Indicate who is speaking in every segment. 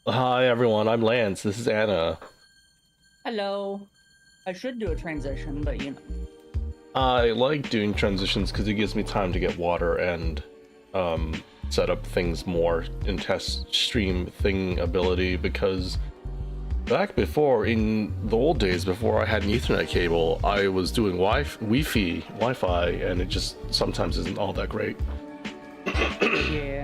Speaker 1: Hi everyone, I'm Lance. This is Anna.
Speaker 2: Hello. I should do a transition, but you know.
Speaker 1: I like doing transitions because it gives me time to get water and set up things more in test stream thing ability, because back before, in the old days before I had an Ethernet cable, I was doing Wi-Fi, and it just sometimes isn't all that great.
Speaker 2: Yeah.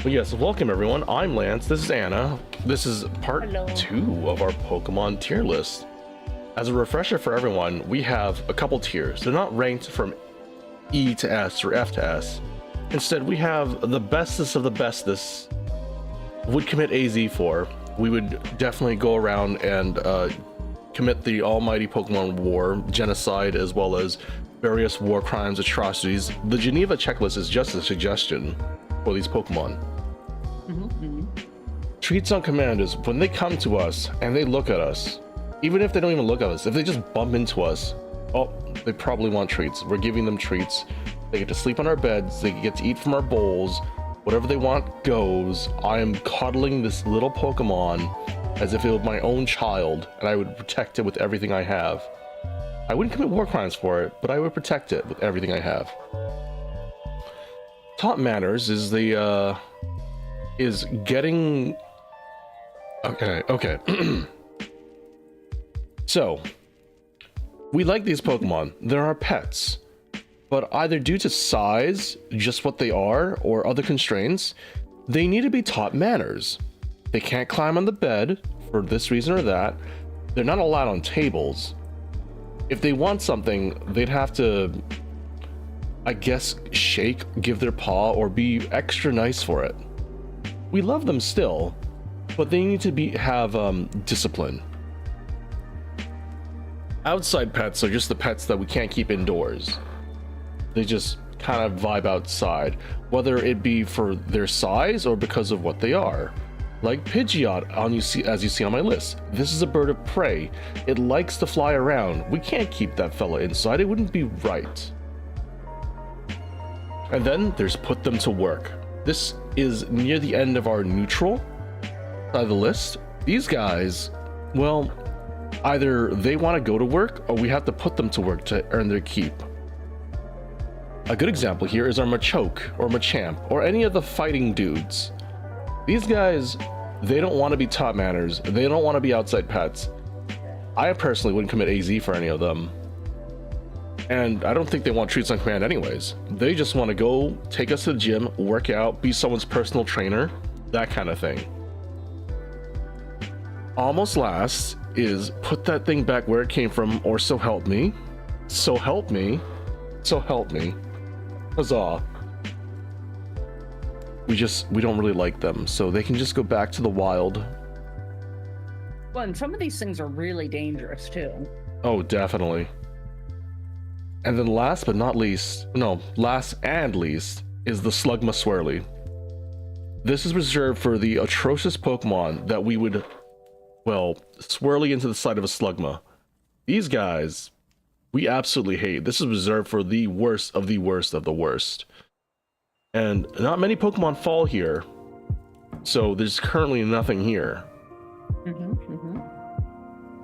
Speaker 1: Well, yes, welcome everyone. I'm Lance. This is Anna. This is part
Speaker 2: Hello.
Speaker 1: 2 of our Pokemon tier list. As a refresher for everyone, we have a couple tiers. They're not ranked from E to S or F to S. Instead, we have the bestest of the bestest. Would commit AZ for. We would definitely go around and commit the almighty Pokemon War, genocide, as well as various war crimes, atrocities. The Geneva checklist is just a suggestion for these Pokemon. Treats on command is when they come to us and they look at us, even if they don't even look at us, if they just bump into us, oh, they probably want treats. We're giving them treats. They get to sleep on our beds, they get to eat from our bowls, whatever they want goes. I am coddling this little Pokemon as if it was my own child, and I would protect it with everything I have. I wouldn't commit war crimes for it, but I would protect it with everything I have. Top manners is the is getting okay. So we like these Pokemon. They're our pets, but either due to size, just what they are, or other constraints, they need to be taught manners. They can't climb on the bed for this reason or that. They're not allowed on tables. If they want something, they'd have to, I guess, give their paw, or be extra nice for it. We love them still, but they need to have discipline. Outside pets are just the pets that we can't keep indoors. They just kind of vibe outside, whether it be for their size or because of what they are. Like Pidgeot, as you see on my list. This is a bird of prey. It likes to fly around. We can't keep that fella inside. It wouldn't be right. And then there's put them to work. This is near the end of our neutral side of the list. These guys, well, either they want to go to work or we have to put them to work to earn their keep. A good example here is our Machoke or Machamp or any of the fighting dudes. These guys, they don't want to be top manners. They don't want to be outside pets. I personally wouldn't commit AZ for any of them. And I don't think they want treats on command anyways. They just want to go take us to the gym, work out, be someone's personal trainer, that kind of thing. Almost last is put that thing back where it came from, or so help me. So help me. So help me. Huzzah. We don't really like them, so they can just go back to the wild.
Speaker 2: Well, and some of these things are really dangerous too.
Speaker 1: Oh, definitely. And then last but not least, last and least, is the Slugma Swirly. This is reserved for the atrocious Pokemon that we would, well, swirly into the side of a Slugma. These guys, we absolutely hate. This is reserved for the worst of the worst of the worst. And not many Pokemon fall here, so there's currently nothing here.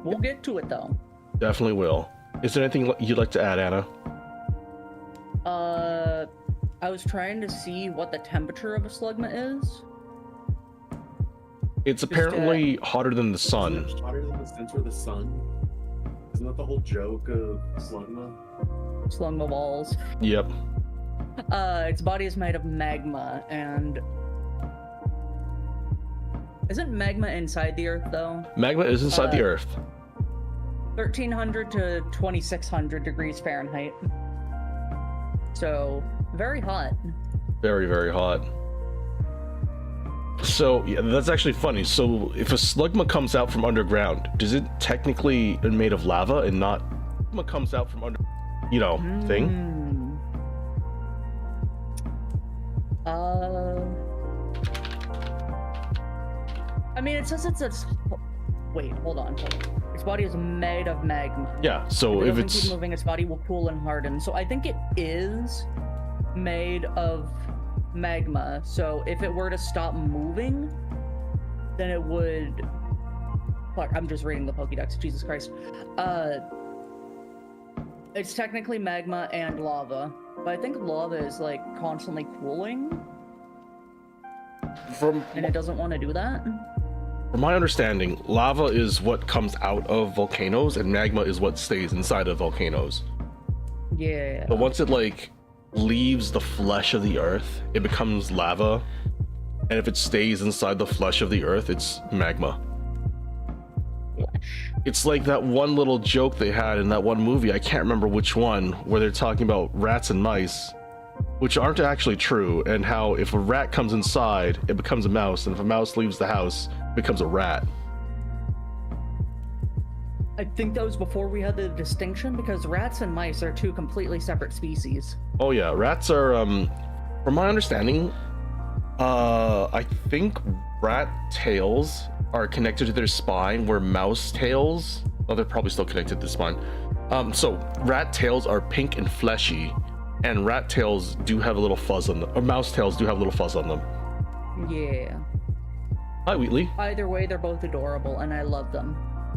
Speaker 2: We'll get to it though.
Speaker 1: Definitely will. Is there anything you'd like to add, Anna?
Speaker 2: I was trying to see what the temperature of a Slugma is.
Speaker 1: It's apparently hotter than the sun.
Speaker 3: Isn't it hotter than the center of the sun? Isn't that the whole joke of Slugma?
Speaker 2: Slugma balls.
Speaker 1: Yep.
Speaker 2: Its body is made of magma, and isn't magma inside the earth though?
Speaker 1: Magma is inside the earth.
Speaker 2: 1300 to 2600 degrees Fahrenheit. So very hot.
Speaker 1: Very, very hot. So yeah, that's actually funny. So if a Slugma comes out from underground, does it technically be made of lava and not Slugma comes out from under, thing?
Speaker 2: I mean, it says it's a. Wait, hold on. Its body is made of magma.
Speaker 1: Yeah. So if it's
Speaker 2: keep moving, its body will cool and harden. So I think it is made of magma. So if it were to stop moving, then it would. Fuck, I'm just reading the Pokédex. Jesus Christ. It's technically magma and lava, but I think lava is like constantly cooling, and it doesn't want to do that.
Speaker 1: From my understanding, lava is what comes out of volcanoes, and magma is what stays inside of volcanoes.
Speaker 2: Yeah.
Speaker 1: But once it leaves the flesh of the earth, it becomes lava, and if it stays inside the flesh of the earth, it's magma.
Speaker 2: Flesh.
Speaker 1: It's like that one little joke they had in that one movie, I can't remember which one, where they're talking about rats and mice, which aren't actually true, and how if a rat comes inside, it becomes a mouse, and if a mouse leaves the house, it becomes a rat.
Speaker 2: I think that was before we had the distinction, because rats and mice are two completely separate species.
Speaker 1: Oh yeah, rats are, from my understanding, I think rat tails are connected to their spine, where mouse tails, they're probably still connected to the spine. So rat tails are pink and fleshy, and rat tails do have a little fuzz on them, or mouse tails do have a little fuzz on them.
Speaker 2: Yeah.
Speaker 1: Hi, Wheatley.
Speaker 2: Either way, they're both adorable, and I love them.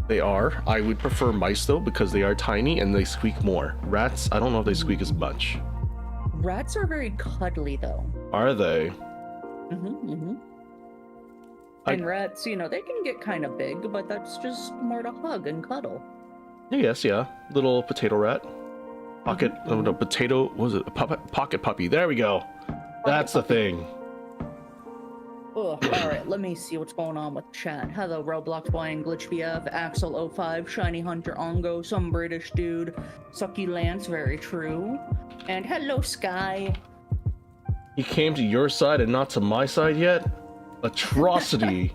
Speaker 1: They are. I would prefer mice though, because they are tiny and they squeak more. Rats, I don't know if they squeak as much.
Speaker 2: Rats are very cuddly though.
Speaker 1: Are they?
Speaker 2: And rats, they can get kind of big, but that's just more to hug and cuddle.
Speaker 1: Yes, yeah. Little potato rat. Pocket, no, potato, what was it? Pocket puppy. There we go. That's the thing.
Speaker 2: Ugh, alright, let me see what's going on with chat. Hello, Roblox Boy and Glitch BF, Axel05, Shiny Hunter Ongo, some British dude, SuccuLance, very true. And hello, Sky.
Speaker 1: He came to your side and not to my side yet? Atrocity.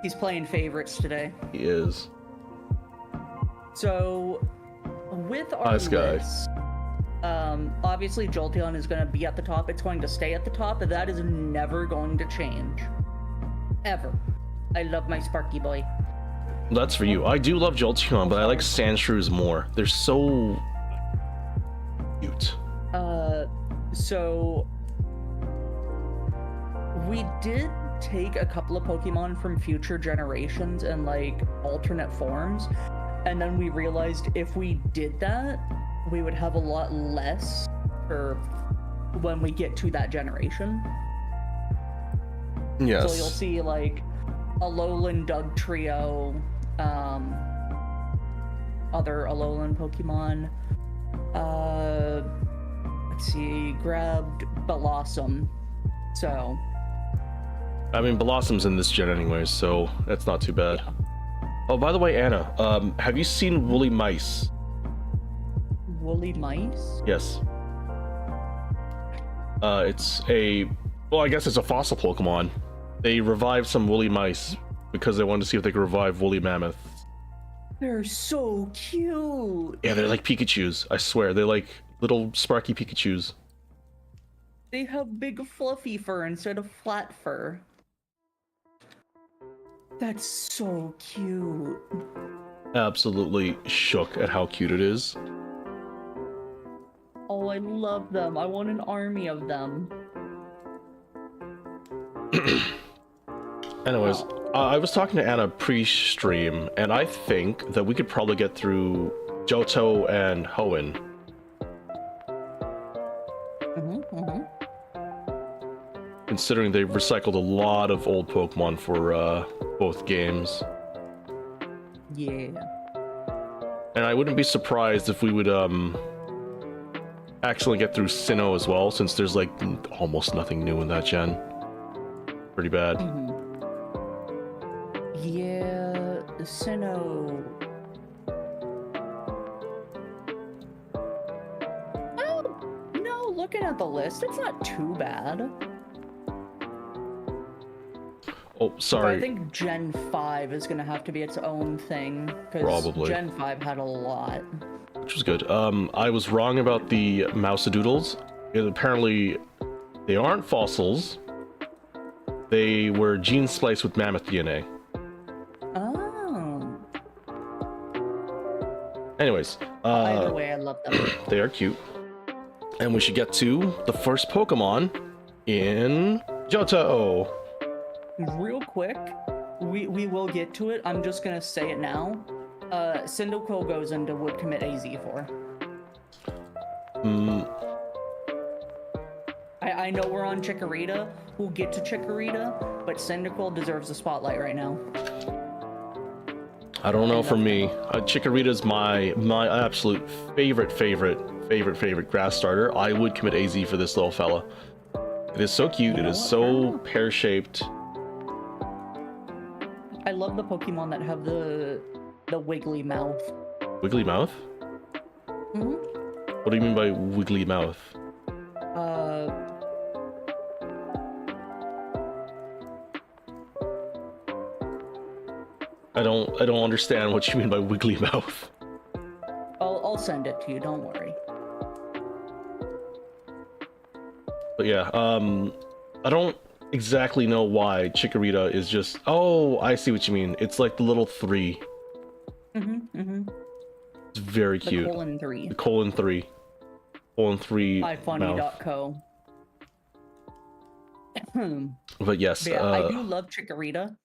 Speaker 2: He's playing favorites today.
Speaker 1: He is.
Speaker 2: So, with our list, Obviously Jolteon is going to be at the top. It's going to stay at the top, but that is never going to change. Ever. I love my Sparky boy.
Speaker 1: That's for you. I do love Jolteon, but I like Sandshrews more. They're so cute.
Speaker 2: So we did take a couple of Pokemon from future generations and like alternate forms, and then we realized if we did that, we would have a lot less for when we get to that generation.
Speaker 1: Yes.
Speaker 2: So you'll see like Alolan Doug Trio, other Alolan Pokemon. Let's see, grabbed Blossom. So.
Speaker 1: I mean, Blossom's in this gen anyways, so that's not too bad.
Speaker 2: Yeah.
Speaker 1: Oh, by the way, Anna, have you seen Woolly Mice?
Speaker 2: Woolly Mice?
Speaker 1: Yes. It's a... Well, I guess it's a fossil Pokemon. They revived some woolly mice because they wanted to see if they could revive woolly mammoths.
Speaker 2: They're so cute!
Speaker 1: Yeah, they're like Pikachus. I swear, they're like little sparky Pikachus.
Speaker 2: They have big fluffy fur instead of flat fur. That's so cute.
Speaker 1: Absolutely shook at how cute it is.
Speaker 2: Oh, I love them. I want an army of them.
Speaker 1: Anyways, I was talking to Anna pre-stream, and I think that we could probably get through Johto and Hoenn. Considering they've recycled a lot of old Pokemon for both games.
Speaker 2: Yeah.
Speaker 1: And I wouldn't be surprised if we would actually get through Sinnoh as well, since there's like almost nothing new in that gen. Pretty bad.
Speaker 2: Yeah, Sinnoh. Oh, no, looking at the list, it's not too bad.
Speaker 1: Oh, sorry.
Speaker 2: But I think Gen 5 is going to have to be its own thing, because
Speaker 1: Probably.
Speaker 2: Gen 5 had a lot.
Speaker 1: Which was good. I was wrong about the Mousedoodles. Apparently, they aren't fossils. They were gene spliced with mammoth DNA.
Speaker 2: Oh.
Speaker 1: Anyways,
Speaker 2: Either way, I love them.
Speaker 1: they are cute. And we should get to the first Pokemon in Johto.
Speaker 2: Real quick, we will get to it. I'm just gonna say it now. Cyndaquil goes into would commit AZ for. I know we're on Chikorita. We'll get to Chikorita, but Cyndaquil deserves a spotlight right now.
Speaker 1: I don't know for me. Chikorita's my absolute favorite grass starter. I would commit AZ for this little fella. It is so cute. It is so pear-shaped.
Speaker 2: I love the Pokemon that have the wiggly mouth.
Speaker 1: Wiggly mouth? What do you mean by wiggly mouth? I don't understand what you mean by wiggly mouth.
Speaker 2: I'll send it to you, don't worry.
Speaker 1: But yeah, I don't exactly know why Chikorita is just... Oh, I see what you mean. It's like the little 3. It's very cute.
Speaker 2: The colon 3.
Speaker 1: The colon 3. Colon 3
Speaker 2: ifunny.co.
Speaker 1: But yes,
Speaker 2: But yeah, I do love Chikorita.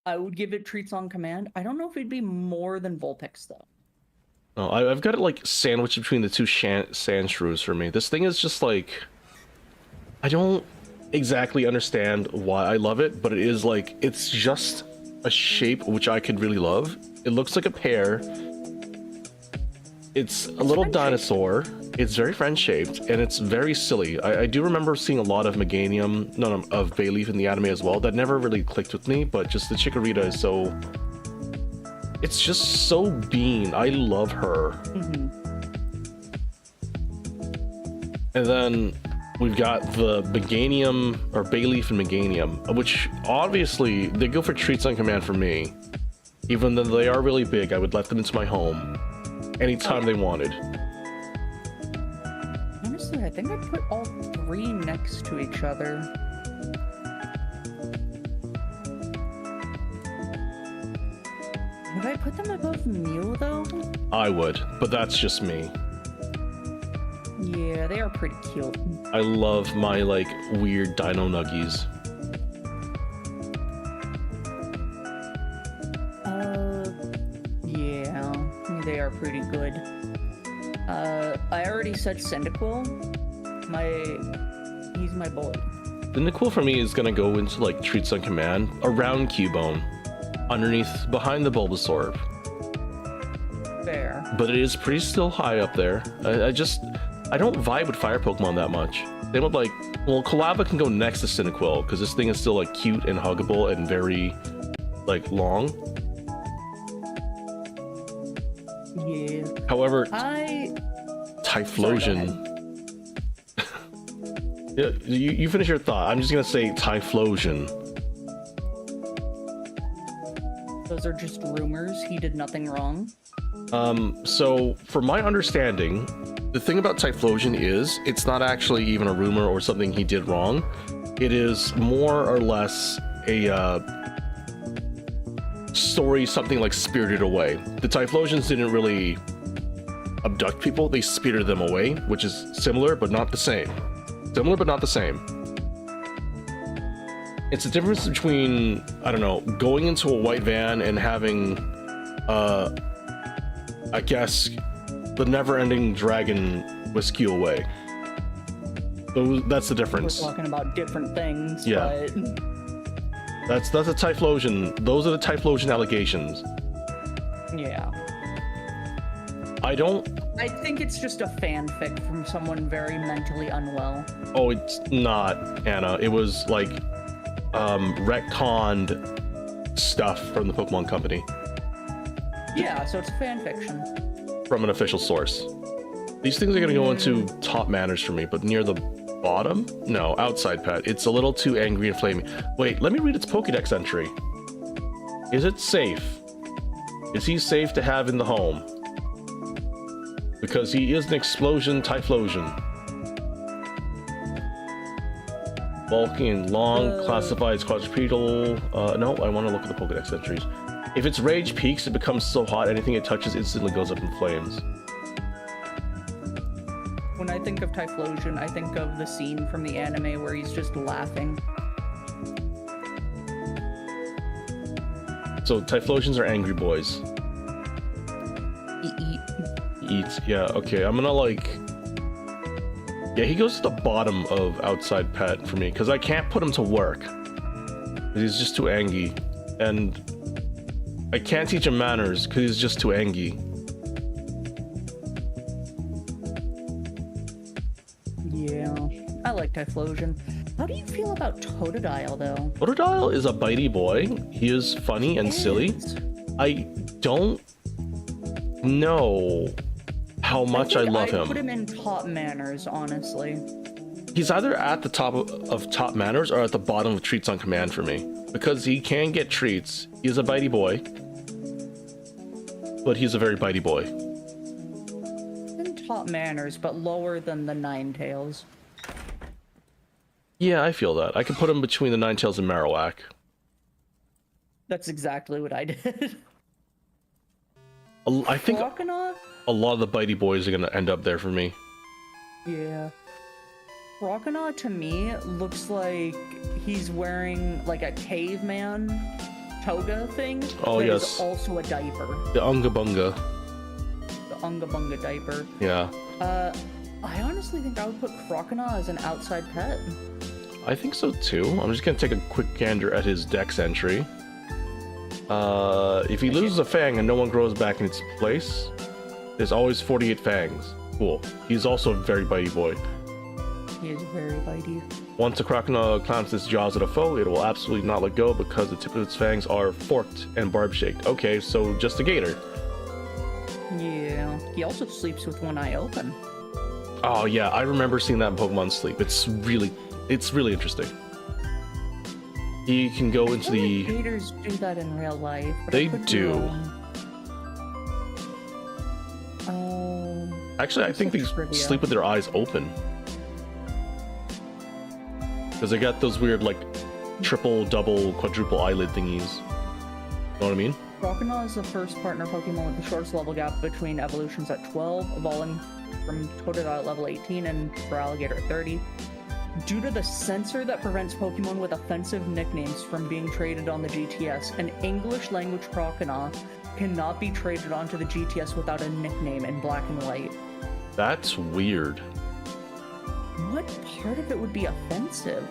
Speaker 2: I would give it treats on command. I don't know if it'd be more than Vulpix though.
Speaker 1: No, I've got it like sandwiched between the two Sandshrews for me. This thing is just like... I don't exactly understand why I love it, but it is like... It's just a shape which I could really love. It looks like a pear. It's a little dinosaur. It's very friend-shaped, and it's very silly. I do remember seeing a lot of Meganium, of Bayleaf in the anime as well. That never really clicked with me, but just the Chikorita is so... It's just so bean. I love her. And then we've got the Meganium, or Bayleaf and Meganium, which obviously they go for treats on command for me. Even though they are really big, I would let them into my home anytime they wanted.
Speaker 2: think I put all three next to each other. Would I put them above Mew, though?
Speaker 1: I would, but that's just me.
Speaker 2: Yeah, they are pretty cute.
Speaker 1: I love my, like, weird dino nuggies.
Speaker 2: Yeah, they are pretty good. I already said Cyndaquil. He's my boy.
Speaker 1: The Cyndaquil for me is gonna go into, like, Treats on Command, around Cubone, underneath, behind the Bulbasaur.
Speaker 2: Fair.
Speaker 1: But it is pretty still high up there. I don't vibe with fire Pokemon that much. They would like, well, Kalaba can go next to Cyndaquil because this thing is still like cute and huggable and very like long.
Speaker 2: Yeah.
Speaker 1: However,
Speaker 2: Typhlosion.
Speaker 1: Yeah, you finish your thought. I'm just gonna say Typhlosion.
Speaker 2: Those are just rumors. He did nothing wrong.
Speaker 1: So for my understanding, the thing about Typhlosion is it's not actually even a rumor or something he did wrong. It is more or less a story, something like Spirited Away. The Typhlosions didn't really abduct people, they spirited them away, which is similar but not the same. Similar but not the same. It's a difference between, I don't know, going into a white van and having I guess the never-ending dragon whisk you away. That's the difference.
Speaker 2: We're talking about different things,
Speaker 1: Yeah.
Speaker 2: but...
Speaker 1: That's a Typhlosion. Those are the Typhlosion allegations.
Speaker 2: Yeah.
Speaker 1: I
Speaker 2: think it's just a fanfic from someone very mentally unwell.
Speaker 1: Oh, it's not, Anna. It was like retconned stuff from the Pokemon Company.
Speaker 2: Yeah, so it's fan fiction.
Speaker 1: From an official source. These things are gonna go into top manners for me, but near the bottom? No, outside pet. It's a little too angry and flaming. Wait, let me read its Pokédex entry. Is it safe? Is he safe to have in the home? Because he is an explosion Typhlosion. Bulky and long, classified as quadrupedal. No, I want to look at the Pokédex entries. If its rage peaks, it becomes so hot anything it touches instantly goes up in flames.
Speaker 2: When I think of Typhlosion, I think of the scene from the anime where he's just laughing.
Speaker 1: So Typhlosions are angry boys. Eats, yeah, okay, I'm gonna like... Yeah, he goes to the bottom of outside pet for me, because I can't put him to work. He's just too angry. And I can't teach him manners, because he's just too angry.
Speaker 2: Yeah, I like Typhlosion. How do you feel about Totodile, though?
Speaker 1: Totodile is a bitey boy. He is funny and silly. I don't know how much I love him.
Speaker 2: I put him in top manners, honestly.
Speaker 1: He's either at the top of top manners or at the bottom of treats on command for me. Because he can get treats. He's a bitey boy. But he's a very bitey boy.
Speaker 2: In top manners, but lower than the Ninetales.
Speaker 1: Yeah, I feel that. I could put him between the Ninetales and Marowak.
Speaker 2: That's exactly what I did.
Speaker 1: I think
Speaker 2: Croconaw?
Speaker 1: a lot of the bitey boys are gonna end up there for me.
Speaker 2: Yeah. Croconaw to me looks like he's wearing like a caveman toga thing.
Speaker 1: Oh,
Speaker 2: that
Speaker 1: yes.
Speaker 2: is also a diaper.
Speaker 1: The Unga Bunga.
Speaker 2: The Unga Bunga diaper.
Speaker 1: Yeah.
Speaker 2: I honestly think I would put Croconaw as an outside pet.
Speaker 1: I think so too. I'm just gonna take a quick gander at his dex entry. If he loses a fang and no one grows back in its place, there's always 48 fangs. Cool. He's also a very bitey boy.
Speaker 2: He is very bitey.
Speaker 1: Once a Croconaw clamps its jaws at a foe, it will absolutely not let go because the tip of its fangs are forked and barb-shaped. Okay, so just a gator.
Speaker 2: Yeah. He also sleeps with one eye open.
Speaker 1: Oh yeah, I remember seeing that in Pokemon Sleep. It's really interesting. He can go into the...
Speaker 2: Gators do that in real life. But
Speaker 1: They
Speaker 2: I could
Speaker 1: do.
Speaker 2: wrong.
Speaker 1: Actually, I think they
Speaker 2: trivia.
Speaker 1: sleep with their eyes open. Because they got those weird, like, triple, double, quadruple eyelid thingies. Know what I mean?
Speaker 2: Crocodile is the first partner Pokemon with the shortest level gap between evolutions at 12, evolving from Totodile at level 18 and Feraligatr at 30. Due to the censor that prevents Pokemon with offensive nicknames from being traded on the GTS, an English language Crocodile cannot be traded onto the GTS without a nickname in black and white.
Speaker 1: That's weird.
Speaker 2: What part of it would be offensive?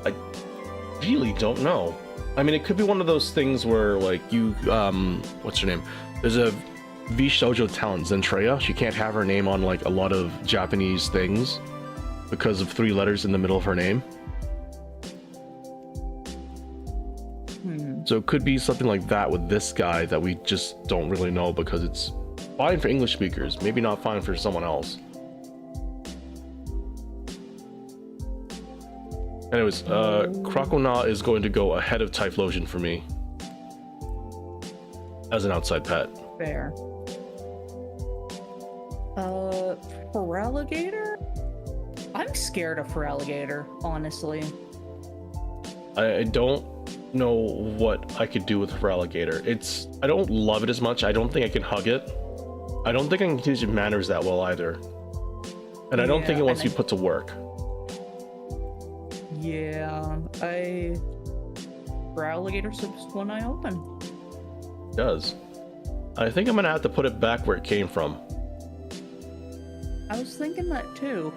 Speaker 1: I really don't know. I mean, it could be one of those things where, like, you, what's her name? There's a V Shoujo talent, Zentreya. She can't have her name on, like, a lot of Japanese things because of 3 letters in the middle of her name. So it could be something like that with this guy that we just don't really know because it's fine for English speakers, maybe not fine for someone else. Anyways, Crocona is going to go ahead of Typhlosion for me as an outside pet.
Speaker 2: Fair. Feraligatr? I'm scared of Feraligatr, honestly.
Speaker 1: I don't know what I could do with Feraligatr. I don't love it as much. I don't think I can hug it. I don't think I can teach it manners that well either. And I don't think it wants to be put to work.
Speaker 2: Yeah, Feraligatr slips one eye open.
Speaker 1: It does. I think I'm gonna have to put it back where it came from.
Speaker 2: I was thinking that too.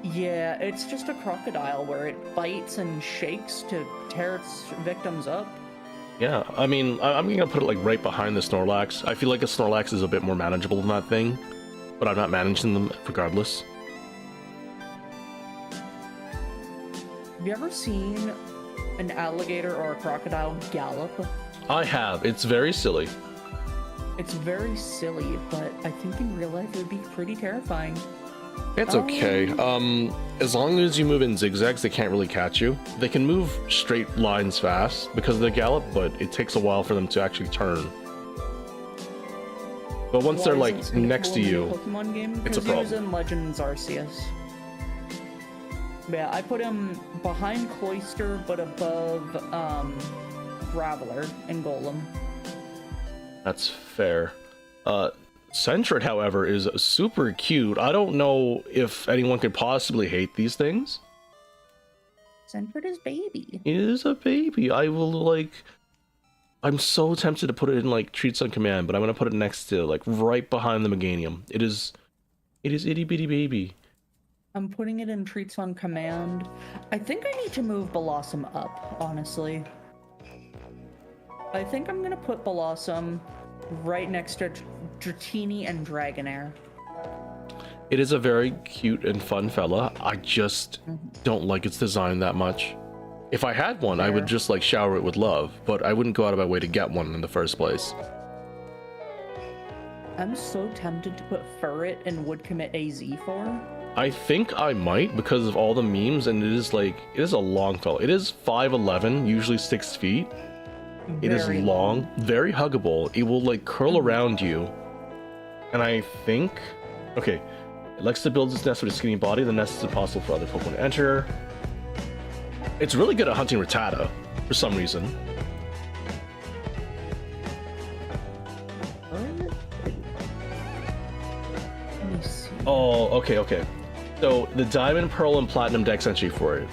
Speaker 2: Yeah, it's just a crocodile where it bites and shakes to tear its victims up.
Speaker 1: Yeah, I mean, I'm gonna put it like right behind the Snorlax. I feel like a Snorlax is a bit more manageable than that thing, but I'm not managing them regardless.
Speaker 2: Have you ever seen an alligator or a crocodile gallop?
Speaker 1: I have. It's very silly.
Speaker 2: It's very silly, but I think in real life it would be pretty terrifying.
Speaker 1: It's okay. As long as you move in zigzags, they can't really catch you. They can move straight lines fast because of the gallop, but it takes a while for them to actually turn. But once they're like next to you,
Speaker 2: Pokemon game?
Speaker 1: it's a
Speaker 2: He was
Speaker 1: problem.
Speaker 2: in Legends Arceus. Yeah, I put him behind Cloyster, but above Graveler and Golem.
Speaker 1: That's fair. Sentret, however, is super cute. I don't know if anyone could possibly hate these things.
Speaker 2: Sentret is baby.
Speaker 1: It is a baby. I'm so tempted to put it in like Treats on Command, but I'm gonna put it next to like right behind the Meganium. It is itty bitty baby.
Speaker 2: I'm putting it in Treats on Command. I think I need to move Blossom up, honestly. I think I'm gonna put Blossom right next to Dratini and Dragonair.
Speaker 1: It is a very cute and fun fella. I just don't like its design that much. If I had one, I would just like shower it with love, but I wouldn't go out of my way to get one in the first place.
Speaker 2: I'm so tempted to put Furret and Would Commit AZ for.
Speaker 1: I think I might because of all the memes, and it is a long fella. It is 5'11", usually 6 feet. It is long, very huggable. It will like curl around you. And I think, okay, it likes to build its nest with a skinny body. The nest is impossible for other Pokemon to enter. It's really good at hunting Rattata for some reason.
Speaker 2: Let me see.
Speaker 1: Oh, okay. So the Diamond, Pearl, and Platinum Dex entry for it.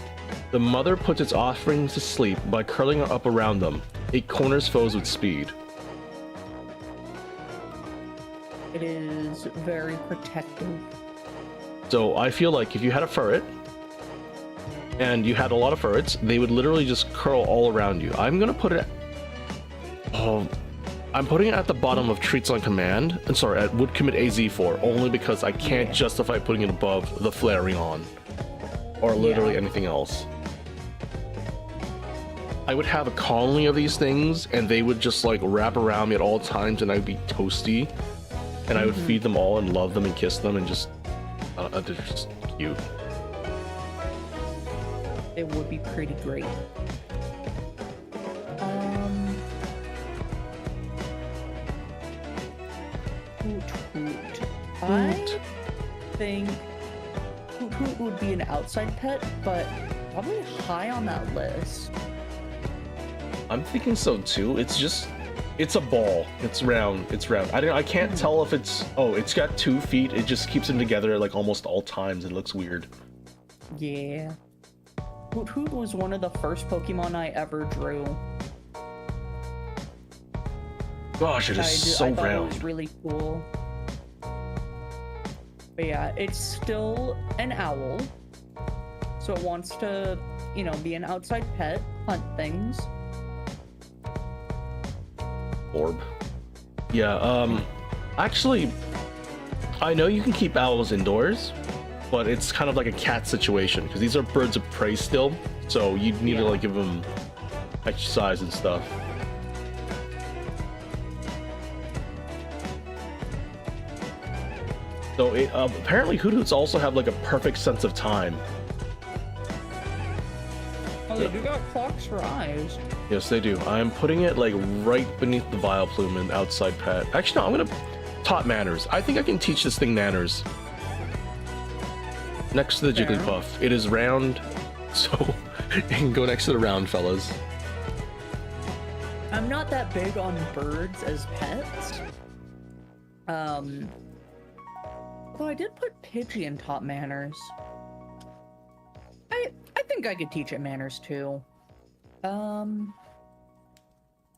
Speaker 1: The mother puts its offspring to sleep by curling up around them. It corners foes with speed.
Speaker 2: It is very protective.
Speaker 1: So I feel like if you had a Furret, and you had a lot of Furrets, they would literally just curl all around you. I'm gonna put it... I'm putting it at the bottom of Treats on Command. I'm sorry, at Would Commit AZ for, only because I can't justify putting it above the Flareon. Or literally anything else. I would have a colony of these things, and they would just like wrap around me at all times, and I'd be toasty. And I would feed them all and love them and kiss them and just... they're just cute.
Speaker 2: It would be pretty great.
Speaker 1: Hoot.
Speaker 2: think Hoot would be an outside pet, but probably high on that list.
Speaker 1: I'm thinking so too. It's a ball. It's round. I can't tell if it's, oh, it's got 2 feet. It just keeps them together at like almost all times. It looks weird.
Speaker 2: Yeah. Hoot was one of the first Pokemon I ever drew.
Speaker 1: Gosh, it is so
Speaker 2: I thought
Speaker 1: round.
Speaker 2: It was really cool. But yeah, it's still an owl. So it wants to, you know, be an outside pet, hunt things.
Speaker 1: Orb. Yeah, actually, I know you can keep owls indoors, but it's kind of like a cat situation, because these are birds of prey still, so you need to like give them exercise and stuff. So it, apparently Hoothoots also have like a perfect sense of time.
Speaker 2: Oh, they do got clocks for eyes.
Speaker 1: Yes, they do. I'm putting it like right beneath the Vileplume and outside pet. Actually, no, I'm gonna top manners. I think I can teach this thing manners. Next to the
Speaker 2: Fair.
Speaker 1: Jigglypuff. It is round, so it can go next to the round fellas.
Speaker 2: I'm not that big on birds as pets. Although I did put Pidgey in top manners. I think I could teach it manners too.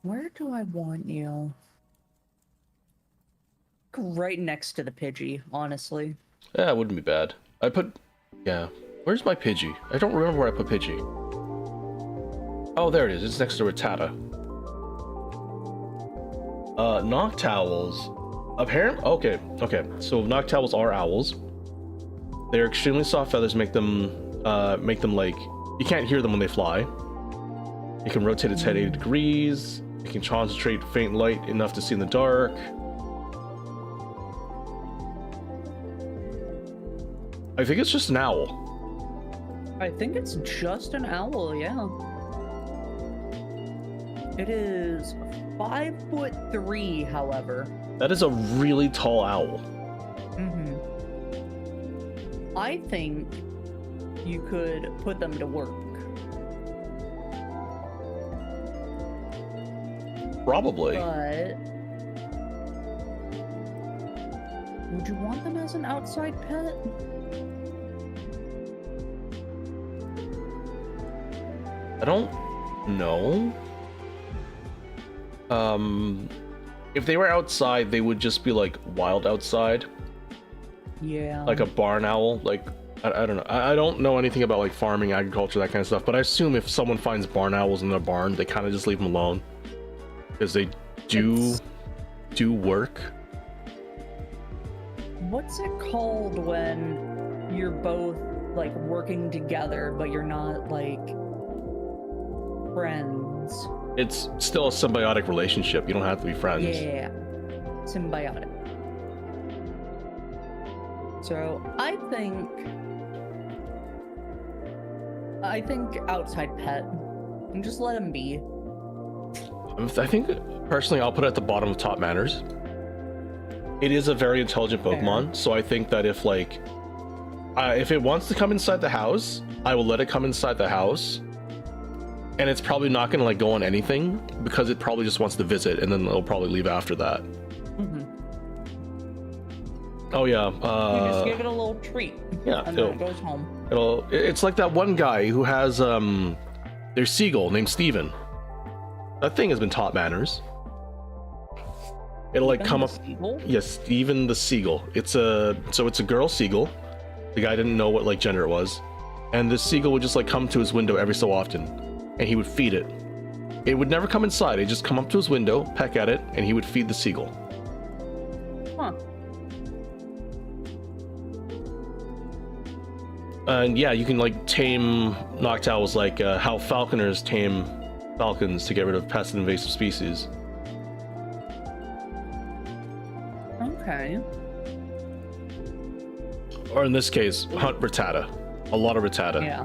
Speaker 2: Where do I want you? Right next to the Pidgey, honestly.
Speaker 1: Yeah, it wouldn't be bad. I put, yeah. Where's my Pidgey? I don't remember where I put Pidgey. Oh, there it is. It's next to Rattata. Noctowls. Apparently, okay. So Noctowls are owls. Their extremely soft feathers make them like, you can't hear them when they fly. It can rotate its head 80 degrees. It can concentrate faint light enough to see in the dark. I think it's just an owl.
Speaker 2: I think it's just an owl, yeah. It is 5'3", however.
Speaker 1: That is a really tall owl.
Speaker 2: Mm-hmm. I think you could put them to work.
Speaker 1: Probably.
Speaker 2: But would you want them as an outside pet?
Speaker 1: I don't know. If they were outside, they would just be like wild outside.
Speaker 2: Yeah.
Speaker 1: Like a barn owl. Like, I don't know. I don't know anything about like farming, agriculture, that kind of stuff. But I assume if someone finds barn owls in their barn, they kind of just leave them alone. Because they do work.
Speaker 2: What's it called when you're both like working together, but you're not like friends?
Speaker 1: It's still a symbiotic relationship. You don't have to be friends.
Speaker 2: Yeah, symbiotic. So I think outside pet, and just let him be.
Speaker 1: I think personally, I'll put it at the bottom of top manners. It is a very intelligent Pokemon, so I think that if like, if it wants to come inside the house, I will let it come inside the house. And it's probably not gonna like go on anything because it probably just wants to visit, and then it'll probably leave after that.
Speaker 2: Mm-hmm.
Speaker 1: Oh yeah.
Speaker 2: You just give it a little treat.
Speaker 1: Yeah,
Speaker 2: and then it goes home.
Speaker 1: It's like that one guy who has their seagull named Steven. That thing has been taught manners. It'll like come up. Yes, Steven the seagull. It's a girl seagull. The guy didn't know what like gender it was, and this seagull would just like come to his window every so often, and he would feed it. It would never come inside. It'd just come up to his window, peck at it, and he would feed the seagull.
Speaker 2: Huh.
Speaker 1: And yeah, you can like tame Noctowls like how falconers tame falcons to get rid of pest and invasive species.
Speaker 2: Okay.
Speaker 1: Or in this case, hunt Rattata. A lot of Rattata.
Speaker 2: Yeah.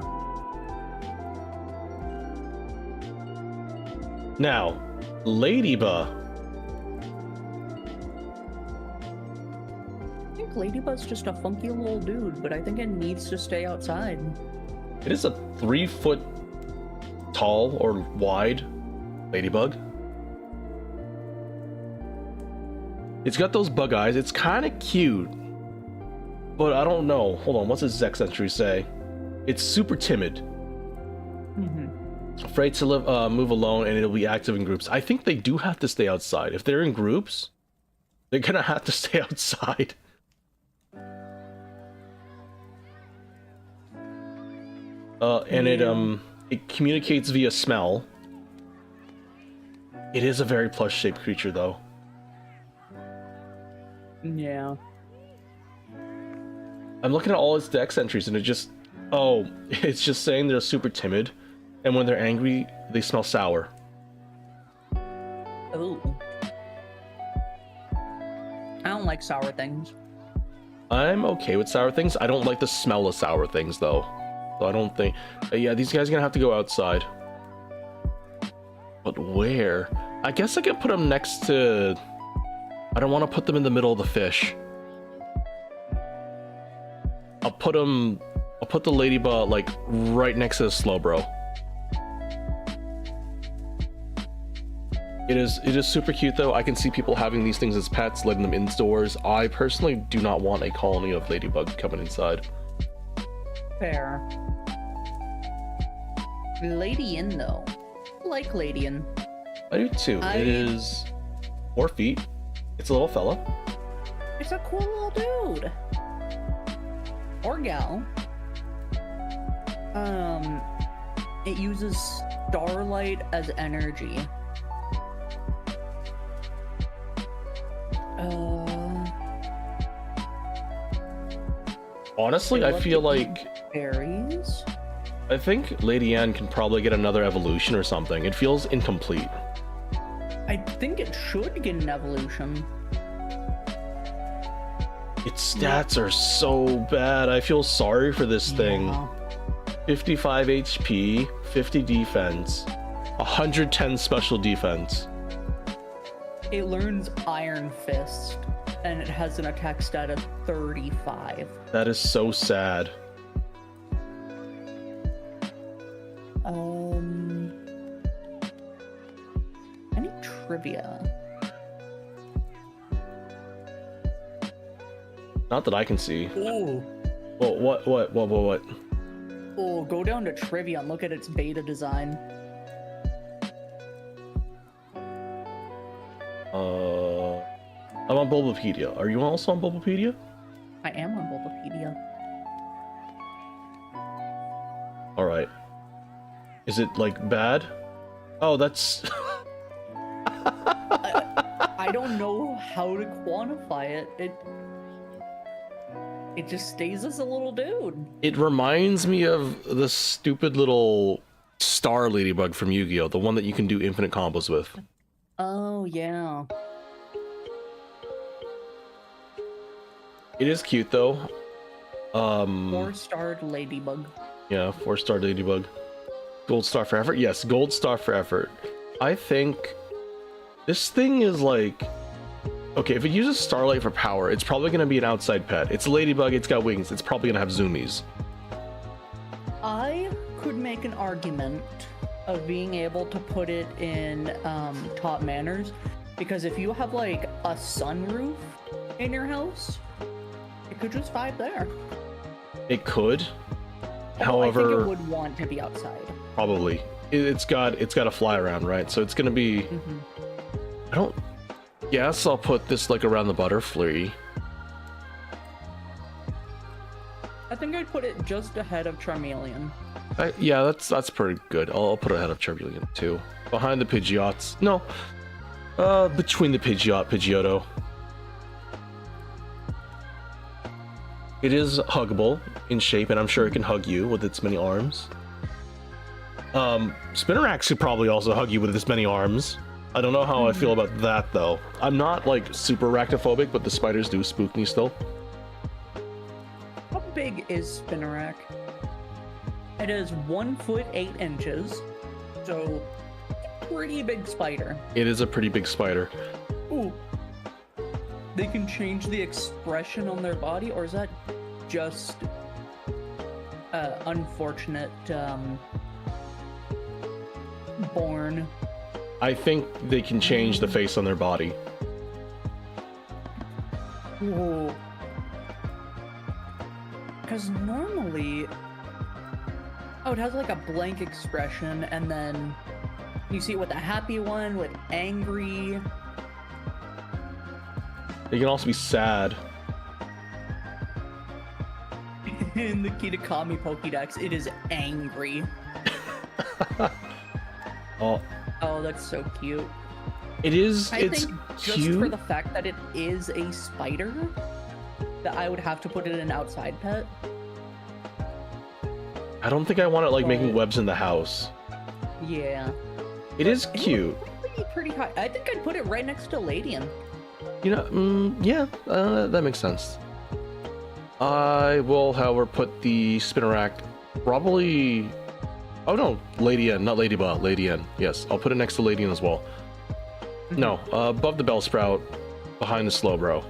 Speaker 1: Now, Ladybug.
Speaker 2: I think Ladybug's just a funky little dude, but I think it needs to stay outside.
Speaker 1: It is a 3-foot tall or wide ladybug. It's got those bug eyes. It's kind of cute, but I don't know. Hold on, what's his Zex entry say? It's super timid. Afraid to move alone, and it'll be active in groups. I think they do have to stay outside. If they're in groups, they're gonna have to stay outside. And it communicates via smell. It is a very plush-shaped creature, though.
Speaker 2: Yeah.
Speaker 1: I'm looking at all its dex entries, and it just... Oh, it's just saying they're super timid, and when they're angry, they smell sour.
Speaker 2: Ooh. I don't like sour things.
Speaker 1: I'm okay with sour things. I don't like the smell of sour things, though. So I don't think... yeah, these guys are gonna have to go outside. But where? I guess I could put them next to... I don't want to put them in the middle of the fish. I'll put the ladybug, like, right next to the Slowbro. It is super cute, though. I can see people having these things as pets, letting them indoors. I personally do not want a colony of ladybug coming inside.
Speaker 2: Fair. Ladian, though. I like Ladian.
Speaker 1: I do too. It is 4 feet. It's a little fella.
Speaker 2: It's a cool little dude. Or gal. It uses starlight as energy.
Speaker 1: Honestly, I feel like...
Speaker 2: Berries?
Speaker 1: I think Lady Anne can probably get another evolution or something. It feels incomplete.
Speaker 2: I think it should get an evolution.
Speaker 1: Its stats are so bad. I feel sorry for this thing. 55 HP, 50 defense, 110 special defense.
Speaker 2: It learns Iron Fist, and it has an attack stat of 35.
Speaker 1: That is so sad.
Speaker 2: Any trivia?
Speaker 1: Not that I can see.
Speaker 2: Ooh.
Speaker 1: Well, what?
Speaker 2: Oh, go down to trivia and look at its beta design.
Speaker 1: I'm on Bulbapedia. Are you also on Bulbapedia?
Speaker 2: I am on Bulbapedia.
Speaker 1: Alright. Is it, like, bad? Oh, that's...
Speaker 2: I don't know how to quantify it. It just stays as a little dude.
Speaker 1: It reminds me of the stupid little star ladybug from Yu-Gi-Oh! The one that you can do infinite combos with.
Speaker 2: Oh, yeah.
Speaker 1: It is cute, though.
Speaker 2: 4-starred ladybug.
Speaker 1: Yeah, 4-star ladybug. Gold star for effort? Yes, gold star for effort. I think this thing is like... Okay, if it uses starlight for power, it's probably going to be an outside pet. It's a ladybug, it's got wings, it's probably going to have zoomies.
Speaker 2: I could make an argument of being able to put it in top manners, because if you have like a sunroof in your house, it could just vibe there.
Speaker 1: It could.
Speaker 2: Although
Speaker 1: However,
Speaker 2: I think it would want to be outside.
Speaker 1: Probably. It's got to fly around, right? So it's going to be... I don't... Yes, I'll put this like around the butterfly.
Speaker 2: I think I'd put it just ahead of Charmeleon.
Speaker 1: Yeah, that's pretty good. I'll put it ahead of Charmeleon too. Behind the Pidgeots. No. Between the Pidgeotto. It is huggable in shape, and I'm sure it can hug you with its many arms. Spinnerax could probably also hug you with its many arms. I don't know how I feel about that, though. I'm not, like, super arachnophobic, but the spiders do spook me still.
Speaker 2: How big is Spinnerack? It is 1 foot 8 inches, so pretty big spider.
Speaker 1: It is a pretty big spider.
Speaker 2: Ooh. they can change the expression on their body, or is that just unfortunate born?
Speaker 1: I think they can change the face on their body.
Speaker 2: Whoa. Because normally, oh, it has like a blank expression, and then you see it with a happy one, with angry.
Speaker 1: They can also be sad.
Speaker 2: In the Kitakami Pokédex, it is angry.
Speaker 1: Oh,
Speaker 2: Oh, that's so cute.
Speaker 1: it is.
Speaker 2: I
Speaker 1: It's
Speaker 2: think
Speaker 1: cute.
Speaker 2: just for the fact that it is a spider, that I would have to put it in an outside pet.
Speaker 1: I don't think I want it like making
Speaker 2: But-
Speaker 1: webs in the house.
Speaker 2: Yeah.
Speaker 1: It is
Speaker 2: It would
Speaker 1: cute.
Speaker 2: be pretty high. I think I'd put it right next to Ladian.
Speaker 1: You know, yeah, that makes sense. I will, however, put the Spinnerack probably. Oh no, Lady N, not Ladybug, Lady N. Yes, I'll put it next to Lady N as well. No, above the Bellsprout, behind the Slowbro.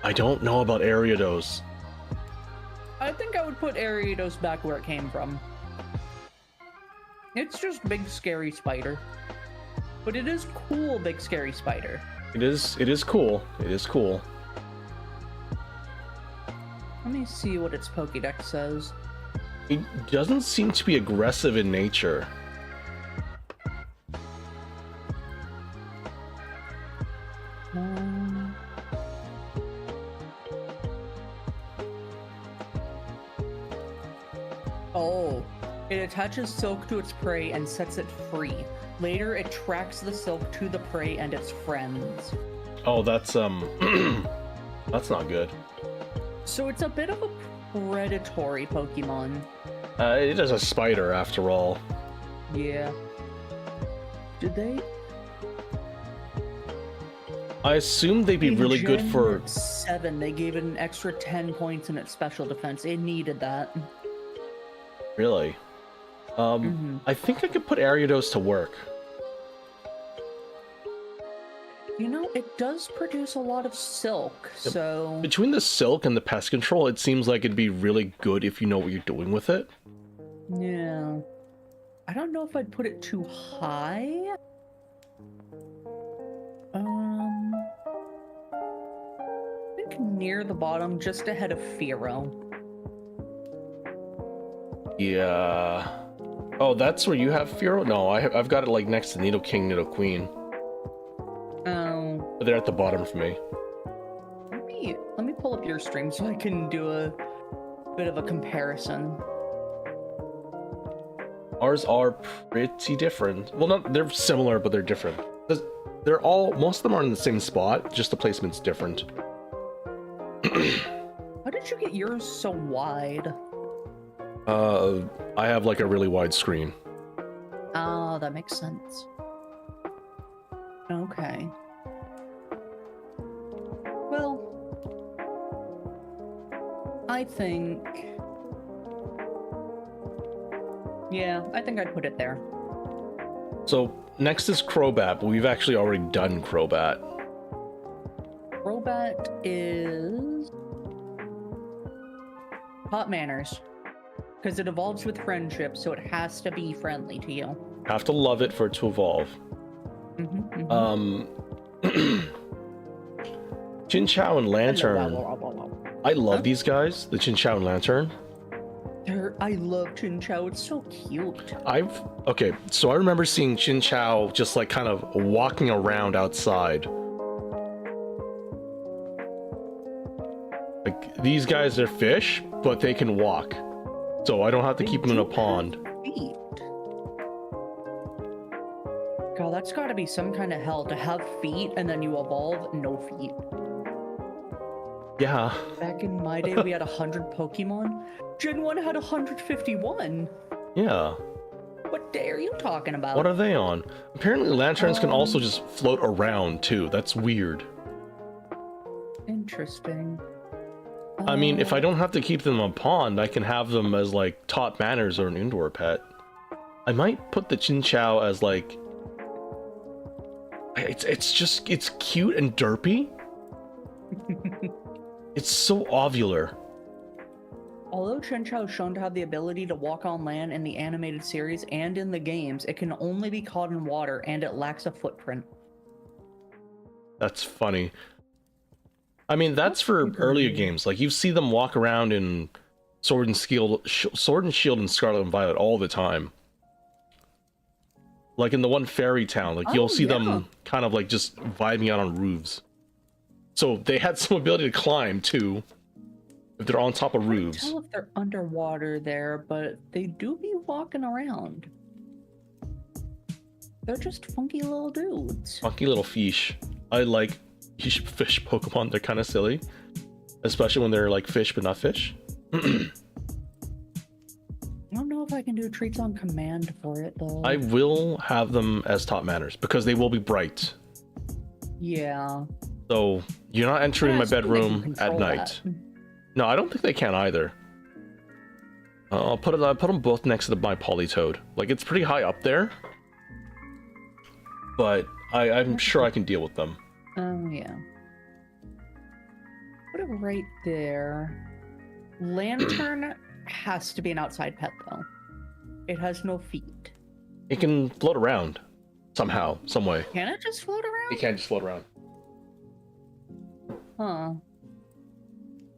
Speaker 1: I don't know about Ariados.
Speaker 2: I think I would put Ariados back where it came from. It's just big scary spider. But it is cool, big scary spider.
Speaker 1: It is cool. It is cool.
Speaker 2: Let me see what its Pokédex says.
Speaker 1: It doesn't seem to be aggressive in nature.
Speaker 2: Oh, it attaches silk to its prey and sets it free. Later, it tracks the silk to the prey and its friends.
Speaker 1: Oh, that's that's not good.
Speaker 2: So it's a bit of a predatory Pokemon.
Speaker 1: It is a spider after all.
Speaker 2: Yeah. Did they?
Speaker 1: I assume they'd be
Speaker 2: In
Speaker 1: really good
Speaker 2: Gen
Speaker 1: for.
Speaker 2: 7, they gave it an extra 10 points in its special defense. It needed that.
Speaker 1: Really? I think I could put Ariados to work.
Speaker 2: You know, it does produce a lot of silk, so...
Speaker 1: Between the silk and the pest control, it seems like it'd be really good if you know what you're doing with it.
Speaker 2: Yeah. I don't know if I'd put it too high. I think near the bottom, just ahead of Firo.
Speaker 1: Yeah. Oh, that's where you have Firo? No, I've got it like next to Nidoking, Nidoqueen.
Speaker 2: Oh.
Speaker 1: But they're at the bottom for me.
Speaker 2: Let me pull up your stream so I can do a bit of a comparison.
Speaker 1: Ours are pretty different. Well, not they're similar, but they're different. They're all most of them are in the same spot, just the placement's different.
Speaker 2: How did you get yours so wide?
Speaker 1: I have like a really wide screen.
Speaker 2: Oh, that makes sense. Okay. Well, I think... Yeah, I think I'd put it there.
Speaker 1: So next is Crobat, but we've actually already done Crobat.
Speaker 2: Crobat is... Hot manners. Because it evolves with friendship, so it has to be friendly to you.
Speaker 1: Have to love it for it to evolve. Chinchou and Lantern. I love these guys, the Chinchou and Lantern.
Speaker 2: I love Chinchou, it's so cute.
Speaker 1: Okay, so I remember seeing Chinchou just like kind of walking around outside. Like, these guys are fish, but they can walk. So I don't have to keep them in a pond.
Speaker 2: Feet. God, that's gotta be some kind of hell to have feet and then you evolve no feet.
Speaker 1: Yeah.
Speaker 2: Back in my day, we had 100 Pokemon. Gen 1 had 151.
Speaker 1: Yeah.
Speaker 2: What day are you talking about?
Speaker 1: What are they on? Apparently lanterns can also just float around too. That's weird.
Speaker 2: Interesting.
Speaker 1: I mean, if I don't have to keep them in a pond, I can have them as like top manners or an indoor pet. I might put the Chinchou as like It's cute and derpy. It's so ovular.
Speaker 2: Although Chinchou is shown to have the ability to walk on land in the animated series and in the games, it can only be caught in water and it lacks a footprint.
Speaker 1: That's funny. I mean, that's for earlier games. Like, you see them walk around in Sword and Shield and Scarlet and Violet all the time. Like in the one fairy town, like you'll see them kind of like just vibing out on roofs. So they had some ability to climb too, if they're on top of roofs.
Speaker 2: I can't tell if they're underwater there, but they do be walking around. They're just funky little dudes.
Speaker 1: Funky little fish. I like fish Pokemon. They're kind of silly, especially when they're like fish but not fish.
Speaker 2: I don't know if I can do treats on command for it though.
Speaker 1: I will have them as top manners because they will be bright.
Speaker 2: Yeah.
Speaker 1: So you're not entering
Speaker 2: Yeah,
Speaker 1: my
Speaker 2: so they can
Speaker 1: bedroom at
Speaker 2: control
Speaker 1: night.
Speaker 2: that.
Speaker 1: No, I don't think they can either. I'll put them both next to my Politoed. Like, it's pretty high up there, but I'm sure I can deal with them.
Speaker 2: Oh yeah. Put it right there. Lantern has to be an outside pet though. It has no feet.
Speaker 1: It can float around somehow, some way.
Speaker 2: Can it just float around?
Speaker 1: It can just float around.
Speaker 2: Huh.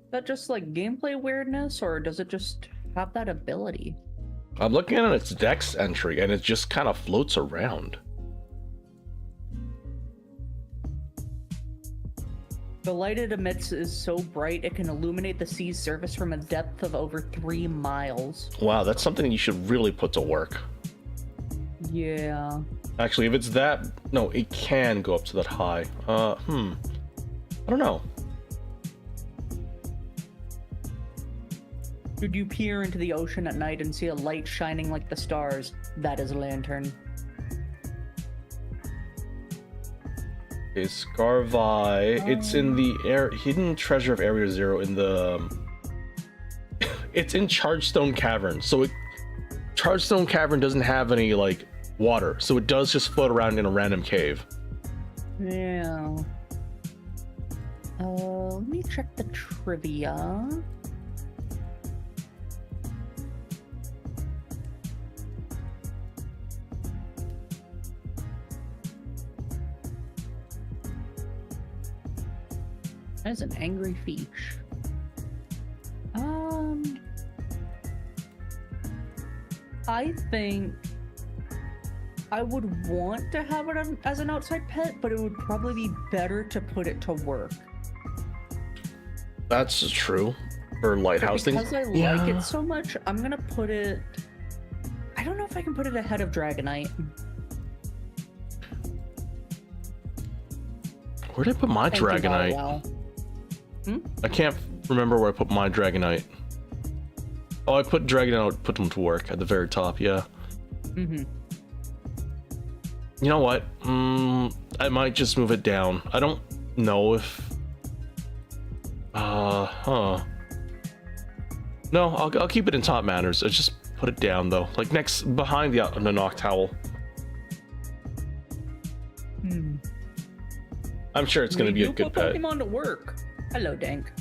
Speaker 2: Is that just like gameplay weirdness, or does it just have that ability?
Speaker 1: I'm looking at its Dex entry, and it just kind of floats around.
Speaker 2: The light it emits is so bright it can illuminate the sea's surface from a depth of over 3 miles.
Speaker 1: Wow, that's something you should really put to work.
Speaker 2: Yeah.
Speaker 1: Actually, if it's that... No, it can go up to that high. I don't know.
Speaker 2: Should you peer into the ocean at night and see a light shining like the stars, that is a lantern.
Speaker 1: Okay, Scarvi. It's in the hidden treasure of Area Zero in the... It's in Chargestone Cavern. So Chargestone Cavern doesn't have any, like, water. So it does just float around in a random cave.
Speaker 2: Yeah. Let me check the trivia. That is an angry fish. I think I would want to have it as an outside pet, but it would probably be better to put it to work.
Speaker 1: That's true. For lighthouse things.
Speaker 2: Because I like it so much, I'm gonna put it... I don't know if I can put it ahead of Dragonite.
Speaker 1: Where did I put my Dragonite?
Speaker 2: Well.
Speaker 1: I can't remember where I put my Dragonite. Oh, I put Dragonite, put them to work at the very top, yeah.
Speaker 2: Mm-hmm.
Speaker 1: You know what? I might just move it down. I don't know if... No, I'll keep it in top manners. I'll just put it down, though. Like, behind the Noctowl. I'm sure it's gonna be a good pet.
Speaker 2: Pokemon to work. Hello, Dank.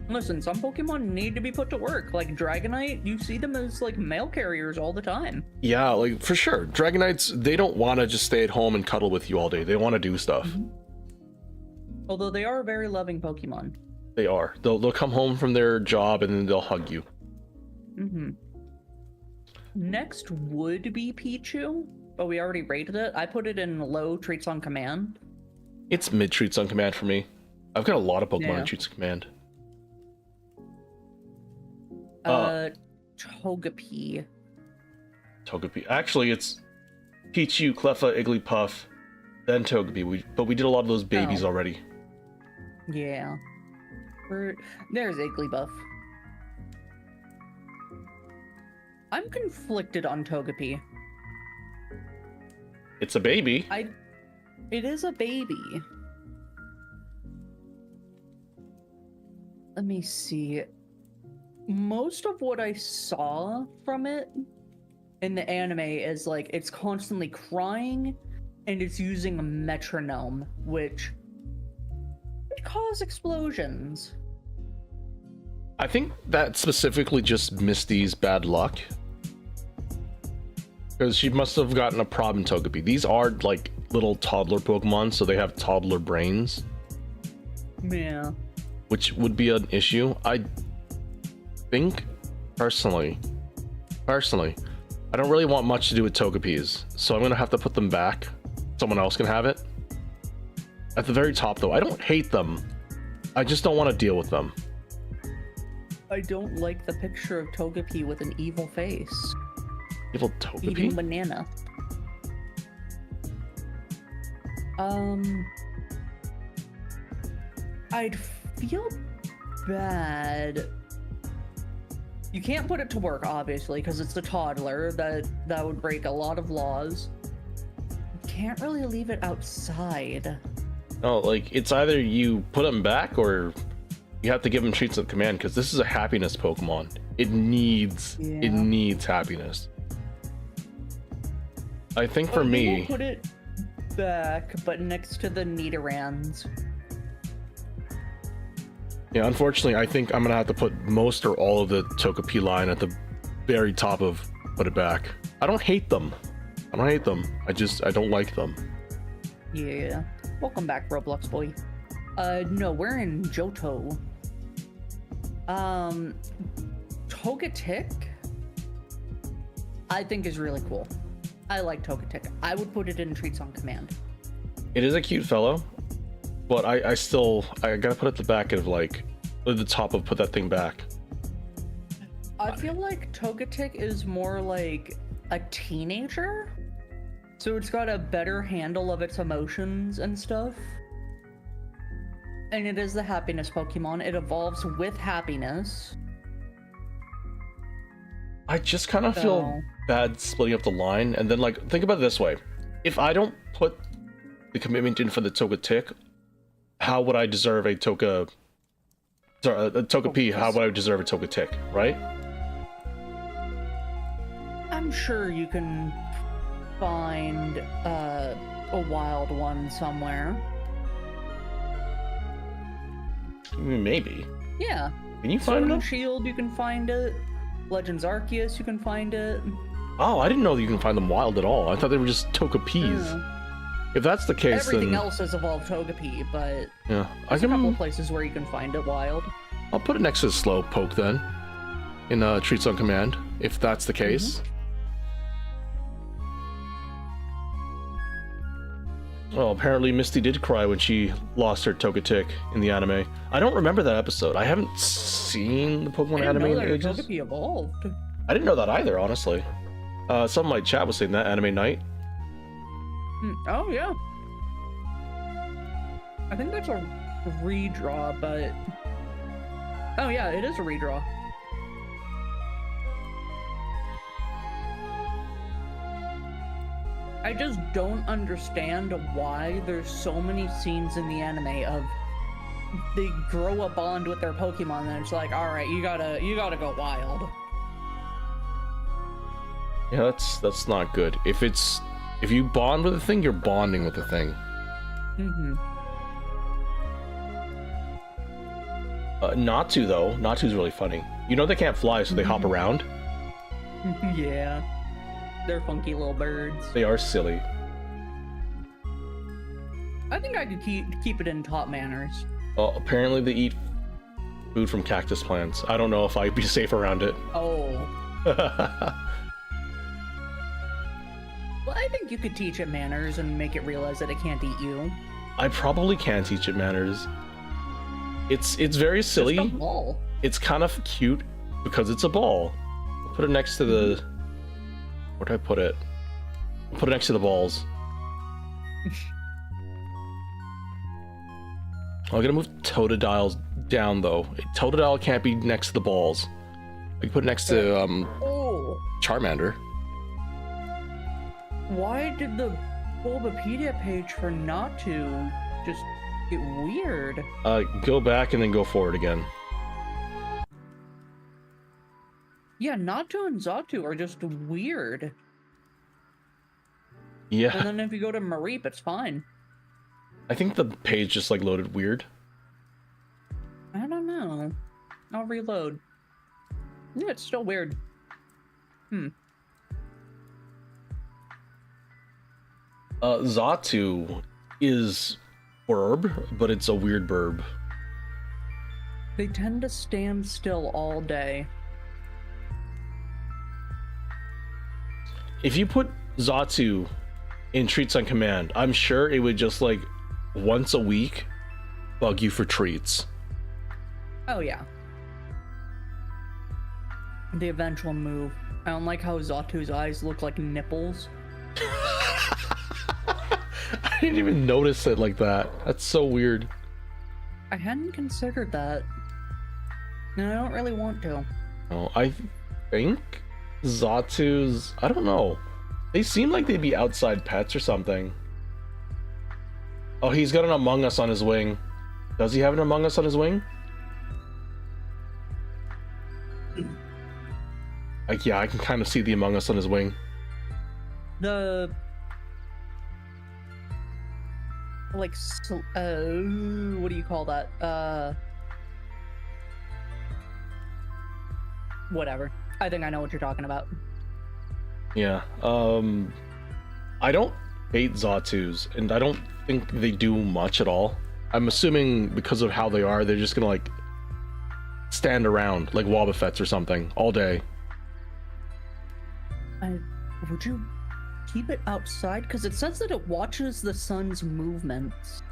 Speaker 2: Listen, some Pokemon need to be put to work. Like Dragonite, you see them as like mail carriers all the time.
Speaker 1: Yeah, like for sure. Dragonites, they don't want to just stay at home and cuddle with you all day. They want to do stuff.
Speaker 2: Although they are a very loving Pokemon.
Speaker 1: They are. They'll come home from their job and then they'll hug you.
Speaker 2: Next would be Pichu, but we already rated it. I put it in low treats on command.
Speaker 1: It's mid treats on command for me. I've got a lot of Pokemon in treats on command.
Speaker 2: Togepi.
Speaker 1: Actually, it's Pichu, Cleffa, Igglypuff, then Togepi. But we did a lot of those babies already.
Speaker 2: Yeah. There's Igglybuff. I'm conflicted on Togepi.
Speaker 1: It's a baby.
Speaker 2: It is a baby. Let me see. Most of what I saw from it in the anime is like it's constantly crying and it's using a metronome, which could cause explosions.
Speaker 1: I think that specifically just Misty's bad luck. Because she must have gotten a problem in Togepi. These are like little toddler Pokemon, so they have toddler brains.
Speaker 2: Yeah.
Speaker 1: Which would be an issue. I think, personally, I don't really want much to do with Togepis, so I'm gonna have to put them back. Someone else can have it. At the very top, though, I don't hate them. I just don't want to deal with them.
Speaker 2: I don't like the picture of Togepi with an evil face.
Speaker 1: Evil
Speaker 2: Eating
Speaker 1: Togepi?
Speaker 2: banana. I'd feel bad. You can't put it to work, obviously, because it's a toddler. That would break a lot of laws. You can't really leave it outside.
Speaker 1: No, like, it's either you put them back or you have to give them treats of command, because this is a happiness Pokemon. It needs happiness. I think for me,
Speaker 2: we'll put it back, but next to the Nidorans.
Speaker 1: yeah, unfortunately, I think I'm gonna have to put most or all of the Togepi line at the very top of put it back. I don't hate them. I don't like them.
Speaker 2: Yeah. Welcome back, Roblox boy. No, we're in Johto. Togetic, I think is really cool. I like Togetic. I would put it in treats on command.
Speaker 1: It is a cute fellow, but I gotta put it at the back of like, at the top of put that thing back.
Speaker 2: I feel like Togetic is more like a teenager. So it's got a better handle of its emotions and stuff. And it is the happiness Pokemon. It evolves with happiness.
Speaker 1: I just kind of feel bad splitting up the line, and then like, think about it this way. If I don't put the commitment in for the Togetic, how would I deserve a Togepi? How would I deserve a Togetic, right?
Speaker 2: I'm sure you can find a wild one somewhere.
Speaker 1: Maybe.
Speaker 2: Yeah.
Speaker 1: Can you
Speaker 2: Sword
Speaker 1: find
Speaker 2: and
Speaker 1: them?
Speaker 2: Shield, you can find it. Legends Arceus, you can find it.
Speaker 1: Oh, I didn't know that you can find them wild at all. I thought they were just Togepis.
Speaker 2: Yeah.
Speaker 1: If that's the case,
Speaker 2: Everything
Speaker 1: then
Speaker 2: else has evolved Togepi, but
Speaker 1: yeah,
Speaker 2: there's a couple places where you can find it wild.
Speaker 1: I'll put it next to the Slowpoke then, in treats on command, if that's the case. Well, apparently Misty did cry when she lost her Togetic in the anime. I don't remember that episode. I haven't seen the Pokemon anime in ages.
Speaker 2: Togepi evolved.
Speaker 1: I didn't know that either, honestly. Some of my chat was saying that anime night.
Speaker 2: Oh yeah. I think that's a redraw, but oh yeah, it is a redraw. I just don't understand why there's so many scenes in the anime of they grow a bond with their Pokemon and it's like, all right, you gotta go wild.
Speaker 1: Yeah, that's not good. If you bond with a thing, you're bonding with the thing. Natu though, Natu's really funny. You know they can't fly, so they hop around.
Speaker 2: Yeah. They're funky little birds.
Speaker 1: They are silly.
Speaker 2: I think I could keep it in top manners.
Speaker 1: Well, apparently they eat food from cactus plants. I don't know if I'd be safe around it.
Speaker 2: Oh. Well, I think you could teach it manners and make it realize that it can't eat you.
Speaker 1: I probably can teach it manners. It's very silly.
Speaker 2: Just a ball.
Speaker 1: It's kind of cute because it's a ball. I'll put it next to the... Where do I put it? I'll put it next to the balls. I'm gonna move Totodiles down though. Totodile can't be next to the balls. I can put it next to
Speaker 2: Oh.
Speaker 1: Charmander.
Speaker 2: Why did the Bulbapedia page for Natu just get weird?
Speaker 1: Go back and then go forward again.
Speaker 2: Yeah, Natu and Xatu are just weird.
Speaker 1: Yeah,
Speaker 2: And then if you go to Mareep, it's fine.
Speaker 1: I think the page just like loaded weird.
Speaker 2: I don't know. I'll reload. Yeah, it's still weird.
Speaker 1: Zatu is burb, but it's a weird burb.
Speaker 2: They tend to stand still all day.
Speaker 1: If you put Zatu in treats on command, I'm sure it would just like once a week bug you for treats.
Speaker 2: Oh, yeah. The eventual move. I don't like how Zatu's eyes look like nipples.
Speaker 1: I didn't even notice it like that. That's so weird.
Speaker 2: I hadn't considered that. And I don't really want to.
Speaker 1: Oh, I think Zatu's, I don't know. They seem like they'd be outside pets or something. Oh, he's got an Among Us on his wing. Does he have an Among Us on his wing? Like, yeah, I can kind of see the Among Us on his wing.
Speaker 2: The... Like, what do you call that? Whatever. I think I know what you're talking about.
Speaker 1: Yeah, I don't hate Zatus, and I don't think they do much at all. I'm assuming because of how they are, they're just gonna like stand around like Wobbuffets or something all day.
Speaker 2: Would you keep it outside? Because it says that it watches the sun's movements.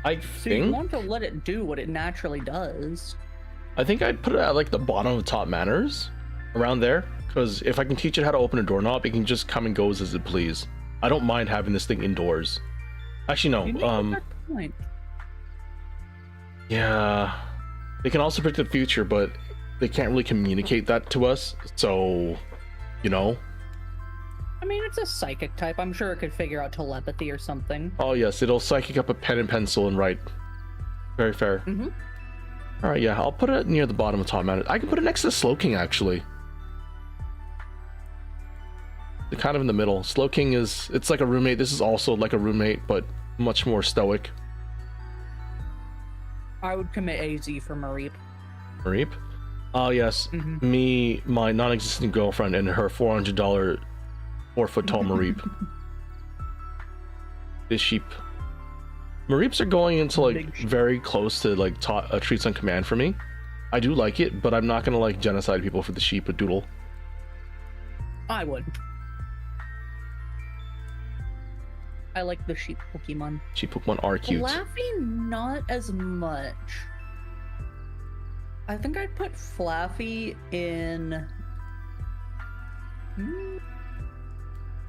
Speaker 1: I
Speaker 2: So you
Speaker 1: think
Speaker 2: want to let it do what it naturally does.
Speaker 1: I think I'd put it at like the bottom of top manners, around there, because if I can teach it how to open a doorknob, it can just come and goes as it please. I don't mind having this thing indoors. Actually,
Speaker 2: You make
Speaker 1: no.
Speaker 2: a fair point.
Speaker 1: Yeah, they can also predict the future, but they can't really communicate that to us. So, you know.
Speaker 2: I mean, it's a psychic type. I'm sure it could figure out telepathy or something.
Speaker 1: Oh yes, it'll psychic up a pen and pencil and write. Very fair.
Speaker 2: Mm-hmm.
Speaker 1: All right, yeah, I'll put it near the bottom of top manners. I can put it next to Slowking actually. They're kind of in the middle. Slowking is, it's like a roommate. This is also like a roommate, but much more stoic.
Speaker 2: I would commit AZ for Mareep.
Speaker 1: Mareep? Oh yes, me, my non-existent girlfriend, and her $400 4-foot-tall Mareep. This sheep. Mareeps are going into like very close to like treats on command for me. I do like it, but I'm not gonna like genocide people for the sheep with Doodle.
Speaker 2: I would. I like the sheep Pokemon.
Speaker 1: Sheep Pokemon are cute.
Speaker 2: Flaffy, not as much. I think I'd put Flaffy in...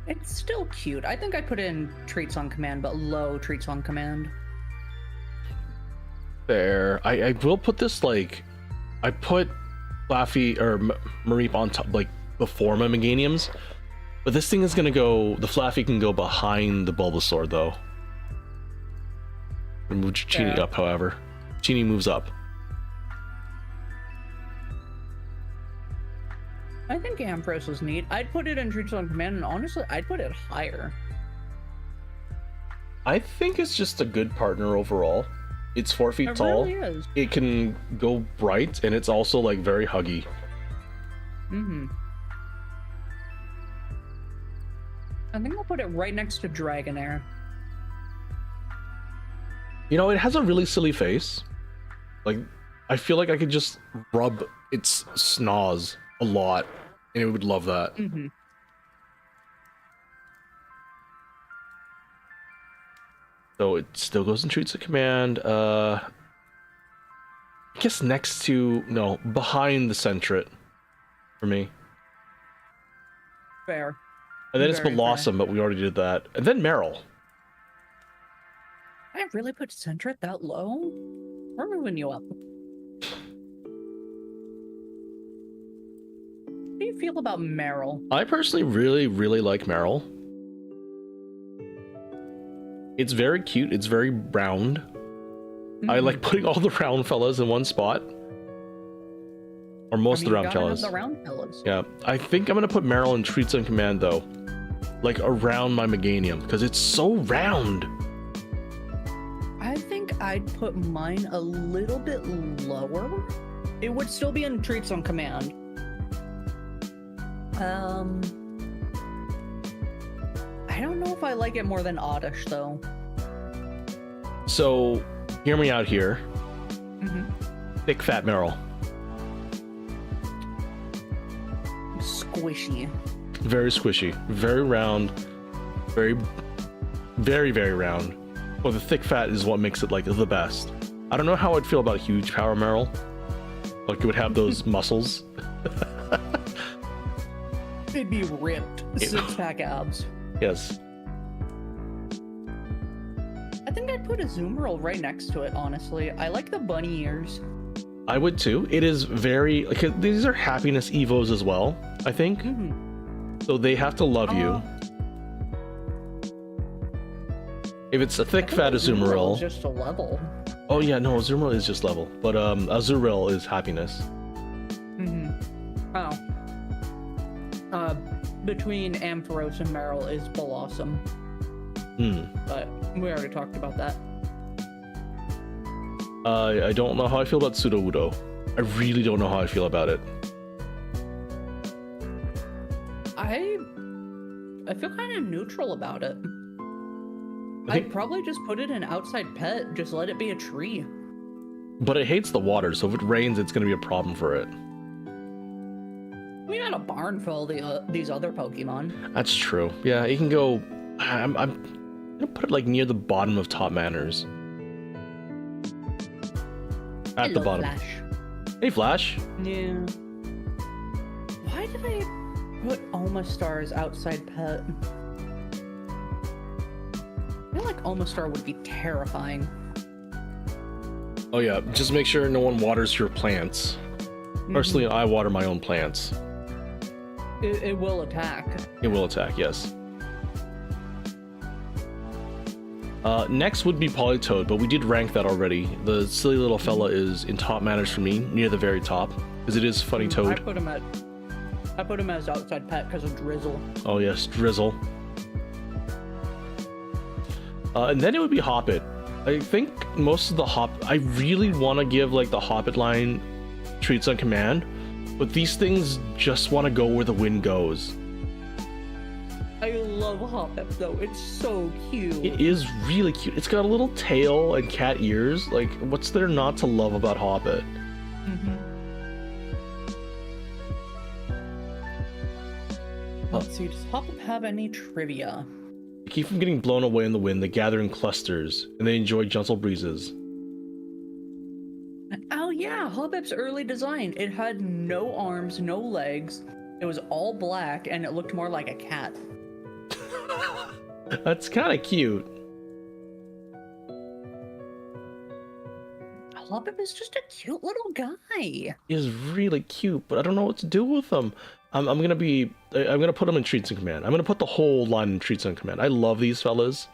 Speaker 2: It's still cute. I think I'd put it in Treats on Command, but low Treats on Command.
Speaker 1: There. I will put this like... I put Flaffy or Mareep on top, like before my Meganiums. But this thing is gonna go... The Flaffy can go behind the Bulbasaur though. And move Genie up, however. Genie moves up.
Speaker 2: I think Ampharos is neat. I'd put it in Treats on Command, and honestly, I'd put it higher.
Speaker 1: I think it's just a good partner overall. It's 4 feet
Speaker 2: It
Speaker 1: tall.
Speaker 2: really is.
Speaker 1: It can go bright, and it's also like very huggy.
Speaker 2: I think I'll put it right next to Dragonair.
Speaker 1: You know, it has a really silly face. Like, I feel like I could just rub its snoz a lot, and it would love that. So it still goes in Treats of Command. I guess next to, no, behind the Sentret for me.
Speaker 2: Fair.
Speaker 1: And then it's
Speaker 2: Very
Speaker 1: Blossom, but we already did that. And then Meryl.
Speaker 2: I really put Sentret that low? We're moving you up. How do you feel about Meryl?
Speaker 1: I personally really like Meryl. It's very cute. It's very round. I like putting all the round fellas in one spot. Or most
Speaker 2: I
Speaker 1: of
Speaker 2: mean,
Speaker 1: the
Speaker 2: you
Speaker 1: round
Speaker 2: gotta have
Speaker 1: fellas.
Speaker 2: the round fellas.
Speaker 1: Yeah, I think I'm gonna put Meryl in Treats on Command though, like around my Meganium, because it's so round.
Speaker 2: I think I'd put mine a little bit lower. It would still be in Treats on Command. I don't know if I like it more than Oddish though.
Speaker 1: So, hear me out here. Thick fat Meryl.
Speaker 2: Squishy.
Speaker 1: Very squishy, very round, very, very, very round. But the thick fat is what makes it like the best. I don't know how I'd feel about a huge power Meryl. Like it would have those muscles.
Speaker 2: It'd be ripped. Six-pack abs.
Speaker 1: Yes.
Speaker 2: I think I'd put a Zoomerl right next to it, honestly. I like the bunny ears.
Speaker 1: I would too. It is very, like, these are happiness evos as well, I think. So they have to love you. If it's a thick fat Azumarill.
Speaker 2: Is just a level.
Speaker 1: Oh yeah, no, Azumarill is just level. But Azurill is happiness.
Speaker 2: Oh. Between Ampharos and Meryl is Blossom. But we already talked about that.
Speaker 1: I don't know how I feel about Sudowoodo. I really don't know how I feel about it.
Speaker 2: I feel kind of neutral about it. I'd probably just put it in outside pet, just let it be a tree.
Speaker 1: But it hates the water, so if it rains, it's going to be a problem for it.
Speaker 2: We got a barn full of these other Pokemon.
Speaker 1: That's true. Yeah, it can go... I'm going to put it like near the bottom of top manners. At the bottom.
Speaker 2: Flash.
Speaker 1: Hey, Flash.
Speaker 2: Yeah. Why did I put Omastar's outside pet? I feel like Omastar would be terrifying.
Speaker 1: Oh yeah, just make sure no one waters your plants. Personally, I water my own plants.
Speaker 2: It will attack.
Speaker 1: It will attack, yes. Next would be Politoed, but we did rank that already. The silly little fella is in top manners for me, near the very top, because it is Funny Toad.
Speaker 2: I put him as outside pet because of Drizzle.
Speaker 1: Oh yes, Drizzle. And then it would be Hoppit. I think most of the I really want to give like the Hoppit line Treats on Command, but these things just want to go where the wind goes.
Speaker 2: I love Hoppip though, it's so cute.
Speaker 1: It is really cute. It's got a little tail and cat ears. Like, what's there not to love about Hoppit?
Speaker 2: Let's see, does Hoppip have any trivia?
Speaker 1: They keep from getting blown away in the wind. They gather in clusters, and they enjoy gentle breezes.
Speaker 2: Oh yeah, Hoppip's early design. It had no arms, no legs. It was all black, and it looked more like a cat.
Speaker 1: That's kind of cute.
Speaker 2: Hoppip is just a cute little guy.
Speaker 1: He's really cute, but I don't know what to do with him. I'm gonna put him in Treats on Command. I'm gonna put the whole line in Treats on Command. I love these fellas.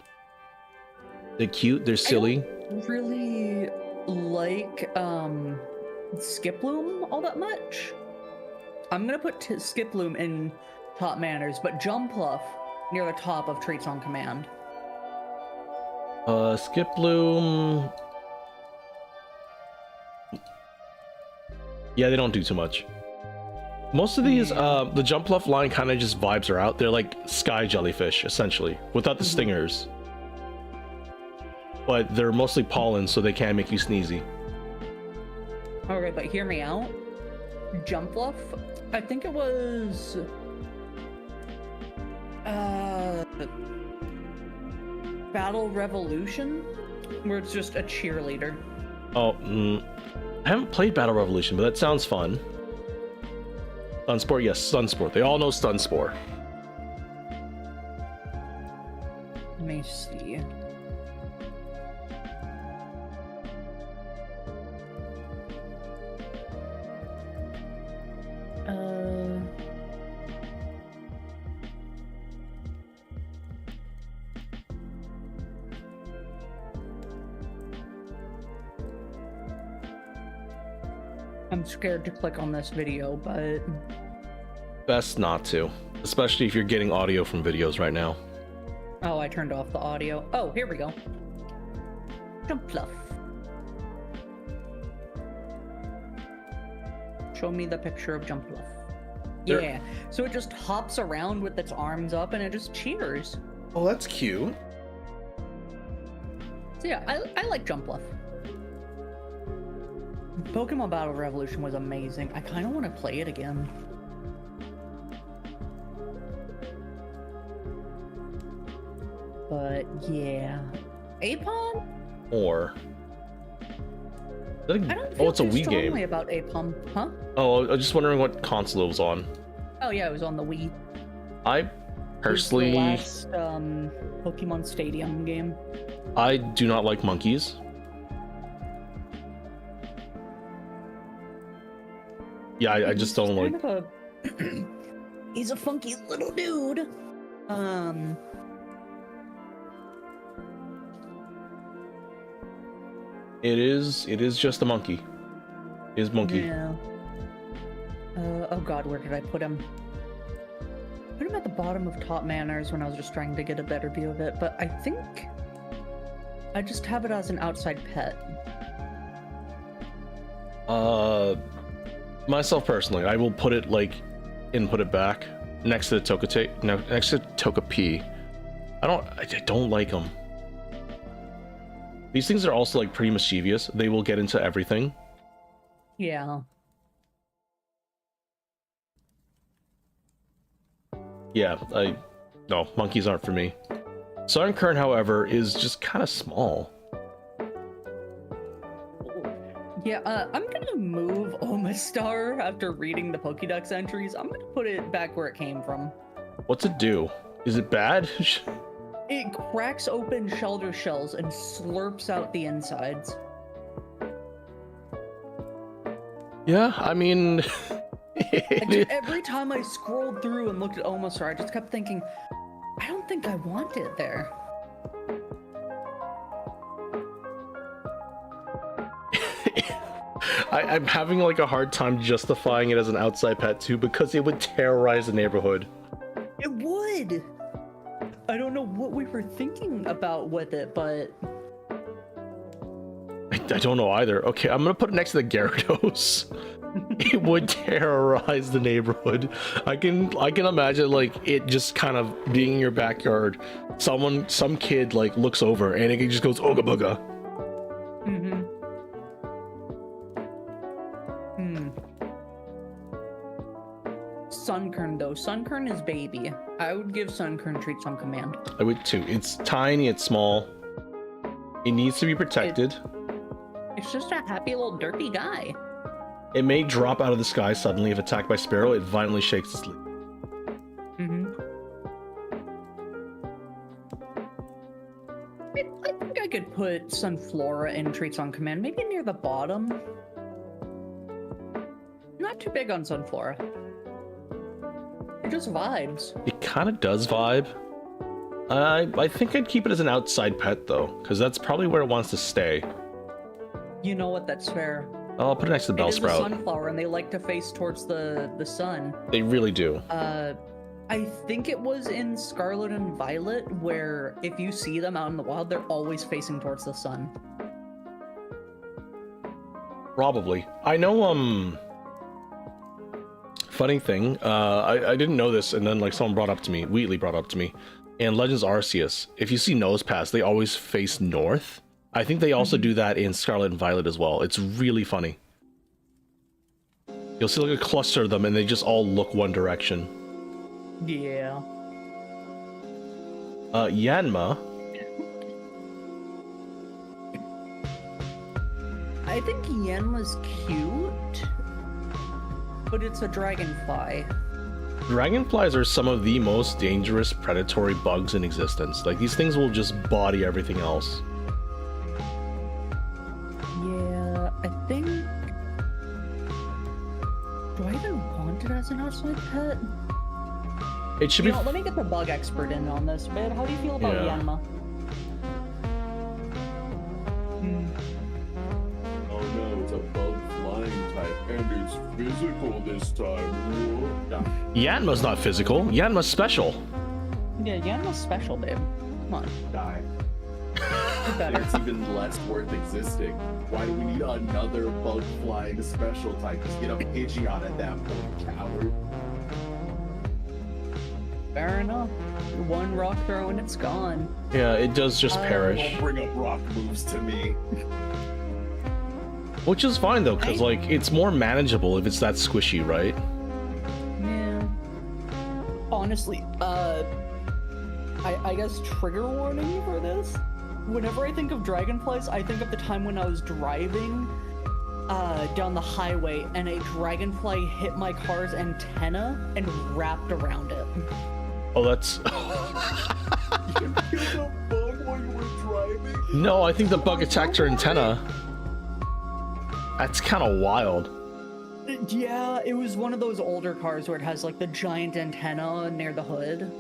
Speaker 1: They're cute. They're silly.
Speaker 2: I don't really like Skiploom all that much. I'm gonna put Skiploom in top manners, but Jumpluff near the top of Treats on Command.
Speaker 1: Skiploom. Yeah, they don't do too much. Most of these, the Jumpluff line kind of just vibes are out. They're like sky jellyfish, essentially, without the stingers. But they're mostly pollen, so they can make you sneezy.
Speaker 2: Okay, but hear me out. Jumpluff, I think it was... Battle Revolution? Where it's just a cheerleader.
Speaker 1: Oh, I haven't played Battle Revolution, but that sounds fun. Sunspore, yes, Sunspore. They all know Sunspore.
Speaker 2: Let me see. I'm scared to click on this video, but
Speaker 1: Best not to, especially if you're getting audio from videos right now.
Speaker 2: oh, I turned off the audio. Oh, here we go. Jump fluff. Show me the picture of Jump fluff.
Speaker 1: There-
Speaker 2: Yeah, so it just hops around with its arms up and it just cheers.
Speaker 1: Oh, that's cute.
Speaker 2: So yeah, I like Jump fluff. Pokemon Battle Revolution was amazing. I kind of want to play it again. But yeah, Apom?
Speaker 1: Or
Speaker 2: I don't feel
Speaker 1: oh, it's a
Speaker 2: too
Speaker 1: Wii
Speaker 2: strongly
Speaker 1: game.
Speaker 2: about Apom, huh?
Speaker 1: Oh, I was just wondering what console it was on.
Speaker 2: Oh yeah, it was on the Wii.
Speaker 1: I
Speaker 2: It was
Speaker 1: personally,
Speaker 2: the last Pokemon Stadium game.
Speaker 1: I do not like monkeys. Yeah, I just don't like.
Speaker 2: Kind of a... He's a funky little dude.
Speaker 1: It is just a monkey. It is monkey.
Speaker 2: Yeah. Oh god, where did I put him? Put him at the bottom of top manners when I was just trying to get a better view of it, but I think I just have it as an outside pet.
Speaker 1: Myself personally, I will put it like input it back next to the Tokate, no, next to Togepi. I don't like them. These things are also like pretty mischievous. They will get into everything.
Speaker 2: Yeah.
Speaker 1: Yeah, no, monkeys aren't for me. Sunkern, however, is just kind of small.
Speaker 2: Yeah, I'm gonna move Omastar after reading the Pokédex entries. I'm gonna put it back where it came from.
Speaker 1: What's it do? Is it bad?
Speaker 2: It cracks open shelter shells and slurps out the insides.
Speaker 1: Yeah, I mean,
Speaker 2: Every time I scrolled through and looked at Omastar, I just kept thinking, I don't think I want it there.
Speaker 1: I'm having like a hard time justifying it as an outside pet too, because it would terrorize the neighborhood.
Speaker 2: It would! I don't know what we were thinking about with it, but...
Speaker 1: I don't know either. Okay, I'm gonna put it next to the Gyarados. It would terrorize the neighborhood. I can imagine like it just kind of being in your backyard. Some kid like looks over and it just goes ooga booga.
Speaker 2: Mm-hmm. Sunkern though. Sunkern is baby. I would give Sunkern treats on command.
Speaker 1: I would too. It's tiny, it's small. It needs to be protected.
Speaker 2: It's just a happy little derpy guy.
Speaker 1: It may drop out of the sky suddenly if attacked by Sparrow. It violently shakes its leaf.
Speaker 2: Mm-hmm. I think I could put Sunflora in treats on command, maybe near the bottom. Not too big on Sunflora. It just vibes.
Speaker 1: It kind of does vibe. I think I'd keep it as an outside pet though, because that's probably where it wants to stay.
Speaker 2: You know what? That's fair.
Speaker 1: I'll put it next to the
Speaker 2: It is a
Speaker 1: Bellsprout.
Speaker 2: sunflower, and they like to face towards the sun.
Speaker 1: They really do.
Speaker 2: I think it was in Scarlet and Violet, where if you see them out in the wild, they're always facing towards the sun.
Speaker 1: Probably. I know, funny thing, I didn't know this, and then like someone brought up to me, Wheatley brought up to me, in Legends Arceus, if you see Nosepass, they always face north. I think they also do that in Scarlet and Violet as well. It's really funny. You'll see like a cluster of them and they just all look one direction.
Speaker 2: Yeah.
Speaker 1: Yanma.
Speaker 2: I think Yanma's cute, but it's a dragonfly.
Speaker 1: Dragonflies are some of the most dangerous predatory bugs in existence. Like, these things will just body everything else.
Speaker 2: Yeah, I think... Do I even want it as an outside pet?
Speaker 1: It should
Speaker 2: You
Speaker 1: be...
Speaker 2: know, let me get the bug expert in on this bit. How do you feel about
Speaker 1: Yeah.
Speaker 2: Yanma?
Speaker 3: Oh no, it's a bug flying type. Yanma's physical this time. Nah.
Speaker 1: Yanma's not physical. Yanma's special.
Speaker 2: Yeah, Yanma's special, babe. Come on.
Speaker 3: Die.
Speaker 2: You're better.
Speaker 3: It's even less worth existing. Why do we need another bug flying special type? Just get a Pidgeot at that point, coward.
Speaker 2: Fair enough. One rock throw and it's gone.
Speaker 1: Yeah, it does just perish.
Speaker 3: Don't bring up rock moves to me.
Speaker 1: Which is fine though, because like it's more manageable if it's that squishy, right?
Speaker 2: Yeah. Honestly, I guess trigger warning for this. Whenever I think of dragonflies, I think of the time when I was driving down the highway and a dragonfly hit my car's antenna and wrapped around it.
Speaker 1: Oh, that's...
Speaker 3: You killed a bug while you were driving?
Speaker 1: No, I think the bug attacked her antenna. That's kind of wild.
Speaker 2: Yeah, it was one of those older cars where it has like the giant antenna near the hood.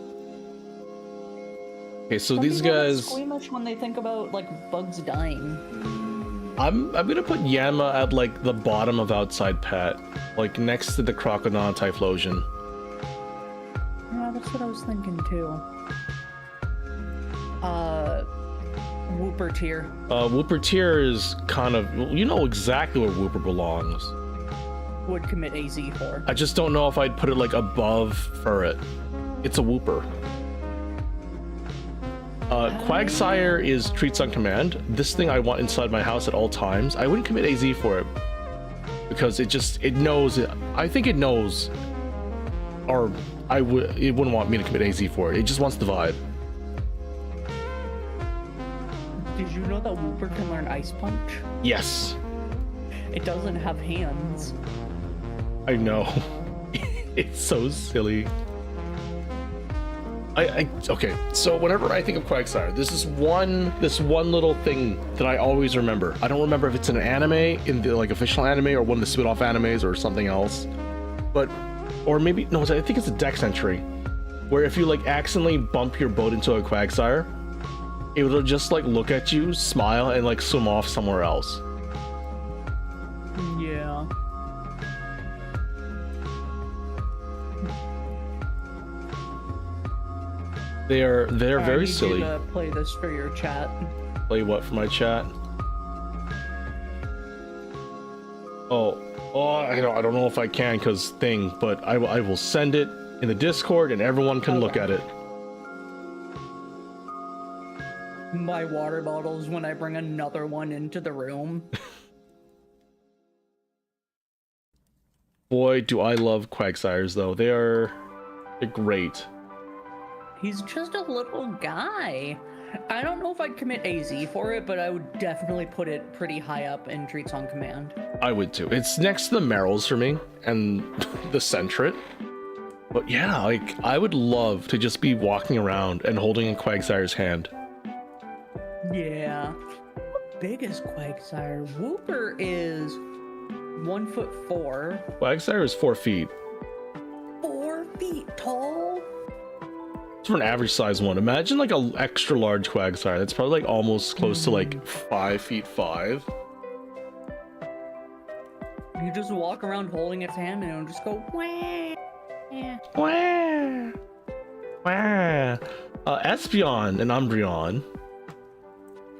Speaker 1: Okay, so
Speaker 2: Some
Speaker 1: these
Speaker 2: people get
Speaker 1: guys...
Speaker 2: squeamish when they think about like bugs dying.
Speaker 1: I'm gonna put Yanma at like the bottom of outside pet, like next to the Crocodile Typhlosion.
Speaker 2: Yeah, that's what I was thinking too. Whooper tier.
Speaker 1: Whooper tier is kind of, you know exactly where Whooper belongs.
Speaker 2: Would commit AZ for.
Speaker 1: I just don't know if I'd put it like above Furret. It's a Whooper. Quagsire is treats on command. This thing I want inside my house at all times. I wouldn't commit AZ for it because it knows it. I think it knows, or it wouldn't want me to commit AZ for it. It just wants the vibe.
Speaker 2: Did you know that Whooper can learn Ice Punch?
Speaker 1: Yes,
Speaker 2: It doesn't have hands.
Speaker 1: I know. It's so silly. Okay, so whenever I think of Quagsire, this one little thing that I always remember. I don't remember if it's an anime, in the like official anime, or one of the spin-off animes, or something else. But, or maybe, no, I think it's a Dex entry, where if you like accidentally bump your boat into a Quagsire, it will just like look at you, smile, and like swim off somewhere else.
Speaker 2: Yeah.
Speaker 1: They're very
Speaker 2: I need
Speaker 1: silly.
Speaker 2: you to play this for your chat.
Speaker 1: Play what for my chat? Oh, I don't know if I can because thing, but I will send it in the Discord and everyone can look at it.
Speaker 2: My water bottles when I bring another one into the room.
Speaker 1: Boy, do I love Quagsires though. They're great.
Speaker 2: He's just a little guy. I don't know if I'd commit AZ for it, but I would definitely put it pretty high up in treats on command.
Speaker 1: I would too. It's next to the Merrills for me and the Sentret. But yeah, like I would love to just be walking around and holding a Quagsire's hand.
Speaker 2: Yeah. How big is Quagsire? Whooper is 1'4".
Speaker 1: Quagsire is 4 feet.
Speaker 2: 4 feet tall?
Speaker 1: It's for an average size one. Imagine like a extra large Quagsire. That's probably like almost close to like 5'5".
Speaker 2: You just walk around holding its hand and it'll just go wah.
Speaker 1: Wah. Wah. Espeon and Umbreon.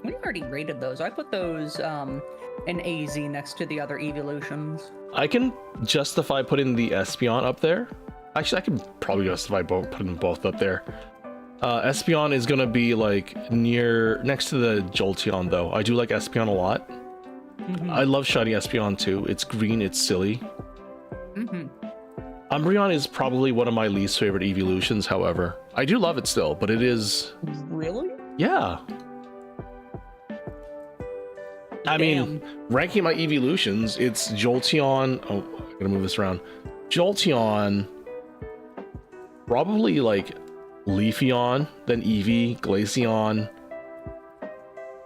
Speaker 2: We already rated those. I put those in AZ next to the other evolutions.
Speaker 1: I can justify putting the Espeon up there. Actually, I can probably justify putting them both up there. Espeon is gonna be like next to the Jolteon though. I do like Espeon a lot. I love shiny Espeon too. It's green, it's silly. Umbreon is probably one of my least favorite evolutions, however. I do love it still, but it is...
Speaker 2: Really?
Speaker 1: Yeah. I mean, ranking my evolutions, it's Jolteon... Oh, I'm gonna move this around. Jolteon... Probably like Leafeon, then Eevee, Glaceon.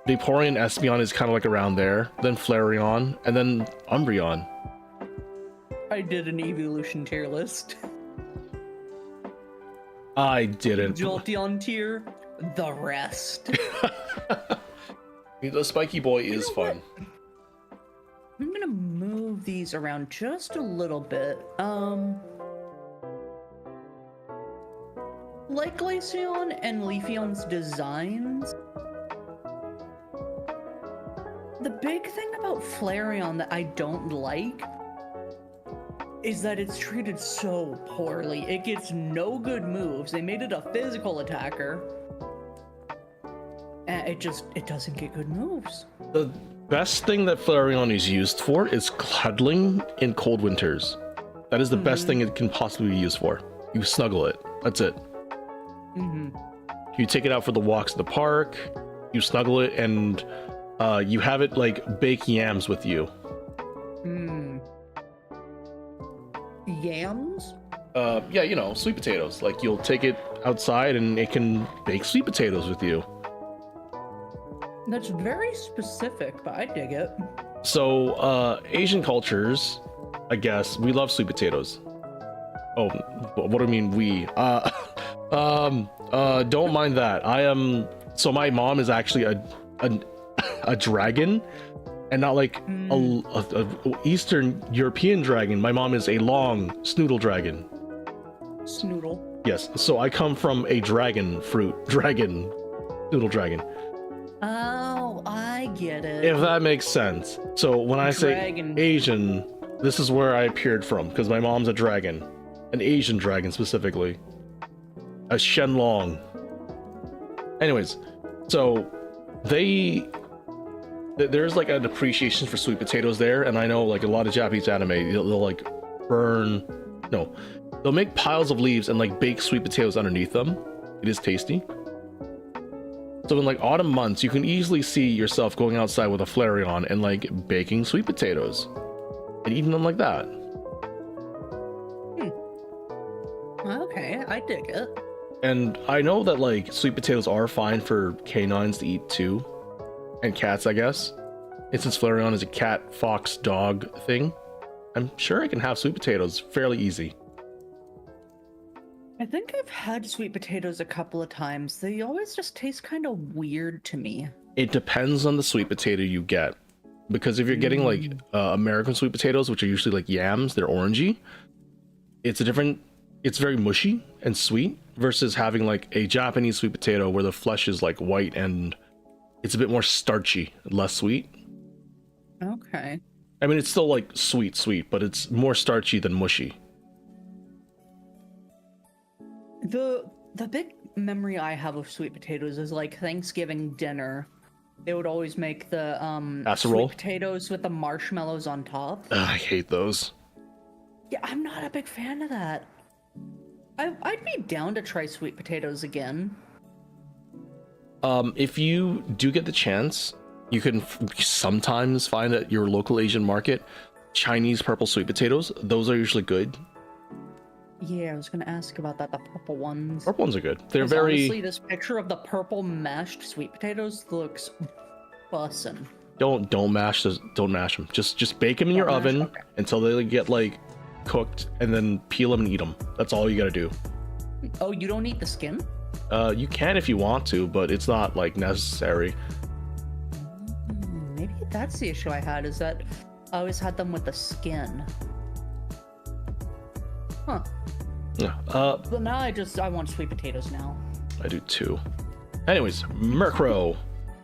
Speaker 1: Vaporeon, Espeon is kind of like around there. Then Flareon, and then Umbreon.
Speaker 2: I did an evolution tier list.
Speaker 1: I didn't.
Speaker 2: Jolteon tier, the rest.
Speaker 1: The Spiky Boy is fun.
Speaker 2: I'm gonna move these around just a little bit. Like Glaceon and Leafeon's designs, the big thing about Flareon that I don't like is that it's treated so poorly. It gets no good moves. They made it a physical attacker, and it doesn't get good moves.
Speaker 1: The best thing that Flareon is used for is cuddling in cold winters. That is the best thing it can possibly be used for. You snuggle it. That's it. You take it out for the walks in the park, you snuggle it, and you have it like bake yams with you.
Speaker 2: Yams?
Speaker 1: Yeah, you know, sweet potatoes. Like, you'll take it outside and it can bake sweet potatoes with you.
Speaker 2: That's very specific, but I dig it.
Speaker 1: So, Asian cultures, I guess, we love sweet potatoes. Oh, what do I mean we? Don't mind that. So my mom is actually a dragon, and not like a Eastern European dragon. My mom is a long snoodle dragon.
Speaker 2: Snoodle.
Speaker 1: Yes, so I come from a dragon snoodle dragon.
Speaker 2: Oh, I get it.
Speaker 1: If that makes sense. So when I say Asian, this is where I appeared from, because my mom's a dragon. An Asian dragon specifically. A Shenlong. Anyways, so there's like an appreciation for sweet potatoes there, and I know like a lot of Japanese anime, they'll like they'll make piles of leaves and like bake sweet potatoes underneath them. It is tasty. So in like autumn months, you can easily see yourself going outside with a Flareon and like baking sweet potatoes and eating them like that.
Speaker 2: Okay, I dig it.
Speaker 1: And I know that like sweet potatoes are fine for canines to eat too, and cats, I guess. And since Flareon is a cat, fox, dog thing, I'm sure I can have sweet potatoes fairly easy.
Speaker 2: I think I've had sweet potatoes a couple of times. They always just taste kind of weird to me.
Speaker 1: It depends on the sweet potato you get, because if you're getting like American sweet potatoes, which are usually like yams, they're orangey. It's very mushy and sweet, versus having like a Japanese sweet potato where the flesh is like white and it's a bit more starchy, less sweet.
Speaker 2: Okay.
Speaker 1: I mean, it's still like sweet, but it's more starchy than mushy.
Speaker 2: The big memory I have of sweet potatoes is like Thanksgiving dinner. They would always make the
Speaker 1: casserole
Speaker 2: sweet potatoes with the marshmallows on top.
Speaker 1: I hate those.
Speaker 2: Yeah, I'm not a big fan of that. I'd be down to try sweet potatoes again.
Speaker 1: If you do get the chance, you can sometimes find at your local Asian market Chinese purple sweet potatoes. Those are usually good.
Speaker 2: Yeah, I was gonna ask about that. The purple ones.
Speaker 1: Purple ones are good. They're very.
Speaker 2: Honestly, this picture of the purple mashed sweet potatoes looks bussin'.
Speaker 1: Don't mash those. Don't mash them. Just bake them in your oven until they get like cooked, and then peel them and eat them. That's all you gotta do.
Speaker 2: Oh, you don't eat the skin?
Speaker 1: You can if you want to, but it's not like necessary.
Speaker 2: Maybe that's the issue I had, is that I always had them with the skin. Huh.
Speaker 1: Yeah.
Speaker 2: But now I want sweet potatoes now.
Speaker 1: I do too. Anyways, Murkrow.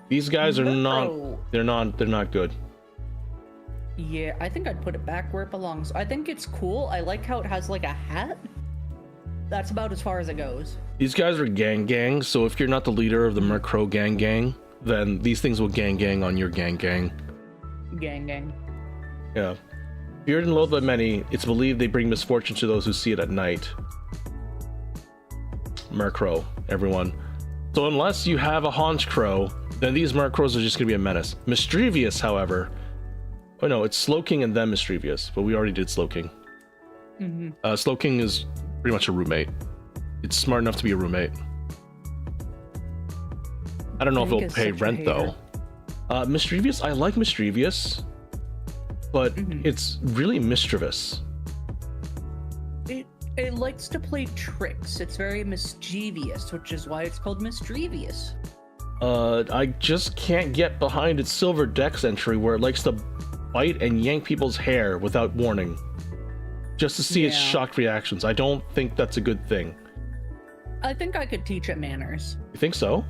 Speaker 1: These guys are not good.
Speaker 2: Yeah, I think I'd put it back where it belongs. I think it's cool. I like how it has like a hat. That's about as far as it goes.
Speaker 1: These guys are gang, so if you're not the leader of the Murkrow gang, then these things will gang on your gang.
Speaker 2: Gang.
Speaker 1: Yeah. Feared and loathed by many, it's believed they bring misfortune to those who see it at night. Murkrow, everyone. So unless you have a Honchkrow, then these Murkrows are just going to be a menace. Mischievous, however... Oh no, it's Slowking and then Mischievous, but we already did Slowking. Slowking is pretty much a roommate. It's smart enough to be a roommate. I don't know if it'll pay rent, though. Mischievous, I like Mischievous, but it's really mischievous.
Speaker 2: It likes to play tricks. It's very mischievous, which is why it's called Mischievous.
Speaker 1: I just can't get behind its silver dex entry where it likes to bite and yank people's hair without warning, just to see its
Speaker 2: Yeah.
Speaker 1: shocked reactions. I don't think that's a good thing.
Speaker 2: I think I could teach it manners.
Speaker 1: You think so?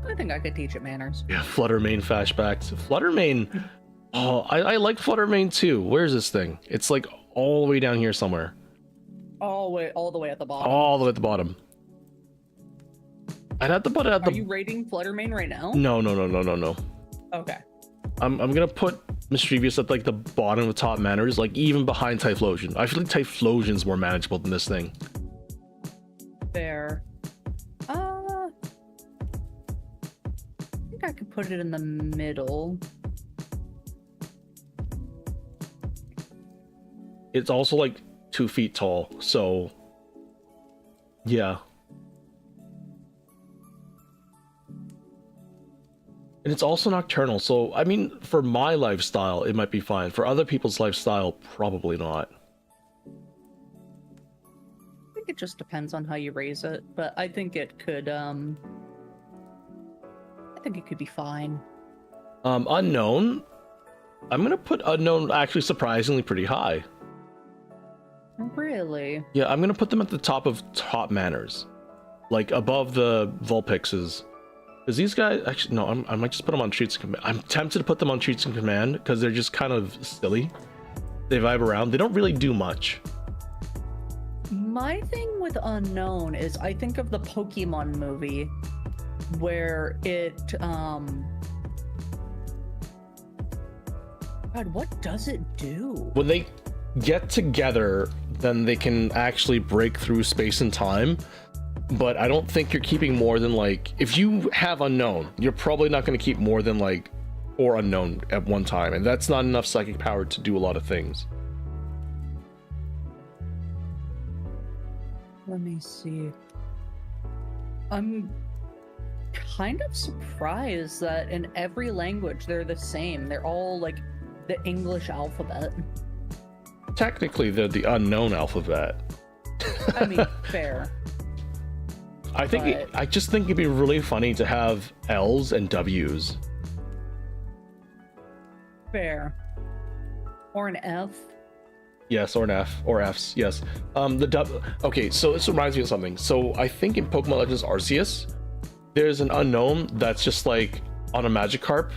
Speaker 2: I think I could teach it manners.
Speaker 1: Yeah, Fluttermane flashbacks. Fluttermane. Oh, I like Fluttermane too. Where's this thing? It's like all the way down here somewhere.
Speaker 2: All the way at the bottom.
Speaker 1: All the way at the bottom. I'd have to put it at
Speaker 2: Are
Speaker 1: the.
Speaker 2: you rating Fluttermane right now?
Speaker 1: No.
Speaker 2: Okay.
Speaker 1: I'm gonna put Mischievous at like the bottom of top manners, like even behind Typhlosion. I feel like Typhlosion's more manageable than this thing.
Speaker 2: Fair. I think I could put it in the middle.
Speaker 1: It's also like 2 feet tall, so yeah. And it's also nocturnal, so I mean, for my lifestyle, it might be fine. For other people's lifestyle, probably not.
Speaker 2: I think it just depends on how you raise it, but I think it could, I think it could be fine.
Speaker 1: Unknown. I'm gonna put Unknown actually surprisingly pretty high.
Speaker 2: Really?
Speaker 1: Yeah, I'm gonna put them at the top of top manners, like above the Vulpixes. Because these guys, actually, no, I might just put them on Treats and Command. I'm tempted to put them on Treats and Command because they're just kind of silly. They vibe around. They don't really do much.
Speaker 2: My thing with Unknown is I think of the Pokemon movie where it, God, what does it do?
Speaker 1: When they get together, then they can actually break through space and time. But I don't think you're keeping more than like, if you have Unknown, you're probably not going to keep more than like 4 Unknown at one time, and that's not enough psychic power to do a lot of things.
Speaker 2: Let me see. I'm kind of surprised that in every language they're the same. They're all like the English alphabet.
Speaker 1: Technically, they're the Unknown alphabet.
Speaker 2: I mean, fair.
Speaker 1: I think I just think it'd be really funny to have L's and W's.
Speaker 2: Fair. Or an F.
Speaker 1: Yes, or an F, or Fs, yes. Okay, so this reminds me of something. So I think in Pokemon Legends Arceus, there's an Unknown that's just like on a Magikarp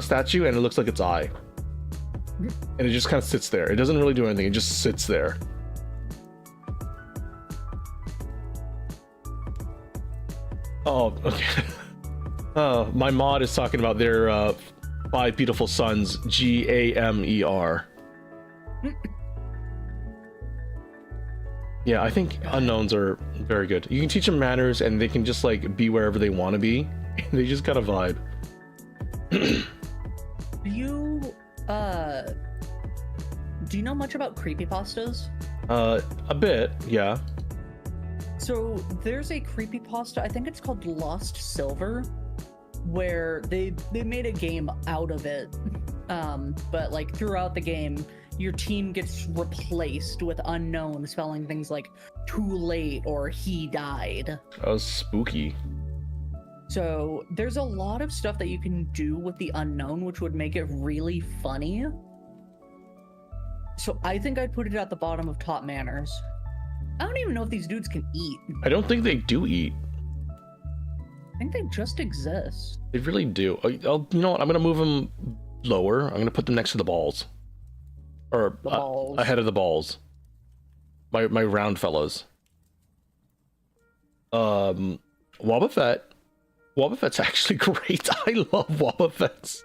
Speaker 1: statue, and it looks like its eye. And it just kind of sits there. It doesn't really do anything, it just sits there. Oh, okay. My mod is talking about their 5 beautiful sons, Gamer. Yeah, I think Unknowns are very good. You can teach them manners, and they can just like be wherever they want to be. They just got a vibe.
Speaker 2: Do you know much about creepypastas?
Speaker 1: A bit, yeah.
Speaker 2: So there's a creepypasta, I think it's called Lost Silver, where they made a game out of it. But like throughout the game, your team gets replaced with Unknown spelling things like too late or he died.
Speaker 1: That was spooky.
Speaker 2: So there's a lot of stuff that you can do with the Unknown, which would make it really funny. So I think I'd put it at the bottom of top manners. I don't even know if these dudes can eat.
Speaker 1: I don't think they do eat.
Speaker 2: I think they just exist.
Speaker 1: They really do. You know what? I'm gonna move them lower. I'm gonna put them next to the balls, or
Speaker 2: The balls.
Speaker 1: ahead of the balls. My round fellows. Wobbuffet. Wobbuffet's actually great. I love Wobbuffets.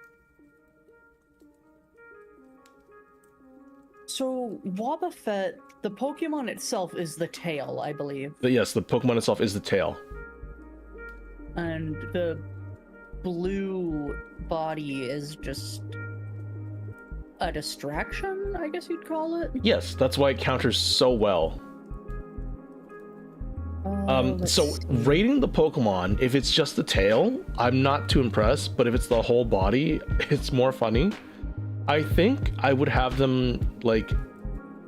Speaker 2: So Wobbuffet, the Pokemon itself is the tail, I believe.
Speaker 1: But yes, the Pokemon itself is the tail.
Speaker 2: And the blue body is just a distraction, I guess you'd call it.
Speaker 1: Yes, that's why it counters so well.
Speaker 2: Let's
Speaker 1: So
Speaker 2: see.
Speaker 1: rating the Pokemon, if it's just the tail, I'm not too impressed, but if it's the whole body, it's more funny. I think I would have them like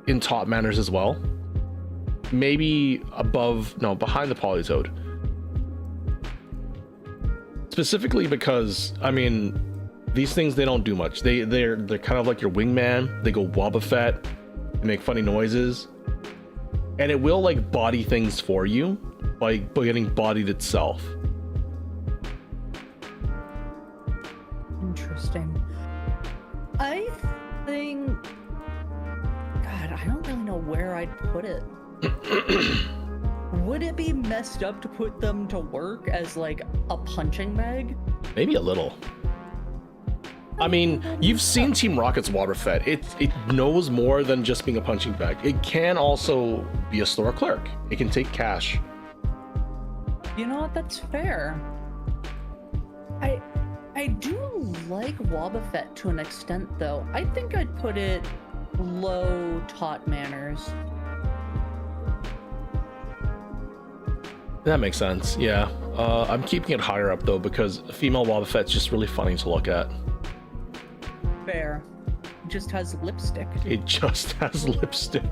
Speaker 1: in top manners as well. Maybe behind the Politoed. Specifically because, I mean, these things, they don't do much. They're kind of like your wingman. They go Wobbuffet, they make funny noises, and it will like body things for you by getting bodied itself.
Speaker 2: Interesting. I think, God, I don't really know where I'd put it. Would it be messed up to put them to work as like a punching bag?
Speaker 1: Maybe a little. I mean, you've seen Team Rocket's Wobbuffet. It knows more than just being a punching bag. It can also be a store clerk. It can take cash.
Speaker 2: You know what? That's fair. I do like Wobbuffet to an extent, though. I think I'd put it low tot manners.
Speaker 1: That makes sense, yeah. I'm keeping it higher up, though, because female Wobbuffet's just really funny to look at.
Speaker 2: Fair. It just has lipstick.
Speaker 1: It just has lipstick.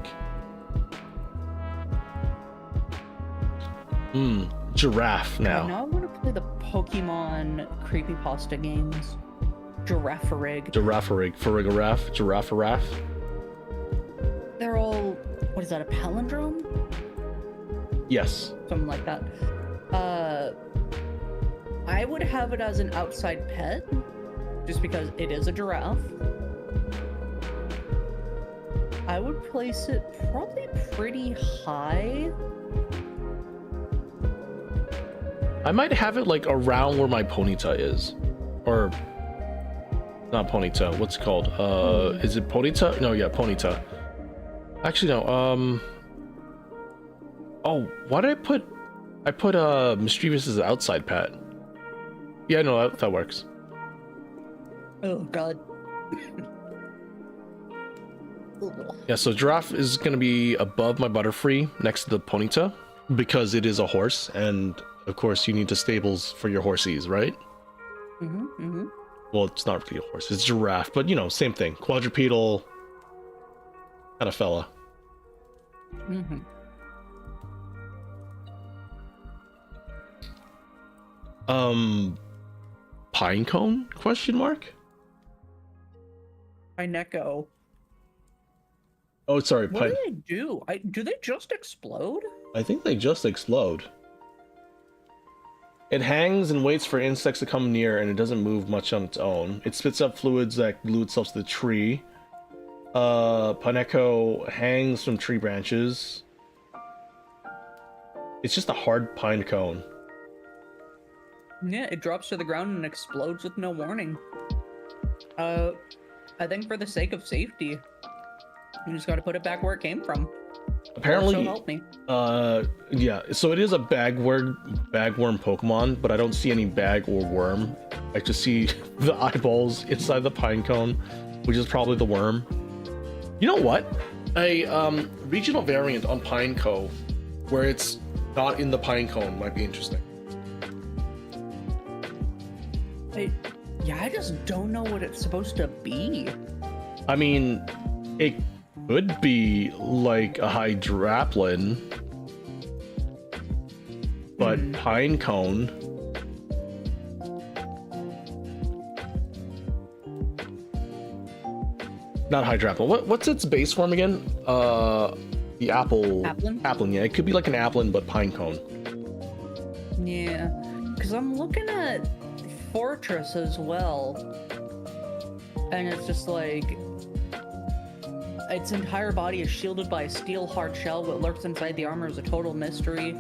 Speaker 1: Giraffe now.
Speaker 2: Now I want to play the Pokemon creepypasta games. Giraffarig.
Speaker 1: Giraffarig. Farigaraff. Giraffe.
Speaker 2: They're all, what is that, a palindrome?
Speaker 1: Yes.
Speaker 2: Something like that. I would have it as an outside pet, just because it is a giraffe. I would place it probably pretty high.
Speaker 1: I might have it like around where my Ponyta is. Or not Ponyta, what's it called? Is it Ponyta? No, yeah, Ponyta. Actually no, oh, why did I put Mischievous as an outside pet? Yeah, no, that works.
Speaker 2: Oh god.
Speaker 1: Yeah, so Giraffe is gonna be above my Butterfree next to the Ponyta because it is a horse, and of course you need to stables for your horsies, right? Well, it's not really a horse, it's giraffe, but you know, same thing. Quadrupedal kind of fella. Pinecone? Question mark?
Speaker 2: Pineco.
Speaker 1: Oh, sorry.
Speaker 2: What do they do? Do they just explode?
Speaker 1: I think they just explode. It hangs and waits for insects to come near, and it doesn't move much on its own. It spits up fluids that glue itself to the tree. Pineco hangs from tree branches. It's just a hard pine cone.
Speaker 2: Yeah, it drops to the ground and explodes with no warning. I think for the sake of safety, you just gotta put it back where it came from.
Speaker 1: Apparently,
Speaker 2: so help me.
Speaker 1: Yeah, so it is a bagworm Pokemon, but I don't see any bag or worm. I just see the eyeballs inside the pine cone, which is probably the worm. You know what? A regional variant on Pineco, where it's not in the pine cone, might be interesting.
Speaker 2: Yeah, I just don't know what it's supposed to be.
Speaker 1: I mean, it could be like a Hydraplin, but pine cone. Not Hydraplin. What's its base form again? The apple.
Speaker 2: Applin?
Speaker 1: Applin, yeah. It could be like an Applin, but pine cone.
Speaker 2: Yeah, because I'm looking at Fortress as well, and it's just like its entire body is shielded by a steel hard shell. What lurks inside the armor is a total mystery.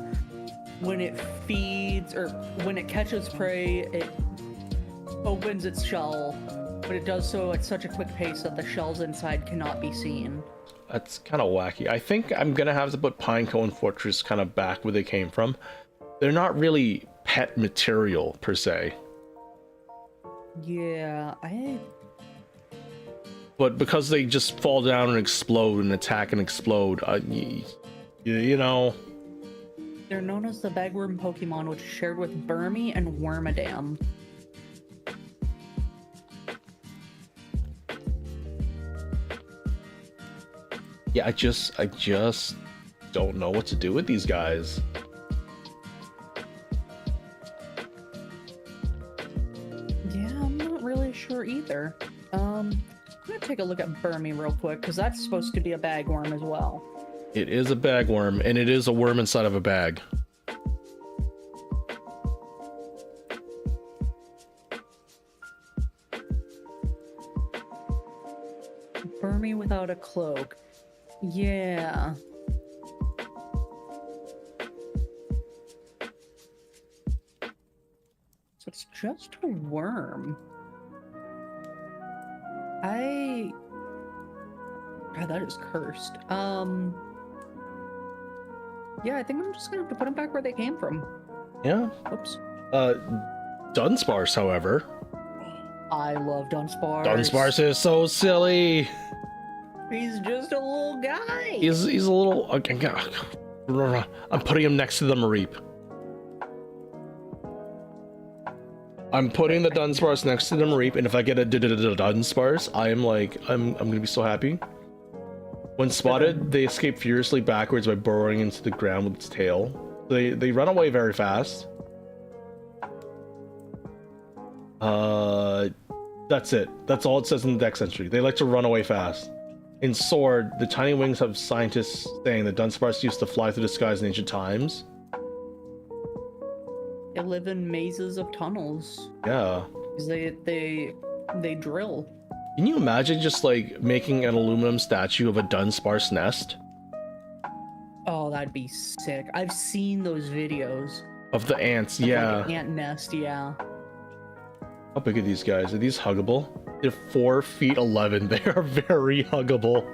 Speaker 2: When it feeds or when it catches prey, it opens its shell, but it does so at such a quick pace that the shells inside cannot be seen.
Speaker 1: That's kind of wacky. I think I'm gonna have to put Pineco and Fortress kind of back where they came from. They're not really pet material per se.
Speaker 2: Yeah,
Speaker 1: But because they just fall down and explode and attack and explode, you know.
Speaker 2: They're known as the bagworm Pokemon, which is shared with Burmy and Wormadam.
Speaker 1: Yeah, I just don't know what to do with these guys.
Speaker 2: sure either. I'm gonna take a look at Burmy real quick, because that's supposed to be a bagworm as well.
Speaker 1: It is a bagworm, and it is a worm inside of a bag.
Speaker 2: Burmy without a cloak. Yeah. So it's just a worm. God, that is cursed. Yeah, I think I'm just gonna have to put them back where they came from.
Speaker 1: Yeah.
Speaker 2: Oops.
Speaker 1: Dunsparce, however.
Speaker 2: I love Dunsparce.
Speaker 1: Dunsparce is so silly.
Speaker 2: He's just a little guy.
Speaker 1: He's a little. I'm putting him next to the Mareep. I'm putting the Dunsparce next to the Mareep, and if I get a Dunsparce, I'm gonna be so happy. When spotted, they escape furiously backwards by burrowing into the ground with its tail. They run away very fast. That's it. That's all it says in the dex entry. They like to run away fast. In Sword, the tiny wings have scientists saying that Dunsparce used to fly through the skies in ancient times.
Speaker 2: They live in mazes of tunnels.
Speaker 1: Yeah.
Speaker 2: 'Cause they drill.
Speaker 1: Can you imagine just like making an aluminum statue of a Dunsparce nest?
Speaker 2: Oh, that'd be sick. I've seen those videos.
Speaker 1: Of the ants,
Speaker 2: Of,
Speaker 1: yeah.
Speaker 2: like, ant nest, yeah.
Speaker 1: How big are these guys? Are these huggable? They're 4 feet 11. They are very huggable.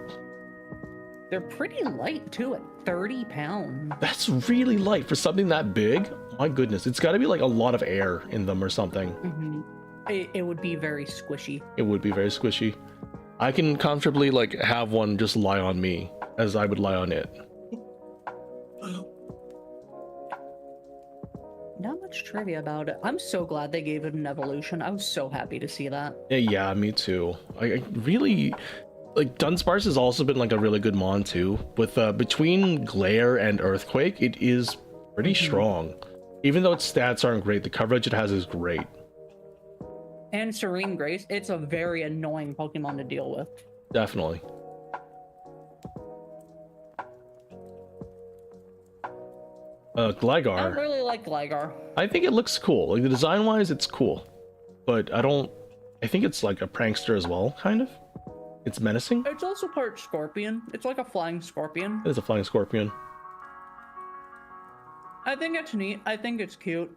Speaker 2: They're pretty light too, at 30 pounds.
Speaker 1: That's really light for something that big. My goodness, it's got to be like a lot of air in them or something.
Speaker 2: Mm-hmm. It would be very squishy.
Speaker 1: It would be very squishy. I can comfortably like have one just lie on me as I would lie on it.
Speaker 2: Not much trivia about it. I'm so glad they gave it an evolution. I was so happy to see that.
Speaker 1: Yeah, me too. I really like Dunsparce has also been like a really good mon too. With between Glare and Earthquake, it is pretty strong. Even though its stats aren't great, the coverage it has is great.
Speaker 2: And Serene Grace, it's a very annoying Pokemon to deal with.
Speaker 1: Definitely. Gligar.
Speaker 2: I don't really like Gligar.
Speaker 1: I think it looks cool. Like the design wise, it's cool. But I think it's like a prankster as well, kind of. It's menacing.
Speaker 2: It's also part scorpion. It's like a flying scorpion.
Speaker 1: It is a flying scorpion.
Speaker 2: I think it's neat. I think it's cute.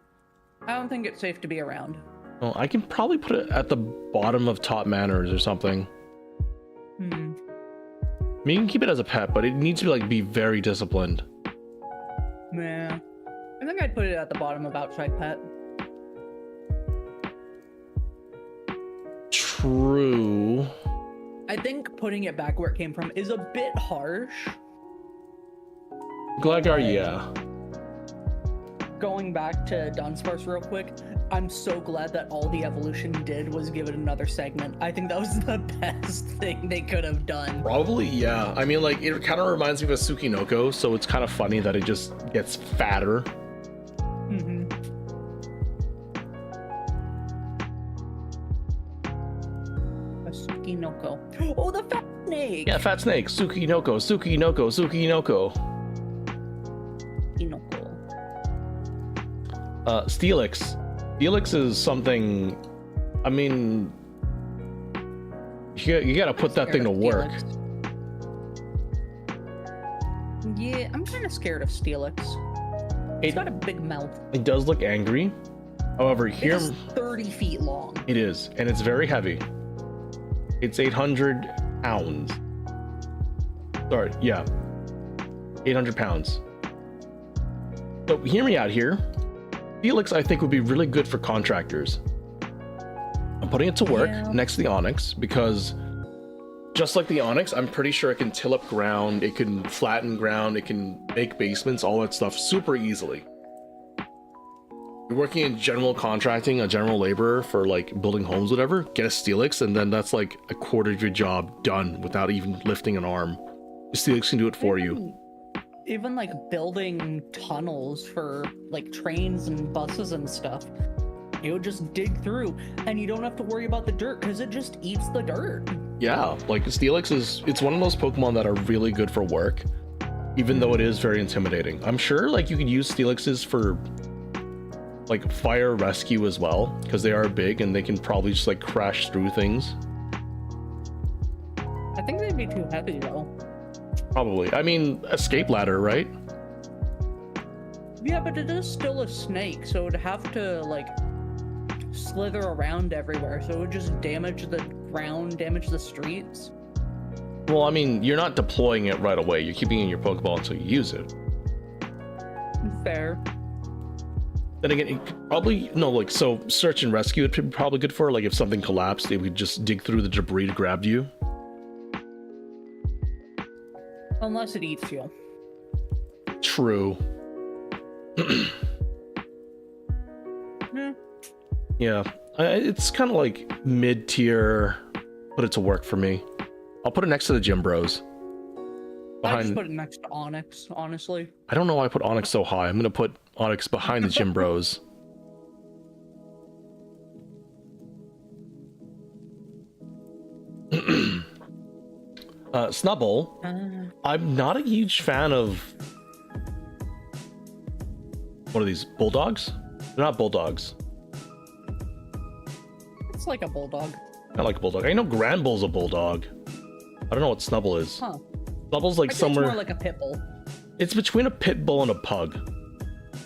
Speaker 2: I don't think it's safe to be around.
Speaker 1: Oh, I can probably put it at the bottom of top manners or something. I mean, you can keep it as a pet, but it needs to be very disciplined.
Speaker 2: Yeah. I think I'd put it at the bottom of outside pet.
Speaker 1: True.
Speaker 2: I think putting it back where it came from is a bit harsh.
Speaker 1: Gligar, yeah.
Speaker 2: Going back to Dunsparce real quick, I'm so glad that all the evolution did was give it another segment. I think that was the best thing they could have done.
Speaker 1: Probably, yeah. I mean, like, it kind of reminds me of a Tsukinoko, so it's kind of funny that it just gets fatter.
Speaker 2: Mm-hmm. A Tsukinoko. Oh, the fat snake!
Speaker 1: Yeah, fat snake. Tsukinoko, Tsukinoko, Tsukinoko.
Speaker 2: Tsukinoko.
Speaker 1: Steelix. Steelix is something, I mean, you gotta put that thing to work.
Speaker 2: Yeah, I'm kind of scared of Steelix. It's got a big mouth.
Speaker 1: It does look angry. However, here...
Speaker 2: It is 30 feet long.
Speaker 1: It is, and it's very heavy. It's 800 pounds. Sorry, yeah. 800 pounds. So, hear me out here. Felix, I think, would be really good for contractors. I'm putting it to work next to the Onyx because just like the Onyx, I'm pretty sure it can till up ground, it can flatten ground, it can make basements, all that stuff super easily. You're working in general contracting, a general laborer for like building homes, whatever, get a Steelix, and then that's like a quarter of your job done without even lifting an arm. The Steelix can do it for you.
Speaker 2: Even like building tunnels for like trains and buses and stuff. It would just dig through, and you don't have to worry about the dirt because it just eats the dirt.
Speaker 1: Yeah, like Steelix it's one of those Pokemon that are really good for work, even though it is very intimidating. I'm sure like you could use Steelix's for like fire rescue as well, because they are big and they can probably just like crash through things.
Speaker 2: I think they'd be too heavy though.
Speaker 1: Probably. I mean, escape ladder, right?
Speaker 2: Yeah, but it is still a snake, so it'd have to like slither around everywhere, so it would just damage the ground, damage the streets.
Speaker 1: Well, I mean, you're not deploying it right away. You're keeping it in your Pokeball until you use it.
Speaker 2: Fair.
Speaker 1: Then again, it could probably no, like, so search and rescue would be probably good for, like, if something collapsed, it would just dig through the debris to grab you.
Speaker 2: Unless it eats you.
Speaker 1: True.
Speaker 2: Yeah.
Speaker 1: Yeah, it's kind of like mid-tier, put it to work for me. I'll put it next to the Gym Bros.
Speaker 2: I just put it next to Onyx, honestly.
Speaker 1: I don't know why I put Onyx so high. I'm gonna put Onyx behind the Gym Bros. Snubbull. I'm not a huge fan of... What are these? Bulldogs? They're not bulldogs.
Speaker 2: It's like a bulldog.
Speaker 1: I like a bulldog. I know Granbull's a bulldog. I don't know what Snubbull is.
Speaker 2: Huh.
Speaker 1: Snubble's like
Speaker 2: I think
Speaker 1: somewhere...
Speaker 2: it's more like a pit bull.
Speaker 1: It's between a pit bull and a pug.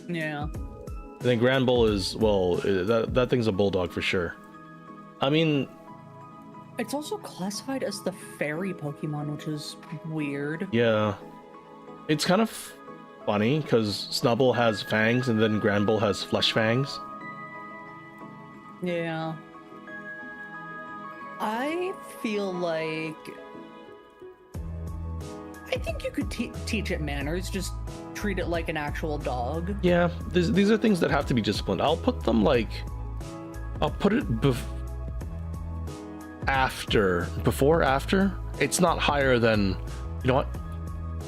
Speaker 2: Yeah.
Speaker 1: And then Granbull is, well, that thing's a bulldog for sure. I mean...
Speaker 2: It's also classified as the fairy Pokemon, which is weird.
Speaker 1: Yeah. It's kind of funny, because Snubbull has fangs, and then Granbull has flesh fangs.
Speaker 2: Yeah. I feel like... I think you could teach it manners, just treat it like an actual dog.
Speaker 1: Yeah, these are things that have to be disciplined. I'll put them like... I'll put it before, after. It's not higher than... You know what?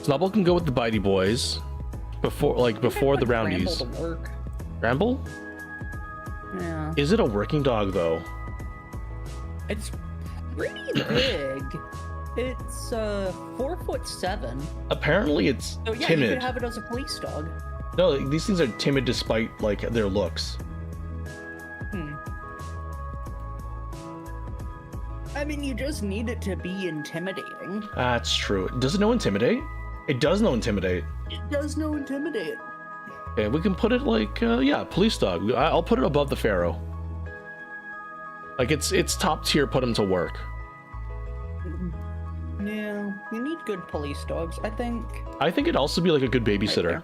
Speaker 1: Snubbull can go with the Bitey Boys. Before the roundies.
Speaker 2: Granbull to work.
Speaker 1: Granbull?
Speaker 2: Yeah.
Speaker 1: Is it a working dog, though?
Speaker 2: It's pretty big. It's 4'7".
Speaker 1: Apparently it's
Speaker 2: So yeah,
Speaker 1: timid.
Speaker 2: you could have it as a police dog.
Speaker 1: No, these things are timid despite like their looks.
Speaker 2: I mean, you just need it to be intimidating.
Speaker 1: That's true. Does it know Intimidate? It does know Intimidate.
Speaker 2: It does know intimidate.
Speaker 1: Okay, we can put it like, yeah, police dog. I'll put it above the Pharaoh. Like, it's top tier, put him to work.
Speaker 2: Yeah, you need good police dogs, I think.
Speaker 1: I think it'd also be like a good babysitter.
Speaker 2: Right,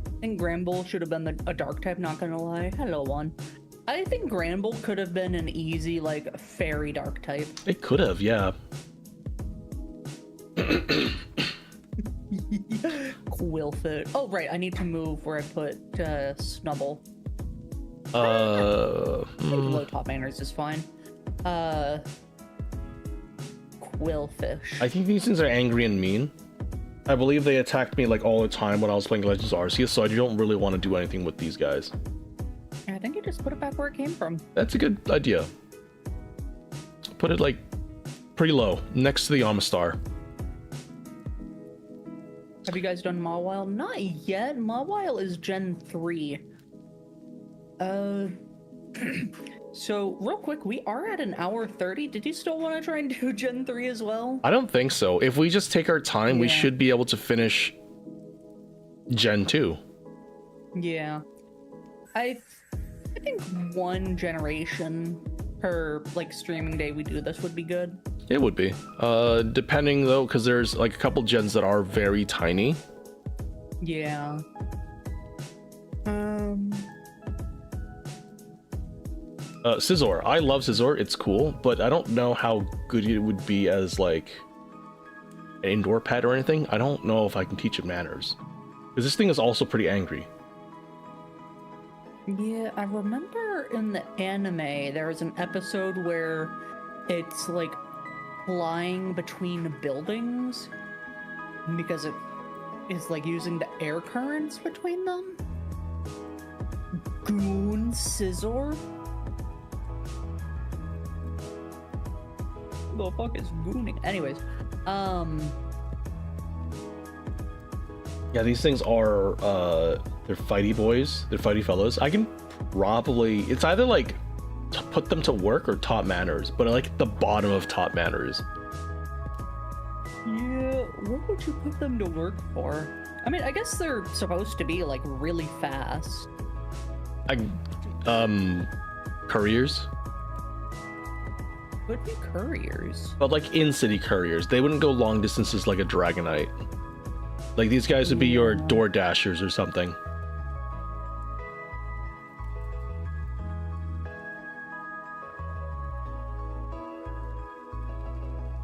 Speaker 2: I think Granbull should have been a dark type, not gonna lie. Hello, one. I think Granbull could have been an easy, like, fairy dark type.
Speaker 1: It could have, yeah.
Speaker 2: Quillfit. Oh, right, I need to move where I put Snubbull. Low top manners is fine. Quillfish.
Speaker 1: I think these things are angry and mean. I believe they attacked me like all the time when I was playing Legends Arceus, so I don't really want to do anything with these guys.
Speaker 2: I think you just put it back where it came from.
Speaker 1: That's a good idea. Put it like pretty low, next to the Amistar.
Speaker 2: Have you guys done Mawile? Not yet. Mawile is Gen 3. So, real quick, we are at an hour 30. Did you still want to try and do Gen 3 as well?
Speaker 1: I don't think so. If we just take our time, we
Speaker 2: Yeah.
Speaker 1: should be able to finish Gen 2.
Speaker 2: Yeah. I think one generation per, like, streaming day we do this would be good.
Speaker 1: It would be. Depending, though, because there's, like, a couple gens that are very tiny.
Speaker 2: Yeah.
Speaker 1: Scizor. I love Scizor. It's cool, but I don't know how good it would be as, like, an indoor pet or anything. I don't know if I can teach it manners. Because this thing is also pretty angry.
Speaker 2: Yeah, I remember in the anime there was an episode where it's like flying between buildings because it is like using the air currents between them. Goon Scizor? The fuck is gooning? Anyways,
Speaker 1: Yeah, these things are they're fighty boys, they're fighty fellows. I can probably, it's either like to put them to work or top manners, but I like the bottom of top manners.
Speaker 2: yeah, what would you put them to work for? I mean, I guess they're supposed to be like really fast.
Speaker 1: Couriers,
Speaker 2: Could be couriers.
Speaker 1: but like in-city couriers. They wouldn't go long distances like a Dragonite. Like these guys would be your door dashers or something.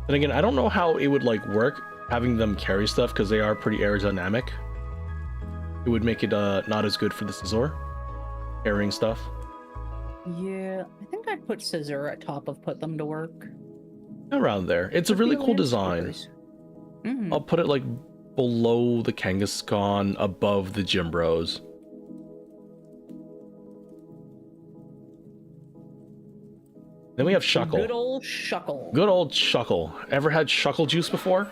Speaker 1: And again, I don't know how it would like work having them carry stuff because they are pretty aerodynamic. It would make it not as good for the Scizor carrying stuff.
Speaker 2: Yeah, I think I'd put Scizor at top of put them to work.
Speaker 1: Around there. It's a really cool design.
Speaker 2: Mm-hmm.
Speaker 1: I'll put it like below the Kangaskhan, above the Gym Bros. Then we have Shuckle.
Speaker 2: Good old Shuckle.
Speaker 1: Good old Shuckle. Ever had Shuckle juice before?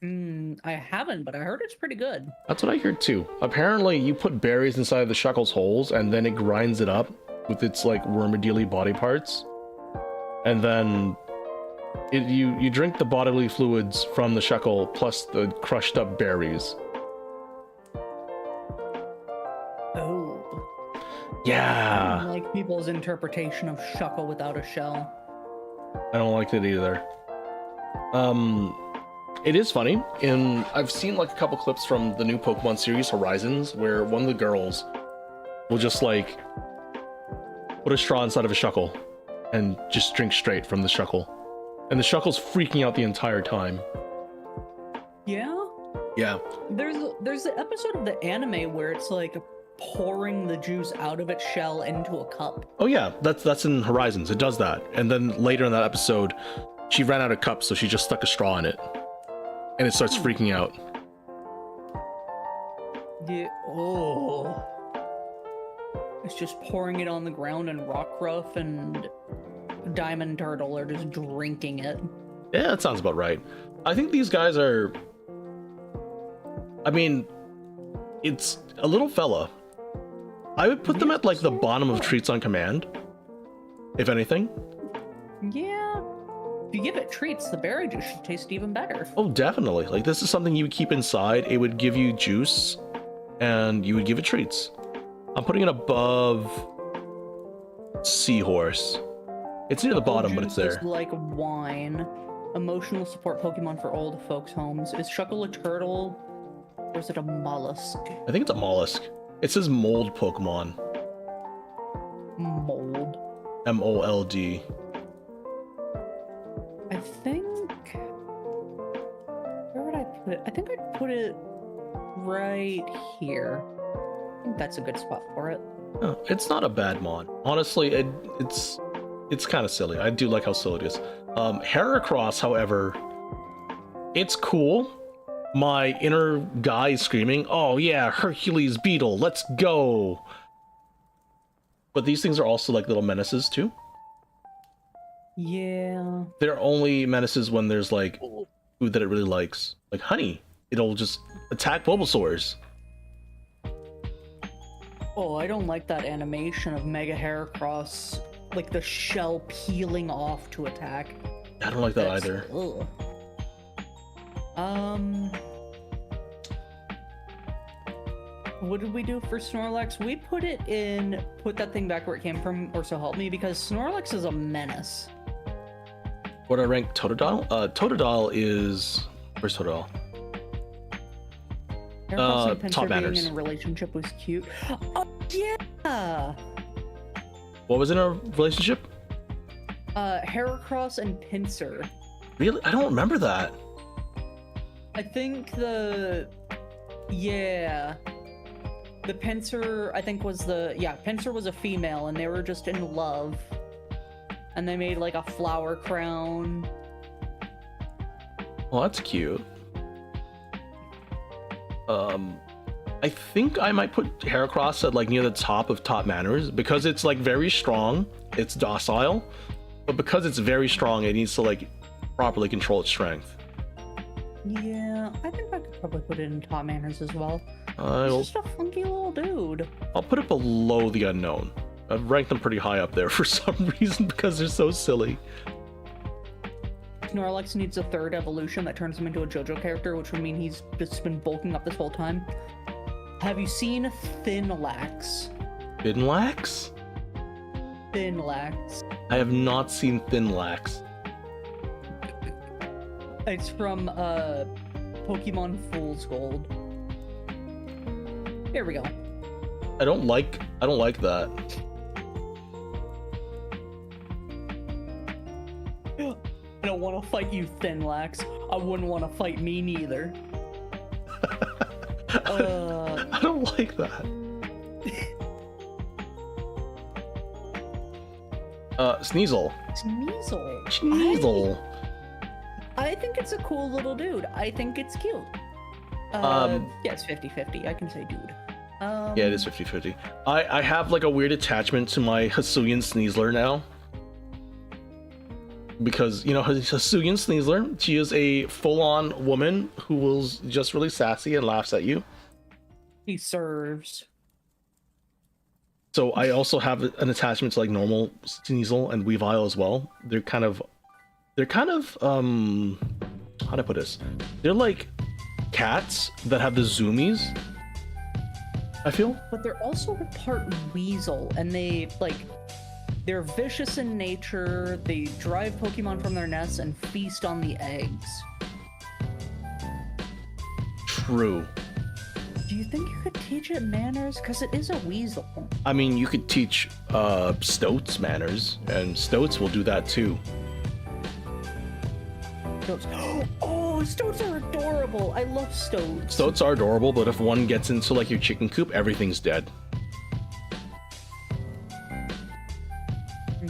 Speaker 2: I haven't, but I heard it's pretty good.
Speaker 1: That's what I heard too. Apparently, you put berries inside the Shuckle's holes, and then it grinds it up with its like wormadeely body parts, and then you drink the bodily fluids from the Shuckle plus the crushed up berries.
Speaker 2: Oh. I
Speaker 1: Yeah,
Speaker 2: don't like people's interpretation of Shuckle without a shell.
Speaker 1: I don't like it either. It is funny, and I've seen like a couple clips from the new Pokemon series Horizons where one of the girls will just like put a straw inside of a Shuckle and just drink straight from the Shuckle. And the Shuckle's freaking out the entire time.
Speaker 2: Yeah?
Speaker 1: Yeah.
Speaker 2: There's the episode of the anime where it's like pouring the juice out of its shell into a cup.
Speaker 1: Oh yeah, that's in Horizons. It does that. And then later in that episode, she ran out of cups, so she just stuck a straw in it. And it starts freaking out.
Speaker 2: Yeah. Oh. It's just pouring it on the ground, and Rockruff and Diamond Turtle are just drinking it.
Speaker 1: Yeah, that sounds about right. I think these guys are... I mean, it's a little fella. I would put them at like the bottom of treats on command, if anything.
Speaker 2: Yeah. If you give it treats, the berry juice should taste even better.
Speaker 1: Oh, definitely. Like, this is something you would keep inside. It would give you juice, and you would give it treats. I'm putting it above Seahorse. It's near the bottom, but it's
Speaker 2: Juice is
Speaker 1: there.
Speaker 2: like wine. Emotional support Pokemon for old folks' homes. Is Shuckle a turtle, or is it a mollusk?
Speaker 1: I think it's a mollusk. It says mold Pokemon.
Speaker 2: Mold.
Speaker 1: M-O-L-D.
Speaker 2: I think... Where would I put it? I think I'd put it right here. I think that's a good spot for it.
Speaker 1: Oh, it's not a bad mod. Honestly, it's kind of silly. I do like how silly it is. Heracross, however, it's cool. My inner guy is screaming, "Oh yeah, Hercules Beetle, let's go!" But these things are also like little menaces too.
Speaker 2: Yeah.
Speaker 1: They're only menaces when there's like food that it really likes. Like honey, it'll just attack Bulbasaurs.
Speaker 2: Oh, I don't like that animation of Mega Heracross, like the shell peeling off to attack.
Speaker 1: I don't like that
Speaker 2: That's-
Speaker 1: either.
Speaker 2: Ugh. What did we do for Snorlax? We put that thing back where it came from, or so help me, because Snorlax is a menace.
Speaker 1: What I rank Totodile? Totodile is... Where's Totodile?
Speaker 2: Heracross and Pinsir
Speaker 1: top
Speaker 2: being
Speaker 1: manners.
Speaker 2: in a relationship was cute. Oh, yeah!
Speaker 1: What was in a relationship?
Speaker 2: Heracross and Pinsir.
Speaker 1: Really? I don't remember that.
Speaker 2: I think yeah. The Pinsir, I think Pinsir was a female, and they were just in love. And they made like a flower crown.
Speaker 1: Well, that's cute. I think I might put Heracross at like near the top of top manners because it's like very strong. It's docile, but because it's very strong, it needs to like properly control its strength.
Speaker 2: Yeah, I think I could probably put it in top manners as well.
Speaker 1: I'll
Speaker 2: It's just a funky little dude.
Speaker 1: put it below the unknown. I've ranked them pretty high up there for some reason because they're so silly.
Speaker 2: Snorlax needs a third evolution that turns him into a JoJo character, which would mean he's just been bulking up this whole time. Have you seen Thinlax?
Speaker 1: Finlax?
Speaker 2: Thinlax.
Speaker 1: I have not seen Thinlax.
Speaker 2: It's from Pokemon Fool's Gold. Here we go.
Speaker 1: I don't like that.
Speaker 2: I don't want to fight you, Thinlax. I wouldn't want to fight me neither.
Speaker 1: I don't like that. Sneasel. Sneasel.
Speaker 2: I think it's a cool little dude. I think it's cute. Yeah, it's 50-50. I can say dude.
Speaker 1: Yeah, it is 50-50. I have like a weird attachment to my Hisuian Sneasler now. Because, you know, Hisuian Sneasler, she is a full-on woman who was just really sassy and laughs at you.
Speaker 2: He serves.
Speaker 1: So I also have an attachment to like normal Sneasel and Weavile as well. They're kind of how do I put this? They're like cats that have the zoomies, I feel.
Speaker 2: But they're also part weasel, and they're vicious in nature. They drive Pokemon from their nests and feast on the eggs.
Speaker 1: True.
Speaker 2: Do you think you could teach it manners? Because it is a weasel.
Speaker 1: I mean, you could teach Stoats manners, and Stoats will do that too.
Speaker 2: Stoats. Oh, Stoats are adorable. I love Stoats.
Speaker 1: Stoats are adorable, but if one gets into like your chicken coop, everything's dead.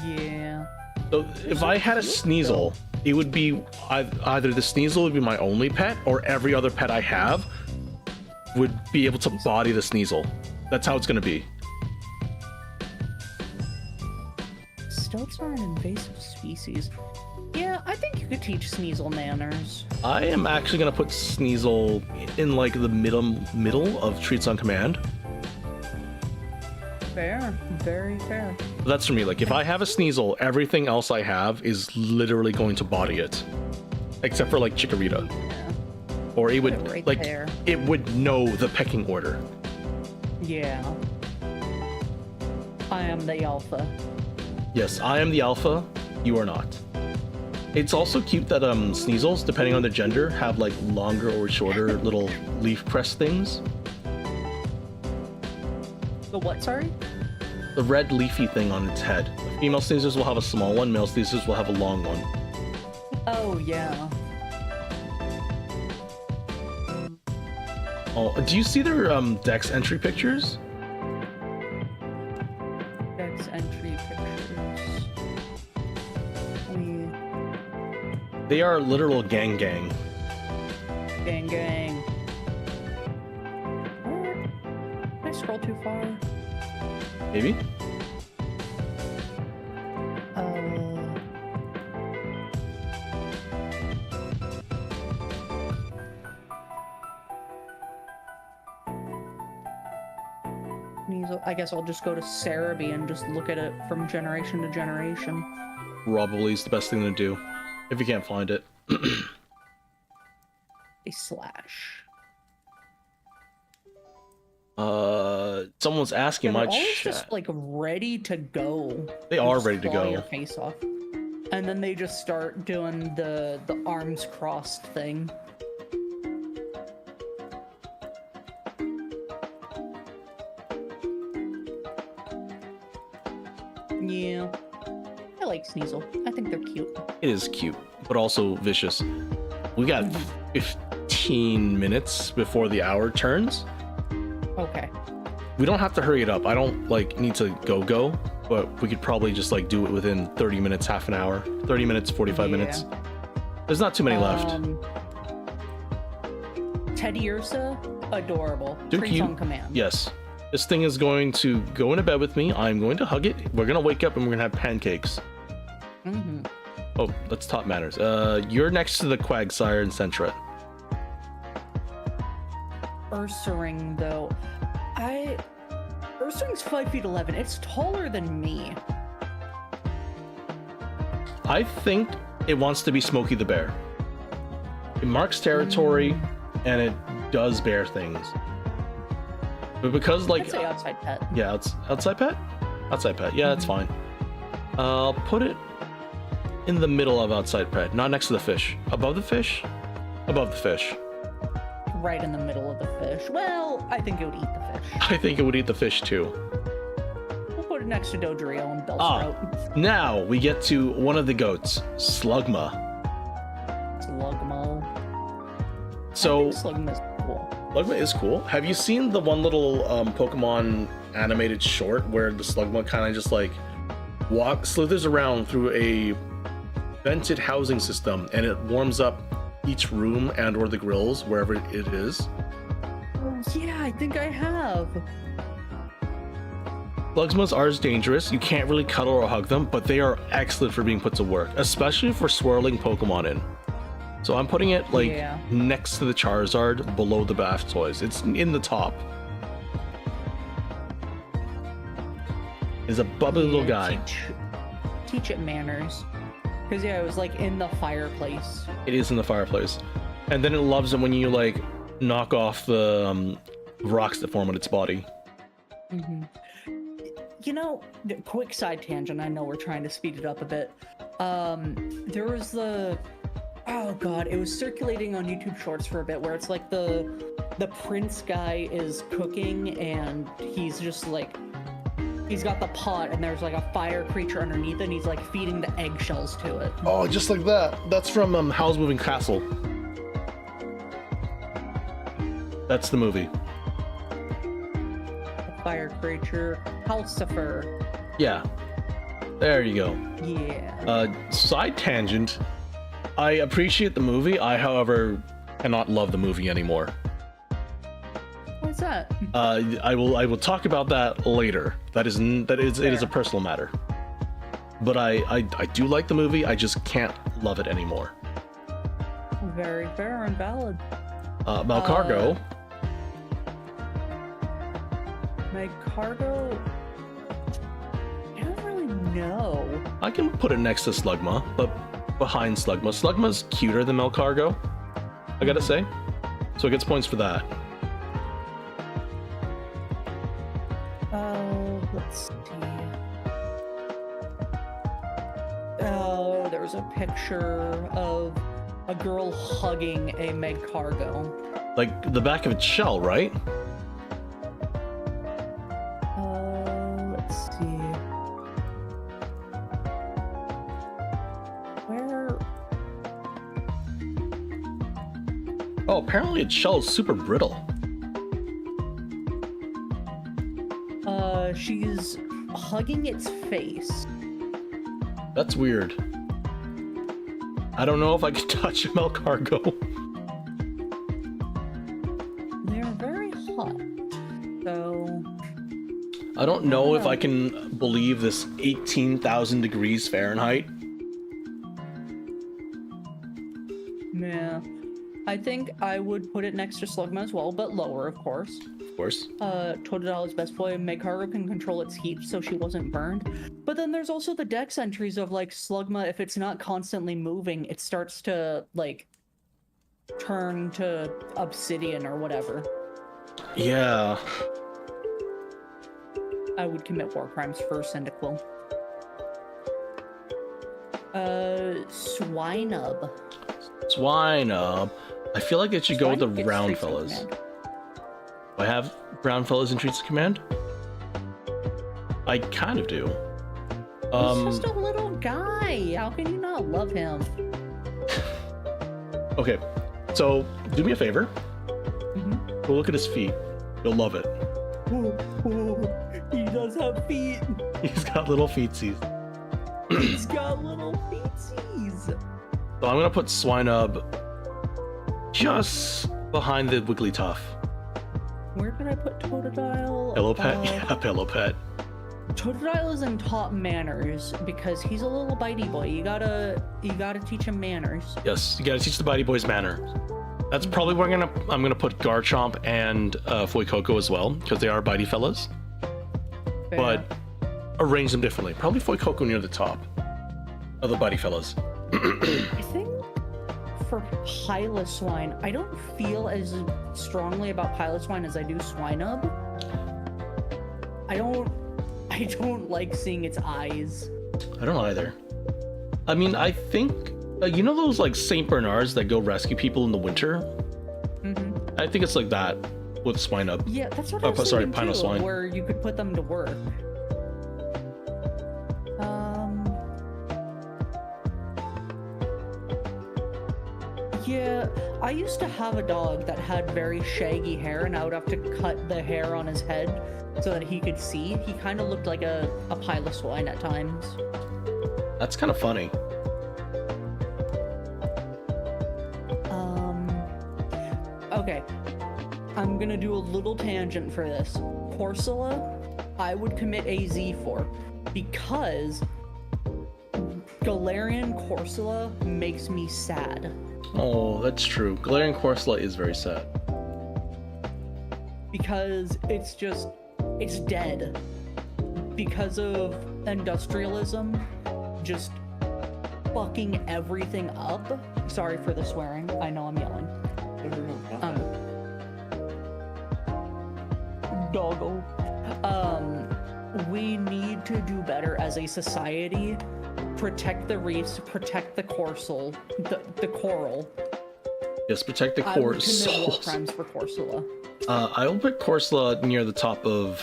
Speaker 2: Yeah.
Speaker 1: So if I had a Sneasel, it would be either the Sneasel would be my only pet, or every other pet I have would be able to body the Sneasel. That's how it's gonna be.
Speaker 2: Stoats are an invasive species. Yeah, I think you could teach Sneasel manners.
Speaker 1: I am actually gonna put Sneasel in like the middle of Treats on Command.
Speaker 2: Fair. Very fair.
Speaker 1: That's for me. Like if I have a Sneasel, everything else I have is literally going to body it, except for like Chikorita.
Speaker 2: Yeah.
Speaker 1: Or it would
Speaker 2: Right
Speaker 1: like
Speaker 2: there.
Speaker 1: it would know the pecking order.
Speaker 2: Yeah. I am the alpha.
Speaker 1: Yes, I am the alpha. You are not. It's also cute that Sneasels, depending on their gender, have like longer or shorter little leaf crest things.
Speaker 2: The what, sorry?
Speaker 1: The red leafy thing on its head. Female Sneasels will have a small one. Male Sneasels will have a long one.
Speaker 2: Oh, yeah.
Speaker 1: Oh, do you see their Dex entry pictures?
Speaker 2: Dex entry pictures.
Speaker 1: They are literal gang.
Speaker 2: Gang. Did I scroll too far?
Speaker 1: Maybe?
Speaker 2: I guess I'll just go to Cerebi and just look at it from generation to generation.
Speaker 1: Probably is the best thing to do. If you can't find it.
Speaker 2: A slash.
Speaker 1: Someone's asking
Speaker 2: They're
Speaker 1: my
Speaker 2: always
Speaker 1: chat.
Speaker 2: just like ready to go.
Speaker 1: They
Speaker 2: and
Speaker 1: are
Speaker 2: just
Speaker 1: ready to
Speaker 2: claw
Speaker 1: go.
Speaker 2: Your face off. And then they just start doing the arms crossed thing. Yeah. I like Sneasel. I think they're cute.
Speaker 1: It is cute, but also vicious. We got 15 minutes before the hour turns.
Speaker 2: Okay.
Speaker 1: We don't have to hurry it up. I don't like need to go, but we could probably just like do it within 30 minutes, half an hour, 30 minutes, 45 minutes. There's not too many left.
Speaker 2: Teddy Ursa, adorable.
Speaker 1: Too
Speaker 2: Treats
Speaker 1: cute.
Speaker 2: on command.
Speaker 1: Yes. This thing is going to go into bed with me. I'm going to hug it. We're going to wake up and we're going to have pancakes.
Speaker 2: Mm-hmm.
Speaker 1: Oh, that's top manners. You're next to the Quagsire and Sentret.
Speaker 2: Ursaring, though. Ursaring's 5'11". It's taller than me.
Speaker 1: I think it wants to be Smokey the Bear. It marks territory and it does bear things. But because, like,
Speaker 2: I'd say outside pet.
Speaker 1: yeah, it's outside pet? Outside pet. Yeah, that's fine. I'll put it in the middle of outside pet, not next to the fish. Above the fish? Above the fish.
Speaker 2: Right in the middle of the fish. Well, I think it would eat the fish.
Speaker 1: I think it would eat the fish too.
Speaker 2: We'll put it next to Dodrio and Bellsprout.
Speaker 1: Now we get to one of the goats, Slugma.
Speaker 2: Slugma.
Speaker 1: So
Speaker 2: I think Slugma is cool.
Speaker 1: Slugma is cool. Have you seen the one little Pokemon animated short where the Slugma kind of just like slithers around through a vented housing system and it warms up each room and or the grills wherever it is?
Speaker 2: Oh, yeah, I think I have.
Speaker 1: Slugmas are dangerous. You can't really cuddle or hug them, but they are excellent for being put to work, especially for swirling Pokemon in. So I'm putting it like next to the Charizard, below the Blastoise. It's in the top. It's a bubbly little guy.
Speaker 2: Teach it manners. Because yeah, it was like in the fireplace.
Speaker 1: It is in the fireplace. And then it loves it when you like knock off the rocks that form on its body.
Speaker 2: Mm-hmm. You know, quick side tangent. I know we're trying to speed it up a bit. There was oh god, it was circulating on YouTube Shorts for a bit where it's like the prince guy is cooking and he's just like, he's got the pot and there's like a fire creature underneath it and he's like feeding the eggshells to it.
Speaker 1: Oh, just like that. That's from Howl's Moving Castle. That's the movie.
Speaker 2: Fire creature, Calcifer.
Speaker 1: Yeah. There you go.
Speaker 2: Yeah.
Speaker 1: Side tangent. I appreciate the movie. I, however, cannot love the movie anymore.
Speaker 2: What's that?
Speaker 1: I will talk about that later. It is a personal matter. But I do like the movie. I just can't love it anymore.
Speaker 2: Very fair and valid.
Speaker 1: Malcargo.
Speaker 2: Malcargo, I don't really know.
Speaker 1: I can put it next to Slugma, but behind Slugma. Slugma's cuter than Malcargo, I gotta say. So it gets points for that.
Speaker 2: Let's see. Oh, there's a picture of a girl hugging a Magcargo.
Speaker 1: Like the back of its shell, right?
Speaker 2: Let's see. Where?
Speaker 1: Oh, apparently its shell is super brittle.
Speaker 2: She's hugging its face.
Speaker 1: That's weird. I don't know if I could touch a Malcargo.
Speaker 2: They're very hot, so...
Speaker 1: I don't know if I can believe this 18,000 degrees Fahrenheit.
Speaker 2: Yeah. I think I would put it next to Slugma as well, but lower, of course.
Speaker 1: Of course.
Speaker 2: Totodile best boy. Magcargo can control its heat so she wasn't burned. But then there's also the dex entries of, like, Slugma, if it's not constantly moving, it starts to, like, turn to obsidian or whatever.
Speaker 1: Yeah.
Speaker 2: I would commit war crimes for Cyndaquil. Swinub.
Speaker 1: Swinub. I feel like it should go with the
Speaker 2: Swinub gets
Speaker 1: round
Speaker 2: treats on
Speaker 1: fellas.
Speaker 2: command.
Speaker 1: Do I have brown fellas in Treats of Command? I kind of do.
Speaker 2: He's just a little guy. How can you not love him?
Speaker 1: Okay, so do me a favor.
Speaker 2: Mm-hmm.
Speaker 1: Go look at his feet. You'll love it.
Speaker 2: He does have feet.
Speaker 1: He's got little feetsies.
Speaker 2: He's got little feetsies.
Speaker 1: So I'm gonna put Swinub just behind the Wigglytuff.
Speaker 2: Where did I put Totodile?
Speaker 4: Pillow pet? Yeah, pillow pet.
Speaker 2: Totodile is in top manners because he's a little bitey boy. You gotta teach him manners.
Speaker 4: Yes, you gotta teach the bitey boys manner. That's probably where I'm gonna put Garchomp and Fuecoco as well, because they are bitey fellas.
Speaker 2: Fair.
Speaker 4: But arrange them differently. Probably Fuecoco near the top of the bitey fellas.
Speaker 2: I think for Piloswine, I don't feel as strongly about Piloswine as I do Swinub. I don't like seeing its eyes.
Speaker 4: I don't either. I mean, I think you know those like Saint Bernards that go rescue people in the winter.
Speaker 2: Mm-hmm.
Speaker 4: I think it's like that with Swinub.
Speaker 2: Yeah, that's what I was thinking too,
Speaker 4: Piloswine.
Speaker 2: where you could put them to work. Yeah, I used to have a dog that had very shaggy hair, and I would have to cut the hair on his head so that he could see. He kind of looked like a Piloswine at times.
Speaker 4: That's kind of funny.
Speaker 2: Okay. I'm gonna do a little tangent for this. Corsola, I would commit a Z for, because Galarian Corsola makes me sad.
Speaker 4: Oh, that's true. Galarian Corsola is very sad.
Speaker 2: Because it's dead. Because of industrialism, just fucking everything up. Sorry for the swearing. I know I'm yelling. Doggo. We need to do better as a society. Protect the reefs, protect the coral, the coral.
Speaker 4: Yes, protect the
Speaker 2: I would commit war
Speaker 4: Corsals.
Speaker 2: crimes for Corsola.
Speaker 4: I will put Corsola near the top of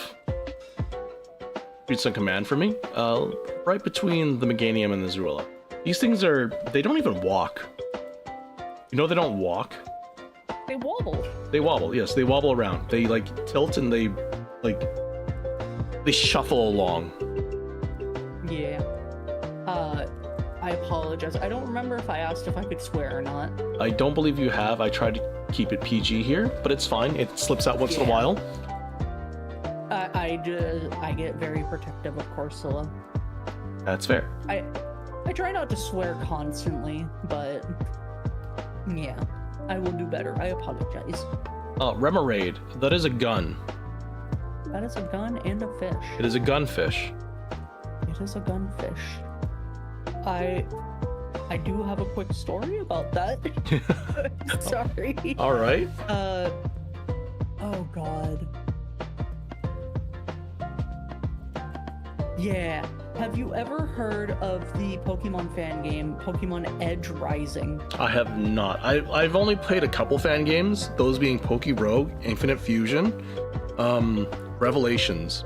Speaker 4: Streets on Command for me. Right between the Meganium and the Zorilla. These things they don't even walk. You know they don't walk?
Speaker 2: They wobble.
Speaker 4: They wobble, yes, they wobble around. They like tilt and they shuffle along.
Speaker 2: Yeah. I apologize. I don't remember if I asked if I could swear or not.
Speaker 4: I don't believe you have. I tried to keep it PG here, but it's fine. It slips out once in a while.
Speaker 2: I get very protective of Corsola.
Speaker 4: That's fair.
Speaker 2: I try not to swear constantly, but yeah, I will do better. I apologize.
Speaker 4: Remoraid. That is a gun.
Speaker 2: That is a gun and a fish.
Speaker 4: It is a gunfish.
Speaker 2: It is a gunfish. I do have a quick story about that. Sorry.
Speaker 4: All right.
Speaker 2: Oh god. Yeah. Have you ever heard of the Pokemon fan game, Pokemon Edge Rising?
Speaker 4: I have not. I've only played a couple fan games, those being Poke Rogue, Infinite Fusion, Revelations,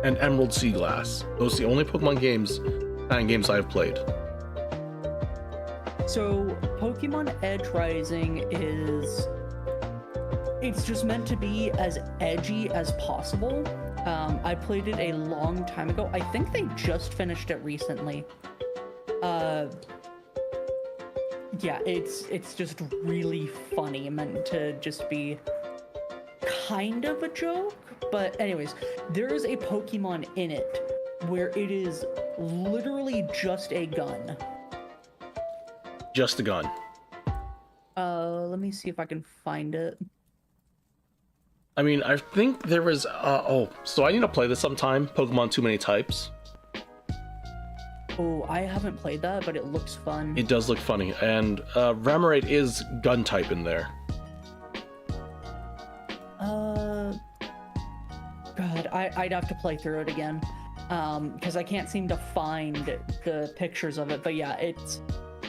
Speaker 4: and Emerald Sea Glass. Those are the only Pokemon fan games I've played.
Speaker 2: So, Pokemon Edge Rising it's just meant to be as edgy as possible. I played it a long time ago. I think they just finished it recently. Yeah, it's just really funny, meant to just be kind of a joke. But anyways, there is a Pokemon in it where it is literally just a gun.
Speaker 4: Just a gun.
Speaker 2: Let me see if I can find it.
Speaker 4: I mean, I think there was, so I need to play this sometime, Pokemon Too Many Types.
Speaker 2: Oh, I haven't played that, but it looks fun.
Speaker 4: It does look funny, and Remoraid is gun type in there.
Speaker 2: God, I'd have to play through it again, because I can't seem to find the pictures of it, but yeah,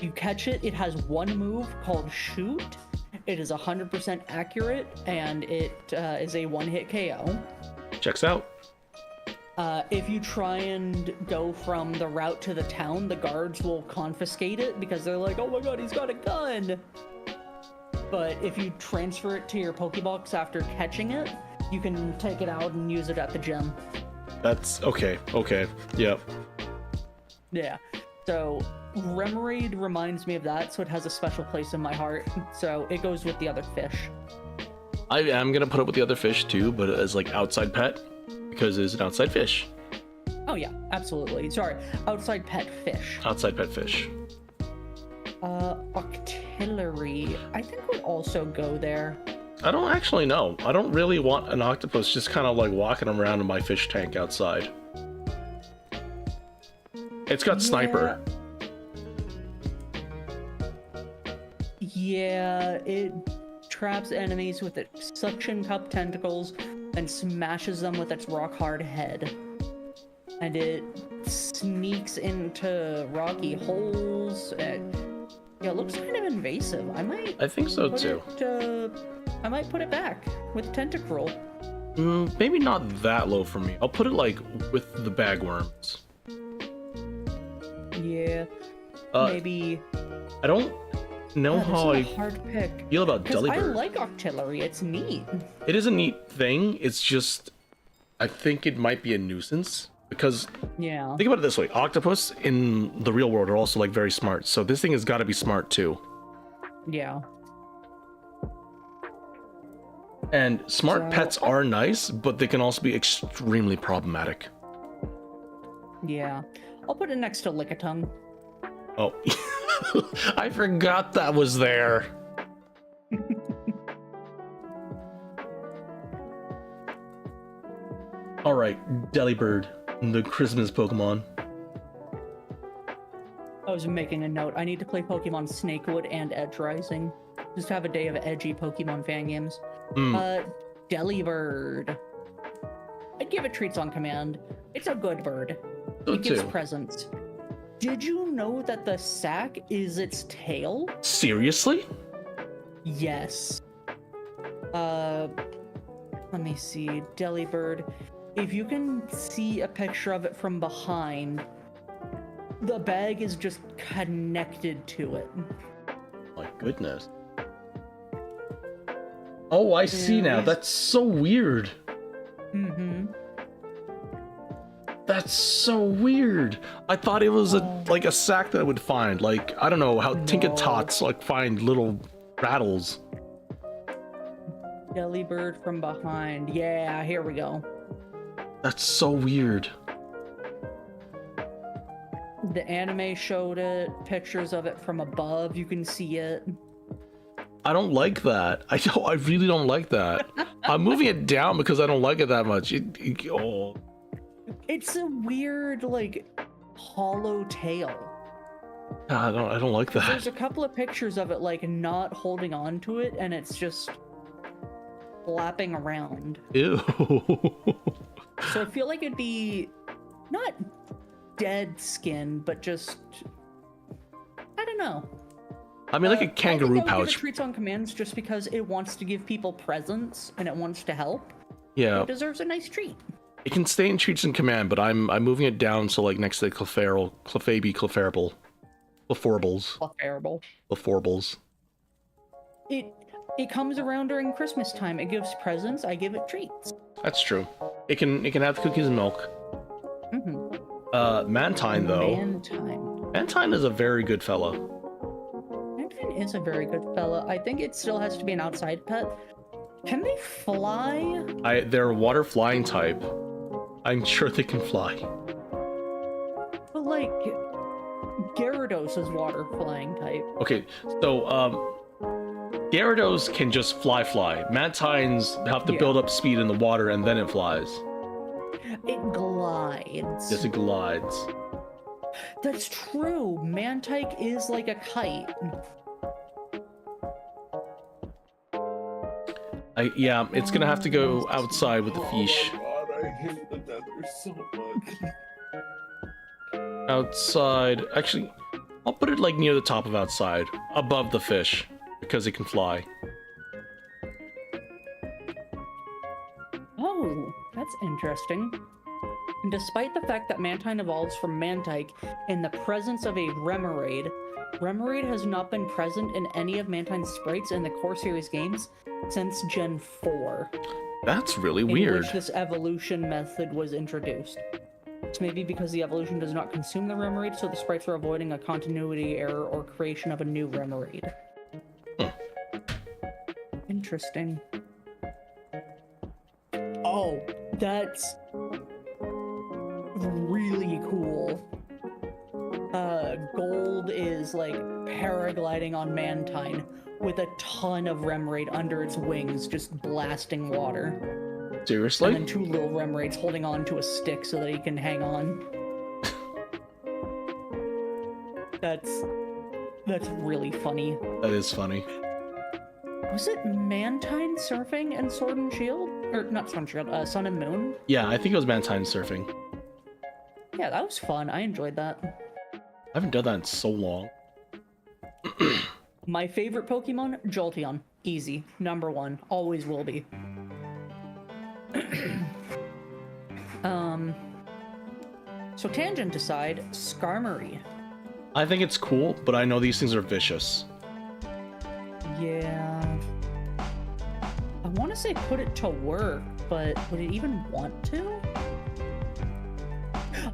Speaker 2: you catch it, it has one move called Shoot. It is 100% accurate, and it is a one-hit KO.
Speaker 4: Checks out.
Speaker 2: If you try and go from the route to the town, the guards will confiscate it because they're like, oh my god, he's got a gun! But if you transfer it to your Pokébox after catching it, you can take it out and use it at the gym.
Speaker 4: That's okay, yep.
Speaker 2: Yeah, so Remoraid reminds me of that, so it has a special place in my heart. So it goes with the other fish.
Speaker 4: I am gonna put up with the other fish too, but as like outside pet because it's an outside fish.
Speaker 2: Oh yeah, absolutely. Sorry, outside pet fish.
Speaker 4: Outside pet fish.
Speaker 2: Octillery. I think would also go there.
Speaker 4: I don't actually know. I don't really want an octopus just kind of like walking around in my fish tank outside. It's got sniper.
Speaker 2: Yeah, it traps enemies with its suction cup tentacles and smashes them with its rock hard head. And it sneaks into rocky holes. Yeah, it looks kind of invasive.
Speaker 4: I think so too.
Speaker 2: I might put it back with tentacruel.
Speaker 4: Maybe not that low for me. I'll put it like with the bagworms.
Speaker 2: Yeah. Maybe.
Speaker 4: I don't know how I
Speaker 2: hard pick.
Speaker 4: feel about
Speaker 2: Because I
Speaker 4: Delibird.
Speaker 2: like Octillery. It's neat.
Speaker 4: It is a neat thing. It's just, I think it might be a nuisance because
Speaker 2: Yeah.
Speaker 4: think about it this way: octopus in the real world are also like very smart. So this thing has got to be smart too.
Speaker 2: Yeah.
Speaker 4: And smart
Speaker 2: So-
Speaker 4: pets are nice, but they can also be extremely problematic.
Speaker 2: Yeah. I'll put it next to Lickitung.
Speaker 4: Oh, I forgot that was there. All right, Delibird, the Christmas Pokemon.
Speaker 2: I was making a note. I need to play Pokemon Snakewood and Edge Rising. Just have a day of edgy Pokemon fan games. Delibird. I'd give it treats on command. It's a good bird.
Speaker 4: So
Speaker 2: It gives
Speaker 4: too.
Speaker 2: presents. Did you know that the sack is its tail?
Speaker 4: Seriously?
Speaker 2: Yes. Let me see. Delibird. If you can see a picture of it from behind, the bag is just connected to it.
Speaker 4: My goodness. Oh, I see now. That's so weird.
Speaker 2: Mm-hmm.
Speaker 4: That's so weird. I thought it was like a sack that I would find. Like, I don't know how Tinker Tots like find little rattles.
Speaker 2: Delibird from behind. Yeah, here we go.
Speaker 4: That's so weird.
Speaker 2: The anime showed it. Pictures of it from above. You can see it.
Speaker 4: I don't like that. I really don't like that. I'm moving it down because I don't like it that much. Oh.
Speaker 2: It's a weird, like, hollow tail.
Speaker 4: I don't like that.
Speaker 2: There's a couple of pictures of it, like, not holding on to it, and it's just flapping around.
Speaker 4: Ew.
Speaker 2: So I feel like it'd be not dead skin, but just, I don't know.
Speaker 4: I mean, like a kangaroo
Speaker 2: I think I would give it
Speaker 4: pouch.
Speaker 2: treats on commands just because it wants to give people presents and it wants to help.
Speaker 4: Yeah,
Speaker 2: It deserves a nice treat.
Speaker 4: it can stay in treats and command, but I'm moving it down so like next to the Clefairy, Clefable, Cleforibles, Cleforibles.
Speaker 2: It comes around during Christmas time. It gives presents. I give it treats.
Speaker 4: That's true. It can have the cookies and milk.
Speaker 2: Mm-hmm.
Speaker 4: Mantine though.
Speaker 2: Mantine.
Speaker 4: Mantine is a very good fella.
Speaker 2: Mantine is a very good fella. I think it still has to be an outside pet. Can they fly?
Speaker 4: They're a water flying type. I'm sure they can fly.
Speaker 2: But like, Gyarados is water flying type.
Speaker 4: Okay, so Gyarados can just fly. Mantines have to build up speed in the water and then it flies.
Speaker 2: It glides.
Speaker 4: Yes, it glides.
Speaker 2: That's true. Mantike is like a kite.
Speaker 4: Yeah, it's gonna have to go outside with the fish.
Speaker 3: Oh god, I hate the nether so much.
Speaker 4: Outside, actually, I'll put it like near the top of outside, above the fish, because it can fly.
Speaker 2: Oh, that's interesting. Despite the fact that Mantine evolves from Mantike in the presence of a Remoraid, Remoraid has not been present in any of Mantine's sprites in the core series games since Gen 4.
Speaker 4: That's really
Speaker 2: In
Speaker 4: weird.
Speaker 2: which this evolution method was introduced. It's maybe because the evolution does not consume the Remoraid, so the sprites are avoiding a continuity error or creation of a new Remoraid. Interesting. Oh, that's really cool. Gold is like paragliding on Mantine with a ton of Remrate under its wings, just blasting water.
Speaker 4: Seriously?
Speaker 2: And then 2 little Remrates holding on to a stick so that he can hang on. That's really funny.
Speaker 4: That is funny.
Speaker 2: Was it Mantine surfing and Sword and Shield? Or not Sword and Shield, Sun and Moon?
Speaker 4: Yeah, I think it was Mantine surfing.
Speaker 2: Yeah, that was fun. I enjoyed that.
Speaker 4: I haven't done that in so long.
Speaker 2: My favorite Pokemon, Jolteon. Easy. Number 1. Always will be. So tangent aside, Skarmory.
Speaker 4: I think it's cool, but I know these things are vicious.
Speaker 2: Yeah. I want to say put it to work, but would it even want to?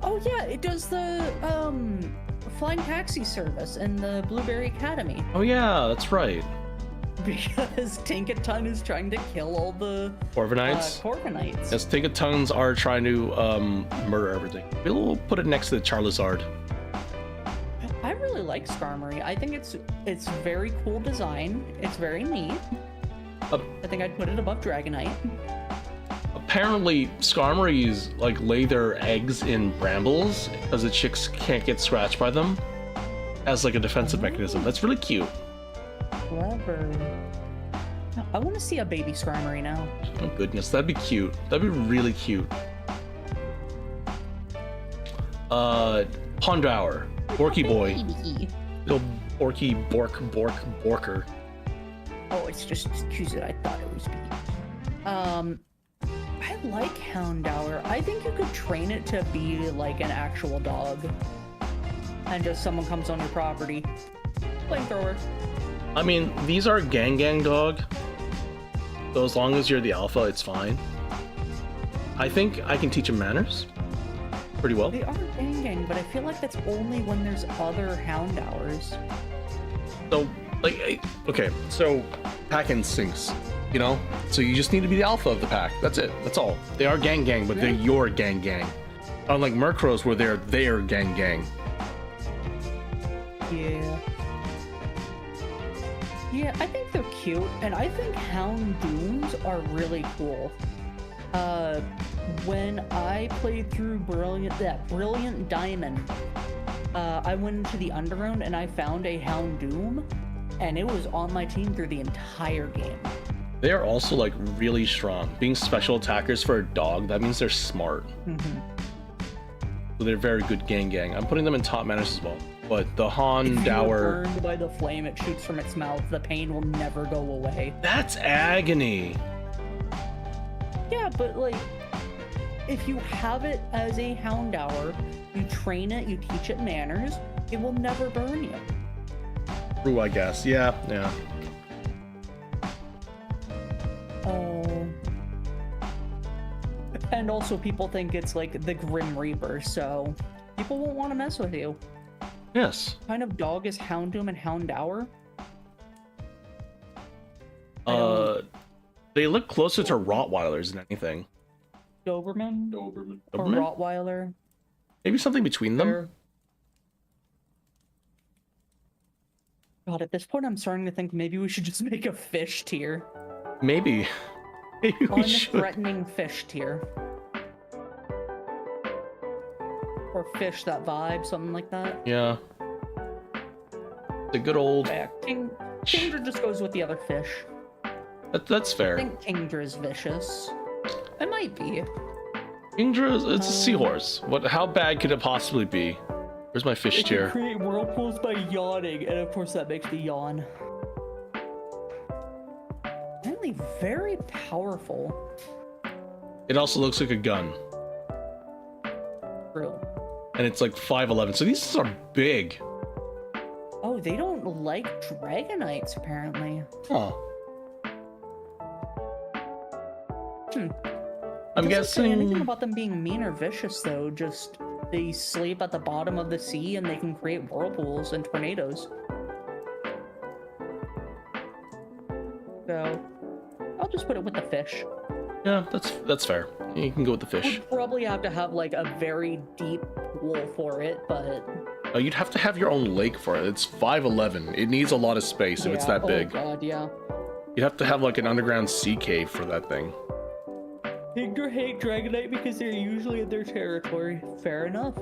Speaker 2: Oh yeah, it does the flying taxi service in the Blueberry Academy.
Speaker 4: Oh yeah, that's right.
Speaker 2: Because Tinkaton is trying to kill all the
Speaker 4: Corviknights.
Speaker 2: Corviknights.
Speaker 4: Yes, Tinkatons are trying to murder everything. We'll put it next to the Charizard.
Speaker 2: I really like Skarmory. I think it's very cool design. It's very neat. I think I'd put it above Dragonite.
Speaker 4: Apparently, Skarmory's like lay their eggs in brambles because the chicks can't get scratched by them as like a defensive mechanism. That's really cute.
Speaker 2: Clever. I want to see a baby Skarmory now.
Speaker 4: Oh goodness, that'd be cute. That'd be really cute. Hondour, Borky boy,
Speaker 2: Baby.
Speaker 4: little Borky Borker.
Speaker 2: Oh, it's just choose it. I thought it was baby. I like Houndour. I think you could train it to be like an actual dog. And just someone comes on your property. Flamethrower.
Speaker 4: I mean, these are gang dog, so as long as you're the alpha, it's fine. I think I can teach him manners pretty well.
Speaker 2: They are gang, but I feel like that's only when there's other Houndours.
Speaker 4: So, like, okay, so pack instincts, you know? So you just need to be the alpha of the pack. That's it. That's all. They are gang, but they're your gang. Unlike Murkrows, where they're their gang.
Speaker 2: Yeah. Yeah, I think they're cute, and I think Houndooms are really cool. When I played through Brilliant Diamond, I went into the Underground and I found a Houndoom, and it was on my team through the entire game.
Speaker 4: They are also, like, really strong. Being special attackers for a dog, that means they're smart.
Speaker 2: Mm-hmm.
Speaker 4: So they're very good gang. I'm putting them in top manners as well. But the
Speaker 2: If you're
Speaker 4: Hondour...
Speaker 2: burned by the flame it shoots from its mouth, the pain will never go away.
Speaker 4: That's agony!
Speaker 2: Yeah, but like, if you have it as a Houndour, you train it, you teach it manners, it will never burn you.
Speaker 4: True, I guess. Yeah.
Speaker 2: And also people think it's like the Grim Reaper, so people won't want to mess with you.
Speaker 4: Yes.
Speaker 2: What kind of dog is Houndoom and Houndour?
Speaker 4: They look closer to Rottweilers than anything.
Speaker 2: Doberman?
Speaker 3: Doberman.
Speaker 2: Or
Speaker 4: Doberman?
Speaker 2: Rottweiler?
Speaker 4: Maybe something between them?
Speaker 2: They're- God, at this point I'm starting to think maybe we should just make a fish tier.
Speaker 4: Maybe. Maybe we should.
Speaker 2: Unthreatening fish tier. Or fish that vibe, something like that.
Speaker 4: Yeah. The good old...
Speaker 2: Yeah, Kingdra just goes with the other fish.
Speaker 4: That's
Speaker 2: I
Speaker 4: fair.
Speaker 2: think Kingdra's vicious. It might be.
Speaker 4: Kingdra, it's a seahorse. How bad could it possibly be? Where's my fish
Speaker 2: It can
Speaker 4: tier?
Speaker 2: create whirlpools by yawning, and of course that makes me yawn. Apparently very powerful.
Speaker 4: It also looks like a gun.
Speaker 2: True.
Speaker 4: And it's like 5'11", so these are big.
Speaker 2: Oh, they don't like Dragonites, apparently.
Speaker 4: Huh. I'm
Speaker 2: Doesn't say anything
Speaker 4: guessing...
Speaker 2: about them being mean or vicious, though. Just they sleep at the bottom of the sea and they can create whirlpools and tornadoes. So I'll just put it with the fish.
Speaker 4: Yeah, that's fair. You can go with the fish.
Speaker 2: Would probably have to have like a very deep pool for it, but
Speaker 4: You'd have to have your own lake for it. It's 5'11". It needs a lot of space if it's that big.
Speaker 2: Oh god, yeah.
Speaker 4: You'd have to have like an underground sea cave for that thing.
Speaker 2: Igor hate Dragonite because they're usually in their territory. Fair enough.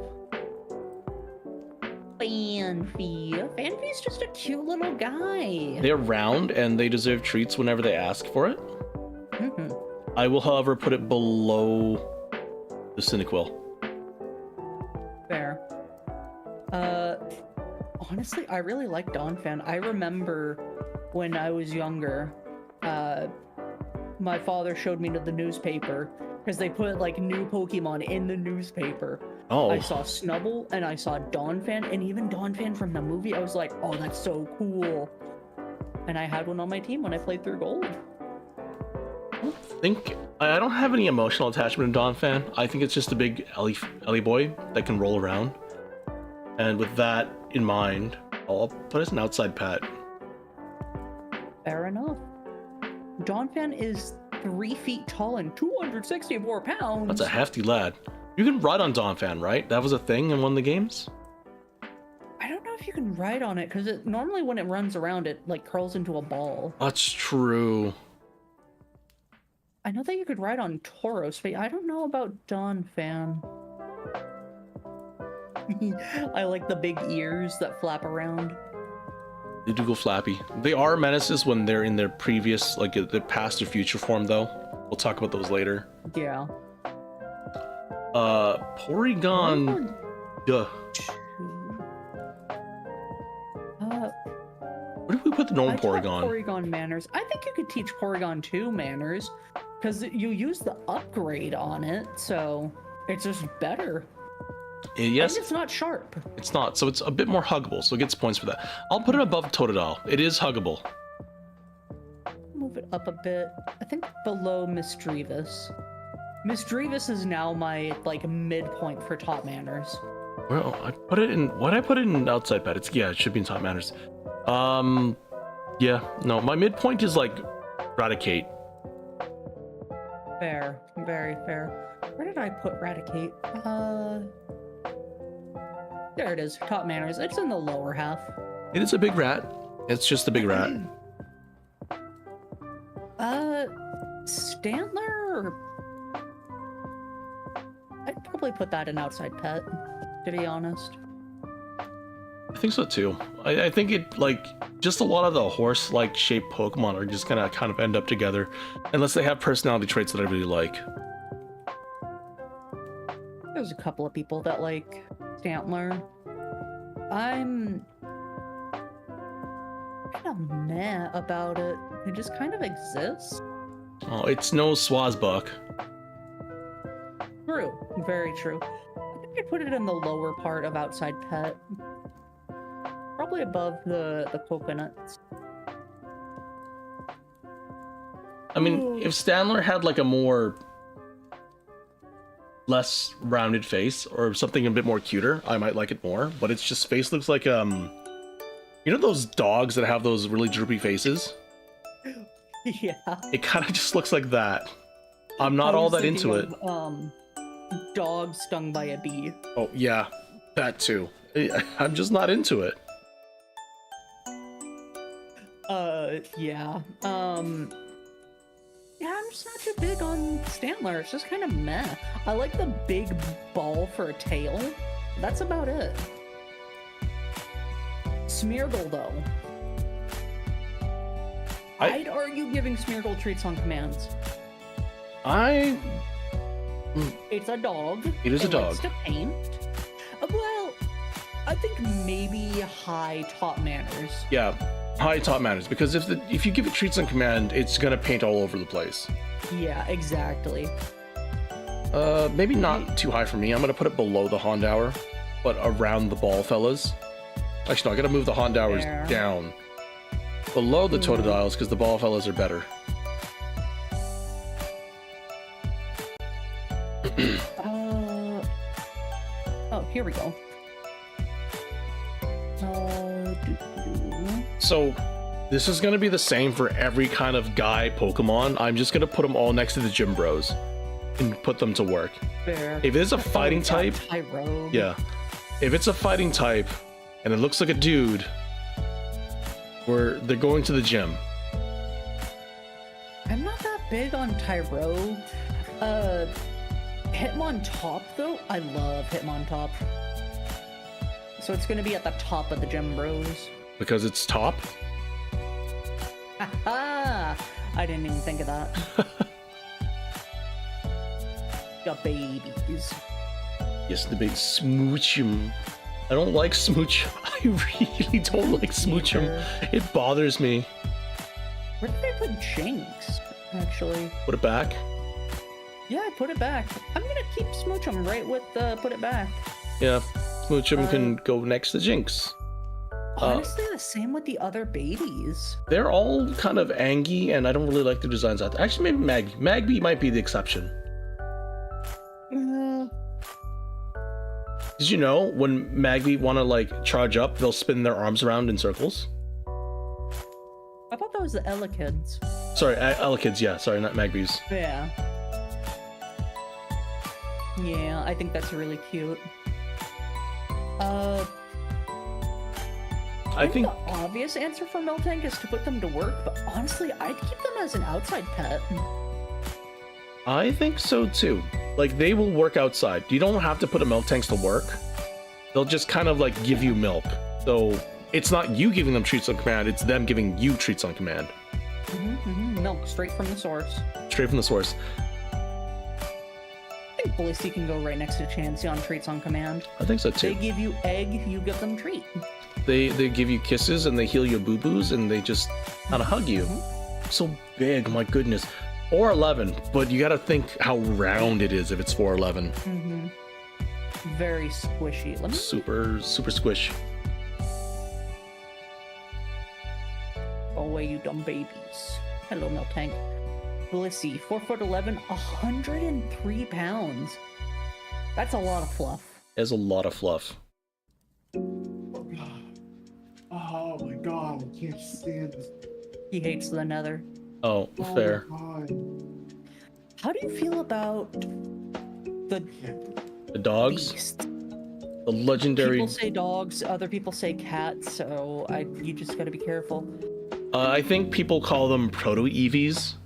Speaker 2: Fanfi. Fanfi's just a cute little guy.
Speaker 4: They're round and they deserve treats whenever they ask for it.
Speaker 2: Mm-hmm.
Speaker 4: I will, however, put it below the Cyniquil.
Speaker 2: Fair. Honestly, I really like Donphan. I remember when I was younger, my father showed me the newspaper because they put like new Pokemon in the newspaper.
Speaker 4: Oh.
Speaker 2: I saw Snubble and I saw Donphan, and even Donphan from the movie. I was like, oh, that's so cool. And I had one on my team when I played through Gold.
Speaker 4: I don't have any emotional attachment to Donphan. I think it's just a big Ellie boy that can roll around. And with that in mind, I'll put it as an outside pet.
Speaker 2: Fair enough. Donphan is 3 feet tall and 264 pounds.
Speaker 4: That's a hefty lad. You can ride on Donphan, right? That was a thing in one of the games?
Speaker 2: I don't know if you can ride on it, because normally when it runs around, it like curls into a ball.
Speaker 4: That's true.
Speaker 2: I know that you could ride on Tauros, but I don't know about Donphan. I like the big ears that flap around.
Speaker 4: They do go flappy. They are menaces when they're in their previous, like their past or future form, though. We'll talk about those later.
Speaker 2: Yeah.
Speaker 4: Porygon. Duh. Where did we put the normal Porygon?
Speaker 2: Porygon manners. I think you could teach Porygon 2 manners, because you use the upgrade on it, so it's just better.
Speaker 4: Yes.
Speaker 2: And it's not sharp.
Speaker 4: It's not, so it's a bit more huggable, so it gets points for that. I'll put it above Totodile. It is huggable.
Speaker 2: Move it up a bit. I think below Misdreavus. Misdreavus is now my like midpoint for top manners.
Speaker 4: Well, I put it in. Why'd I put it in outside pet? It should be in top manners. Yeah, no, my midpoint is like Raticate.
Speaker 2: Fair, very fair. Where did I put Raticate? There it is, top manners. It's in the lower half.
Speaker 4: It is a big rat. It's just a big rat.
Speaker 2: Stantler? I'd probably put that in outside pet, to be honest.
Speaker 4: I think so too. I think it, like, just a lot of the horse-like shaped Pokemon are just gonna kind of end up together, unless they have personality traits that I really like.
Speaker 2: There's a couple of people that like Stantler. I'm kind of meh about it. It just kind of exists.
Speaker 4: Oh, it's no Swazbuck.
Speaker 2: True, very true. I think I put it in the lower part of outside pet. Probably above the coconuts.
Speaker 4: I mean, if Stantler had like a more less rounded face or something a bit more cuter, I might like it more, but its just face looks like you know those dogs that have those really droopy faces?
Speaker 2: Yeah.
Speaker 4: It kind of just looks like that. I'm not all that into it.
Speaker 2: Dog stung by a bee.
Speaker 4: Oh yeah, that too. I'm just not into it.
Speaker 2: Yeah. Yeah, I'm just not too big on Stantler. It's just kind of meh. I like the big ball for a tail. That's about it. Smeargle, though. I'd argue giving Smeargle treats on commands. It's a dog.
Speaker 4: It is a dog.
Speaker 2: Likes to paint. Well, I think maybe high top manners.
Speaker 4: Yeah, high top manners, because if you give it treats on command, it's gonna paint all over the place.
Speaker 2: Yeah, exactly.
Speaker 4: Maybe not too high for me. I'm gonna put it below the Hondour, but around the ball fellas. Actually, no, I gotta move the Hondours down. Below the Totodiles, because the ball fellas are better.
Speaker 2: Oh, here we go.
Speaker 4: So, This is gonna be the same for every kind of guy Pokemon. I'm just gonna put them all next to the gym bros and put them to work.
Speaker 2: Fair.
Speaker 4: If it's a fighting
Speaker 2: Oh,
Speaker 4: type,
Speaker 2: Tyrogue.
Speaker 4: yeah. If it's a fighting type and it looks like a dude, they're going to the gym.
Speaker 2: I'm not that big on Tyrogue. Hitmontop though, I love Hitmontop. So it's gonna be at the top of the gym bros.
Speaker 4: Because it's top?
Speaker 2: Haha! I didn't even think of that. The babies.
Speaker 4: Yes, the big Smoochum. I don't like Smoochum. I really don't like Smoochum. It bothers me.
Speaker 2: Where did I put Jinx? Actually.
Speaker 4: Put it back.
Speaker 2: Yeah, I put it back. I'm gonna keep Smoochum right with put it back.
Speaker 4: Yeah, Smoochum can go next to Jinx.
Speaker 2: Honestly, the same with the other babies.
Speaker 4: They're all kind of angy, and I don't really like the designs out there. Actually, maybe Magby. Magby might be the exception. Did you know when Magby want to like charge up, they'll spin their arms around in circles?
Speaker 2: I thought that was the Elekid's.
Speaker 4: Sorry, Elekid's, yeah. Sorry, not Magby's.
Speaker 2: Yeah. Yeah, I think that's really cute.
Speaker 4: I think
Speaker 2: the obvious answer for Miltank is to put them to work, but honestly, I'd keep them as an outside pet.
Speaker 4: I think so too. Like, they will work outside. You don't have to put a milk tanks to work. They'll just kind of like give you milk. So it's not you giving them treats on command, it's them giving you treats on command.
Speaker 2: Milk straight from the source.
Speaker 4: Straight from the source.
Speaker 2: I think Blissey can go right next to Chansey on treats on command.
Speaker 4: I think so
Speaker 2: They
Speaker 4: too.
Speaker 2: give you egg, you give them treat.
Speaker 4: They give you kisses and they heal your boo-boos and they just kind of hug you. So big, my goodness. 4'11", but you gotta think how round it is if it's 4'11".
Speaker 2: Very squishy. Let me
Speaker 4: Super squish.
Speaker 2: go away, you dumb babies. Hello, Miltank. Blissey, 4'11", 103 pounds. That's a lot of fluff.
Speaker 4: There's a lot of fluff.
Speaker 3: Oh my god, I can't stand this.
Speaker 2: He hates the nether.
Speaker 4: Oh,
Speaker 3: Oh
Speaker 4: fair.
Speaker 3: my god.
Speaker 2: How do you feel about the
Speaker 4: The dogs,
Speaker 2: beast?
Speaker 4: the legendary.
Speaker 2: People say dogs, other people say cats, so you just gotta be careful.
Speaker 4: I think people call them proto-Eevees.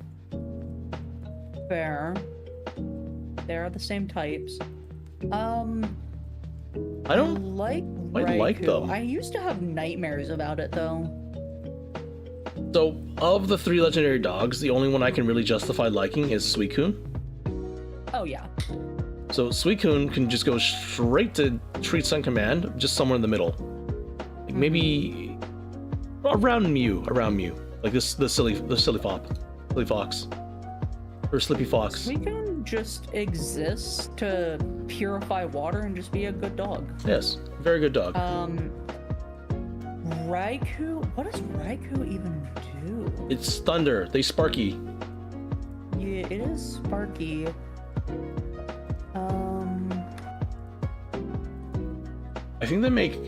Speaker 2: Fair. They are the same types.
Speaker 4: I don't
Speaker 2: like
Speaker 4: quite like
Speaker 2: Raikou.
Speaker 4: them.
Speaker 2: I used to have nightmares about it though.
Speaker 4: So, of the 3 legendary dogs, the only one I can really justify liking is Suicune.
Speaker 2: Oh yeah.
Speaker 4: So, Suicune can just go straight to treats on command, just somewhere in the middle. Like maybe around Mew. Like the silly fox. Or Slippy Fox.
Speaker 2: Suicune just exists to purify water and just be a good dog.
Speaker 4: Yes, very good dog.
Speaker 2: Raikou? What does Raikou even do?
Speaker 4: It's thunder. They sparky.
Speaker 2: Yeah, it is Sparky.
Speaker 4: I think they make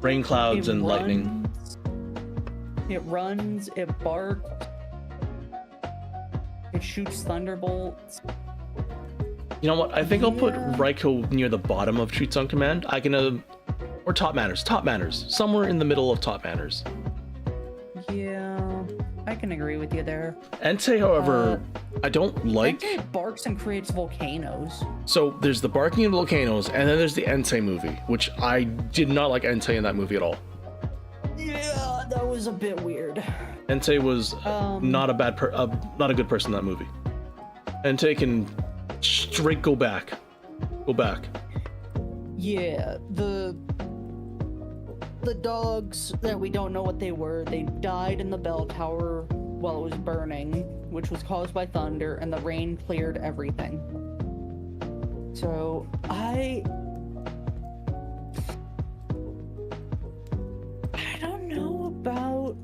Speaker 4: rain clouds
Speaker 2: It
Speaker 4: and lightning.
Speaker 2: runs, it barks, it shoots thunderbolts.
Speaker 4: You know what? I think I'll put
Speaker 2: Yeah.
Speaker 4: Raikou near the bottom of treats on command. I can, or top manners, somewhere in the middle of top manners.
Speaker 2: Yeah, I can agree with you there.
Speaker 4: Entei, however, I don't like.
Speaker 2: Entei barks and creates volcanoes.
Speaker 4: So there's the barking of volcanoes, and then there's the Entei movie, which I did not like Entei in that movie at all.
Speaker 2: Yeah, that was a bit weird.
Speaker 4: Entei was not a good person in that movie. Entei can straight go back.
Speaker 2: Yeah, the dogs that we don't know what they were, they died in the bell tower while it was burning, which was caused by thunder, and the rain cleared everything. So I don't know about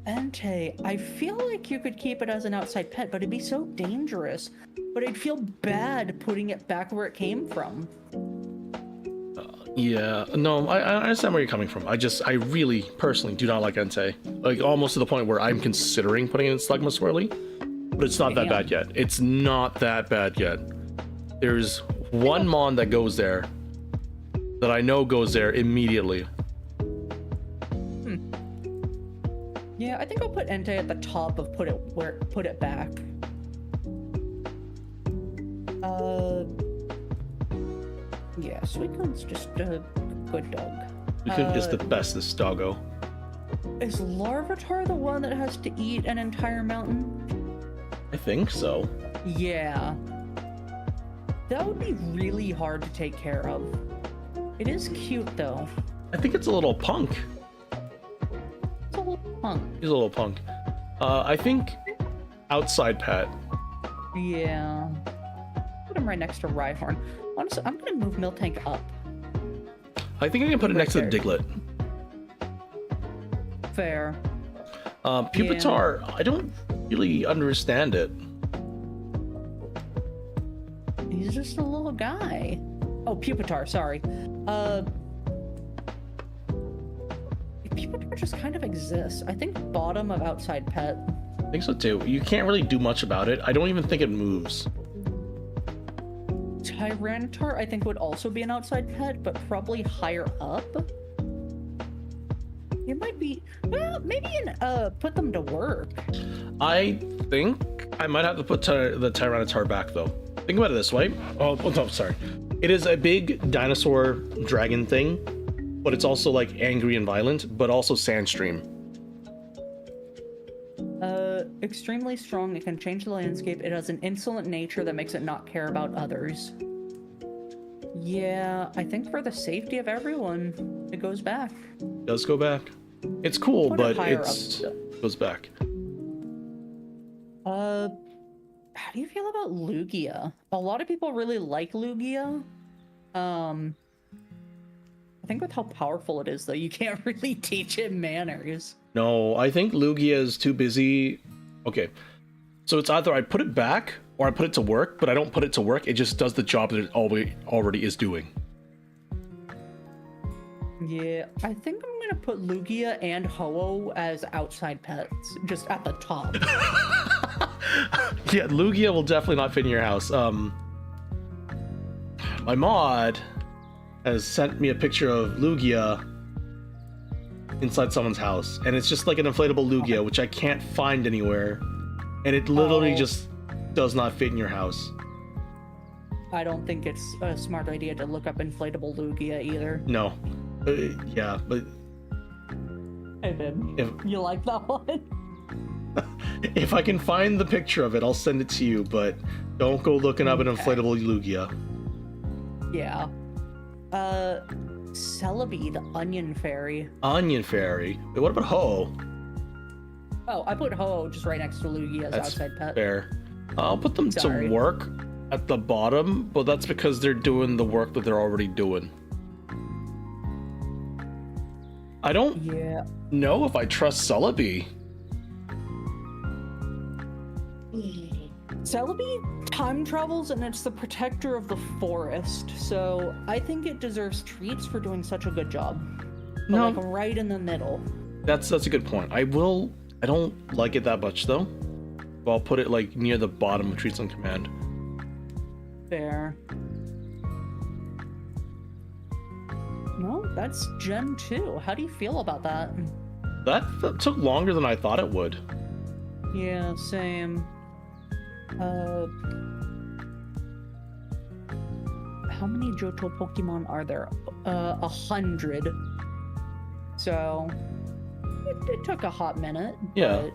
Speaker 2: Entei. I feel like you could keep it as an outside pet, but it'd be so dangerous. But I'd feel bad putting it back where it came from.
Speaker 4: Yeah, no, I understand where you're coming from. I really personally do not like Entei. Like, almost to the point where I'm considering putting it in Slugma Swirly, but it's not that
Speaker 2: Damn.
Speaker 4: bad yet. It's not that bad yet. There's one Mon that goes there that I know goes there immediately.
Speaker 2: Yeah, I think I'll put Entei at the top of put it back. Yeah, Suicon's just a good dog.
Speaker 4: Suicune is the bestest doggo.
Speaker 2: Is Larvitar the one that has to eat an entire mountain?
Speaker 4: I think so.
Speaker 2: Yeah. That would be really hard to take care of. It is cute though.
Speaker 4: I think it's a little punk.
Speaker 2: It's a little punk.
Speaker 4: He's a little punk. I think outside pet.
Speaker 2: Yeah. Put him right next to Rhyhorn. Honestly, I'm gonna move Miltank up.
Speaker 4: I think I can put it next to the
Speaker 2: there.
Speaker 4: Diglett.
Speaker 2: Fair.
Speaker 4: Pupitar, I don't really understand it.
Speaker 2: He's just a little guy. Oh, Pupitar, sorry. Pupitar just kind of exists. I think bottom of outside pet.
Speaker 4: I think so too. You can't really do much about it. I don't even think it moves.
Speaker 2: Tyranitar, I think, would also be an outside pet, but probably higher up. It might be, well, maybe put them to work.
Speaker 4: I think I might have to put the Tyranitar back though. Think about it this way. Oh no, sorry. It is a big dinosaur dragon thing, but it's also like angry and violent, but also Sandstream.
Speaker 2: Extremely strong. It can change the landscape. It has an insolent nature that makes it not care about others. Yeah, I think for the safety of everyone, it goes back.
Speaker 4: It does go back. It's cool,
Speaker 2: Put it
Speaker 4: but
Speaker 2: higher
Speaker 4: it
Speaker 2: up.
Speaker 4: goes back.
Speaker 2: How do you feel about Lugia? A lot of people really like Lugia. I think with how powerful it is, though, you can't really teach it manners.
Speaker 4: No, I think Lugia is too busy. Okay, so it's either I put it back or I put it to work, but I don't put it to work. It just does the job that it already is doing.
Speaker 2: Yeah, I think I'm gonna put Lugia and Ho-Oh as outside pets, just at the top.
Speaker 4: Yeah, Lugia will definitely not fit in your house. My mod has sent me a picture of Lugia inside someone's house, and it's just like an inflatable Lugia, which I can't find anywhere, and it literally just does not fit in your house.
Speaker 2: I don't think it's a smart idea to look up inflatable Lugia either.
Speaker 4: No. Yeah, but
Speaker 2: Hey, babe.
Speaker 4: If-
Speaker 2: You like that one?
Speaker 4: if I can find the picture of it, I'll send it to you, but don't go looking up an inflatable Lugia.
Speaker 2: Yeah. Celebi, the onion fairy.
Speaker 4: Onion Fairy. Wait, what about Ho?
Speaker 2: Oh, I put Ho-Oh just right next to Lugia as
Speaker 4: That's
Speaker 2: outside pet.
Speaker 4: fair. I'll put them
Speaker 2: Sorry.
Speaker 4: to work at the bottom, but that's because they're doing the work that they're already doing. I don't
Speaker 2: Yeah.
Speaker 4: know if I trust Celebi.
Speaker 2: Celebi time travels and it's the protector of the forest, so I think it deserves treats for doing such a good job. But
Speaker 4: No.
Speaker 2: like right in the middle.
Speaker 4: That's a good point. I don't like it that much though. But I'll put it like near the bottom of Treats on Command.
Speaker 2: Fair. No, that's Gen 2. How do you feel about that?
Speaker 4: That took longer than I thought it would.
Speaker 2: Yeah, same. How many Johto Pokemon are there? 100. So, it took a hot minute.
Speaker 4: Yeah.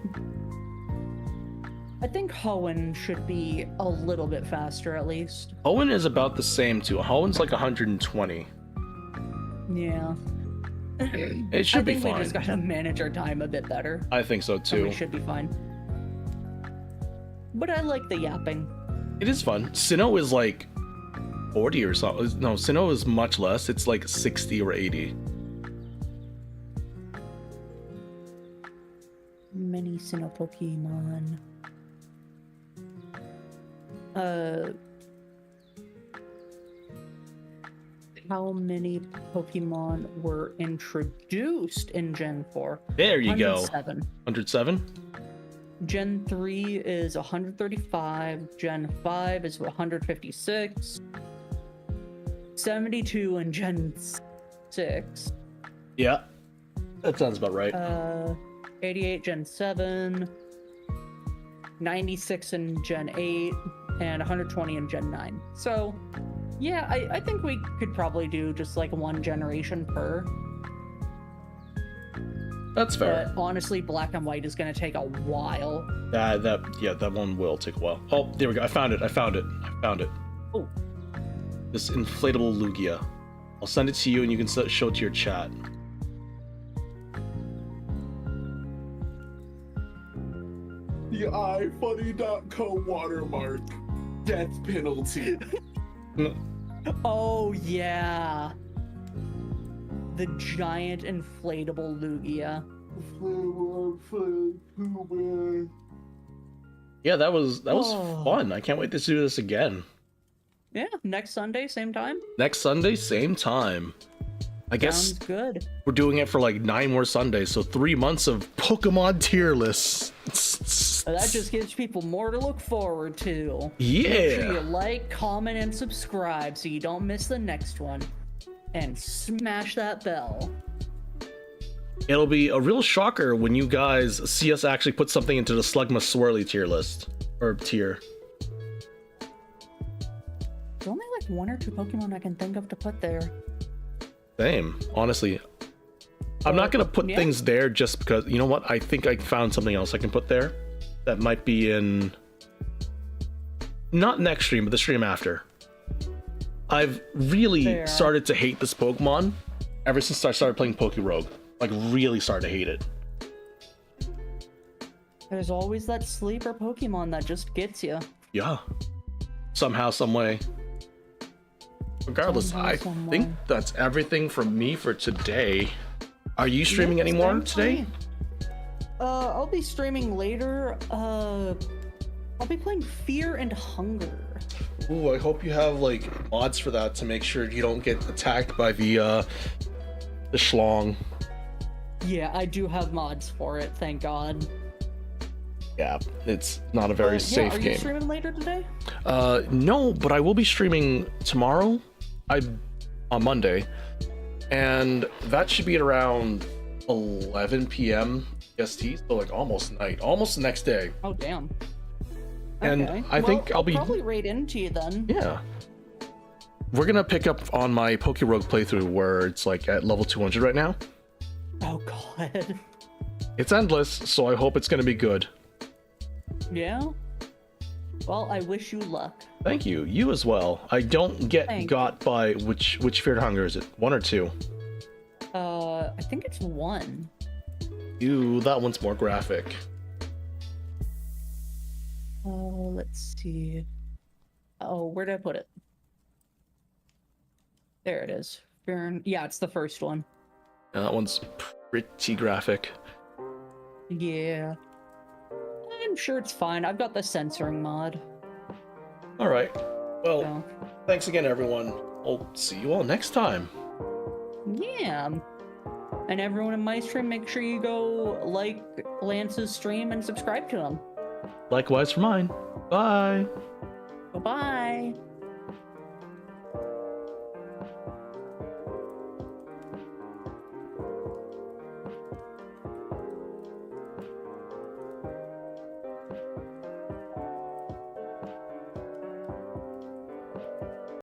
Speaker 2: But I think Hoenn should be a little bit faster, at least.
Speaker 4: Owen is about the same too. Owen's like 120.
Speaker 2: Yeah.
Speaker 4: It should be
Speaker 2: I think we
Speaker 4: fine.
Speaker 2: just gotta manage our time a bit better.
Speaker 4: I think so
Speaker 2: And
Speaker 4: too.
Speaker 2: we should be fine. But I like the yapping.
Speaker 4: It is fun. Sinnoh is like 40 or something. No, Sinnoh is much less. It's like 60 or 80.
Speaker 2: Many Sinnoh Pokemon. how many Pokemon were introduced in Gen 4.
Speaker 4: There you go.
Speaker 2: 107.
Speaker 4: 107?
Speaker 2: Gen 3 is 135. Gen 5 is 156. 72 in Gen 6.
Speaker 4: Yeah. That sounds about right.
Speaker 2: 88 Gen 7. 96 in Gen 8. And 120 in Gen 9. So, yeah, I think we could probably do just like one generation per.
Speaker 4: That's fair.
Speaker 2: But honestly, Black and White is going to take a while.
Speaker 4: That one will take a while. Oh, there we go. I found it.
Speaker 2: Oh.
Speaker 4: This inflatable Lugia. I'll send it to you and you can show it to your chat.
Speaker 3: The iFunny.co watermark. Death penalty.
Speaker 2: Oh, yeah. The giant inflatable Lugia.
Speaker 4: Yeah, that was
Speaker 2: Oh.
Speaker 4: fun. I can't wait to do this again.
Speaker 2: Yeah, next Sunday, same time.
Speaker 4: Next Sunday, same time. I guess
Speaker 2: Sounds good.
Speaker 4: we're doing it for like 9 more Sundays, so 3 months of Pokemon tier lists.
Speaker 2: That just gives people more to look forward to.
Speaker 4: Yeah.
Speaker 2: Make sure you like, comment, and subscribe so you don't miss the next one. And smash that bell.
Speaker 4: It'll be a real shocker when you guys see us actually put something into the Slugma Swirly tier list. Or tier.
Speaker 2: There's only like 1 or 2 Pokemon I can think of to put there.
Speaker 4: Same. Honestly. I'm not gonna put
Speaker 2: Yeah.
Speaker 4: things there just because, you know what? I think I found something else I can put there. That might be in... Not next stream, but the stream after. I've really
Speaker 2: Fair.
Speaker 4: started to hate this Pokemon ever since I started playing Pokerogue. Like, really started to hate it.
Speaker 2: There's always that sleeper Pokemon that just gets you.
Speaker 4: Yeah. Somehow, some way. Regardless,
Speaker 2: Somehow,
Speaker 4: I
Speaker 2: some
Speaker 4: think
Speaker 2: way.
Speaker 4: that's everything from me for today. Are you streaming
Speaker 2: Yeah,
Speaker 4: anymore
Speaker 2: same
Speaker 4: today?
Speaker 2: time. I'll be streaming later. I'll be playing Fear and Hunger.
Speaker 4: Ooh, I hope you have like mods for that to make sure you don't get attacked by the schlong.
Speaker 2: Yeah, I do have mods for it, thank God.
Speaker 4: Yeah, it's not a very safe
Speaker 2: Are you
Speaker 4: game.
Speaker 2: streaming later today?
Speaker 4: No, but I will be streaming tomorrow. On Monday, and that should be at around 11 p.m. EST, so like almost night, almost the next day.
Speaker 2: Oh, damn.
Speaker 4: And
Speaker 2: Okay.
Speaker 4: I think
Speaker 2: Well,
Speaker 4: I'll be
Speaker 2: probably raid into you then.
Speaker 4: yeah. We're gonna pick up on my Pokerogue playthrough where it's like at level 200 right now.
Speaker 2: Oh, God.
Speaker 4: It's endless, so I hope it's gonna be good.
Speaker 2: Yeah? Well, I wish you luck.
Speaker 4: Thank you. You as well. I don't get
Speaker 2: Thanks.
Speaker 4: got by which Feared Hunger is it? 1 or 2?
Speaker 2: I think it's 1.
Speaker 4: Ew, that one's more graphic.
Speaker 2: Oh, let's see. Oh, where did I put it? There it is. Yeah, it's the first one.
Speaker 4: Yeah, that one's pretty graphic.
Speaker 2: Yeah. I'm sure it's fine. I've got the censoring mod.
Speaker 4: All right. Well,
Speaker 2: So,
Speaker 4: thanks again, everyone. I'll see you all next time.
Speaker 2: yeah. And everyone in my stream, make sure you go like Lance's stream and subscribe to him.
Speaker 4: Likewise for mine. Bye.
Speaker 2: Bye-bye.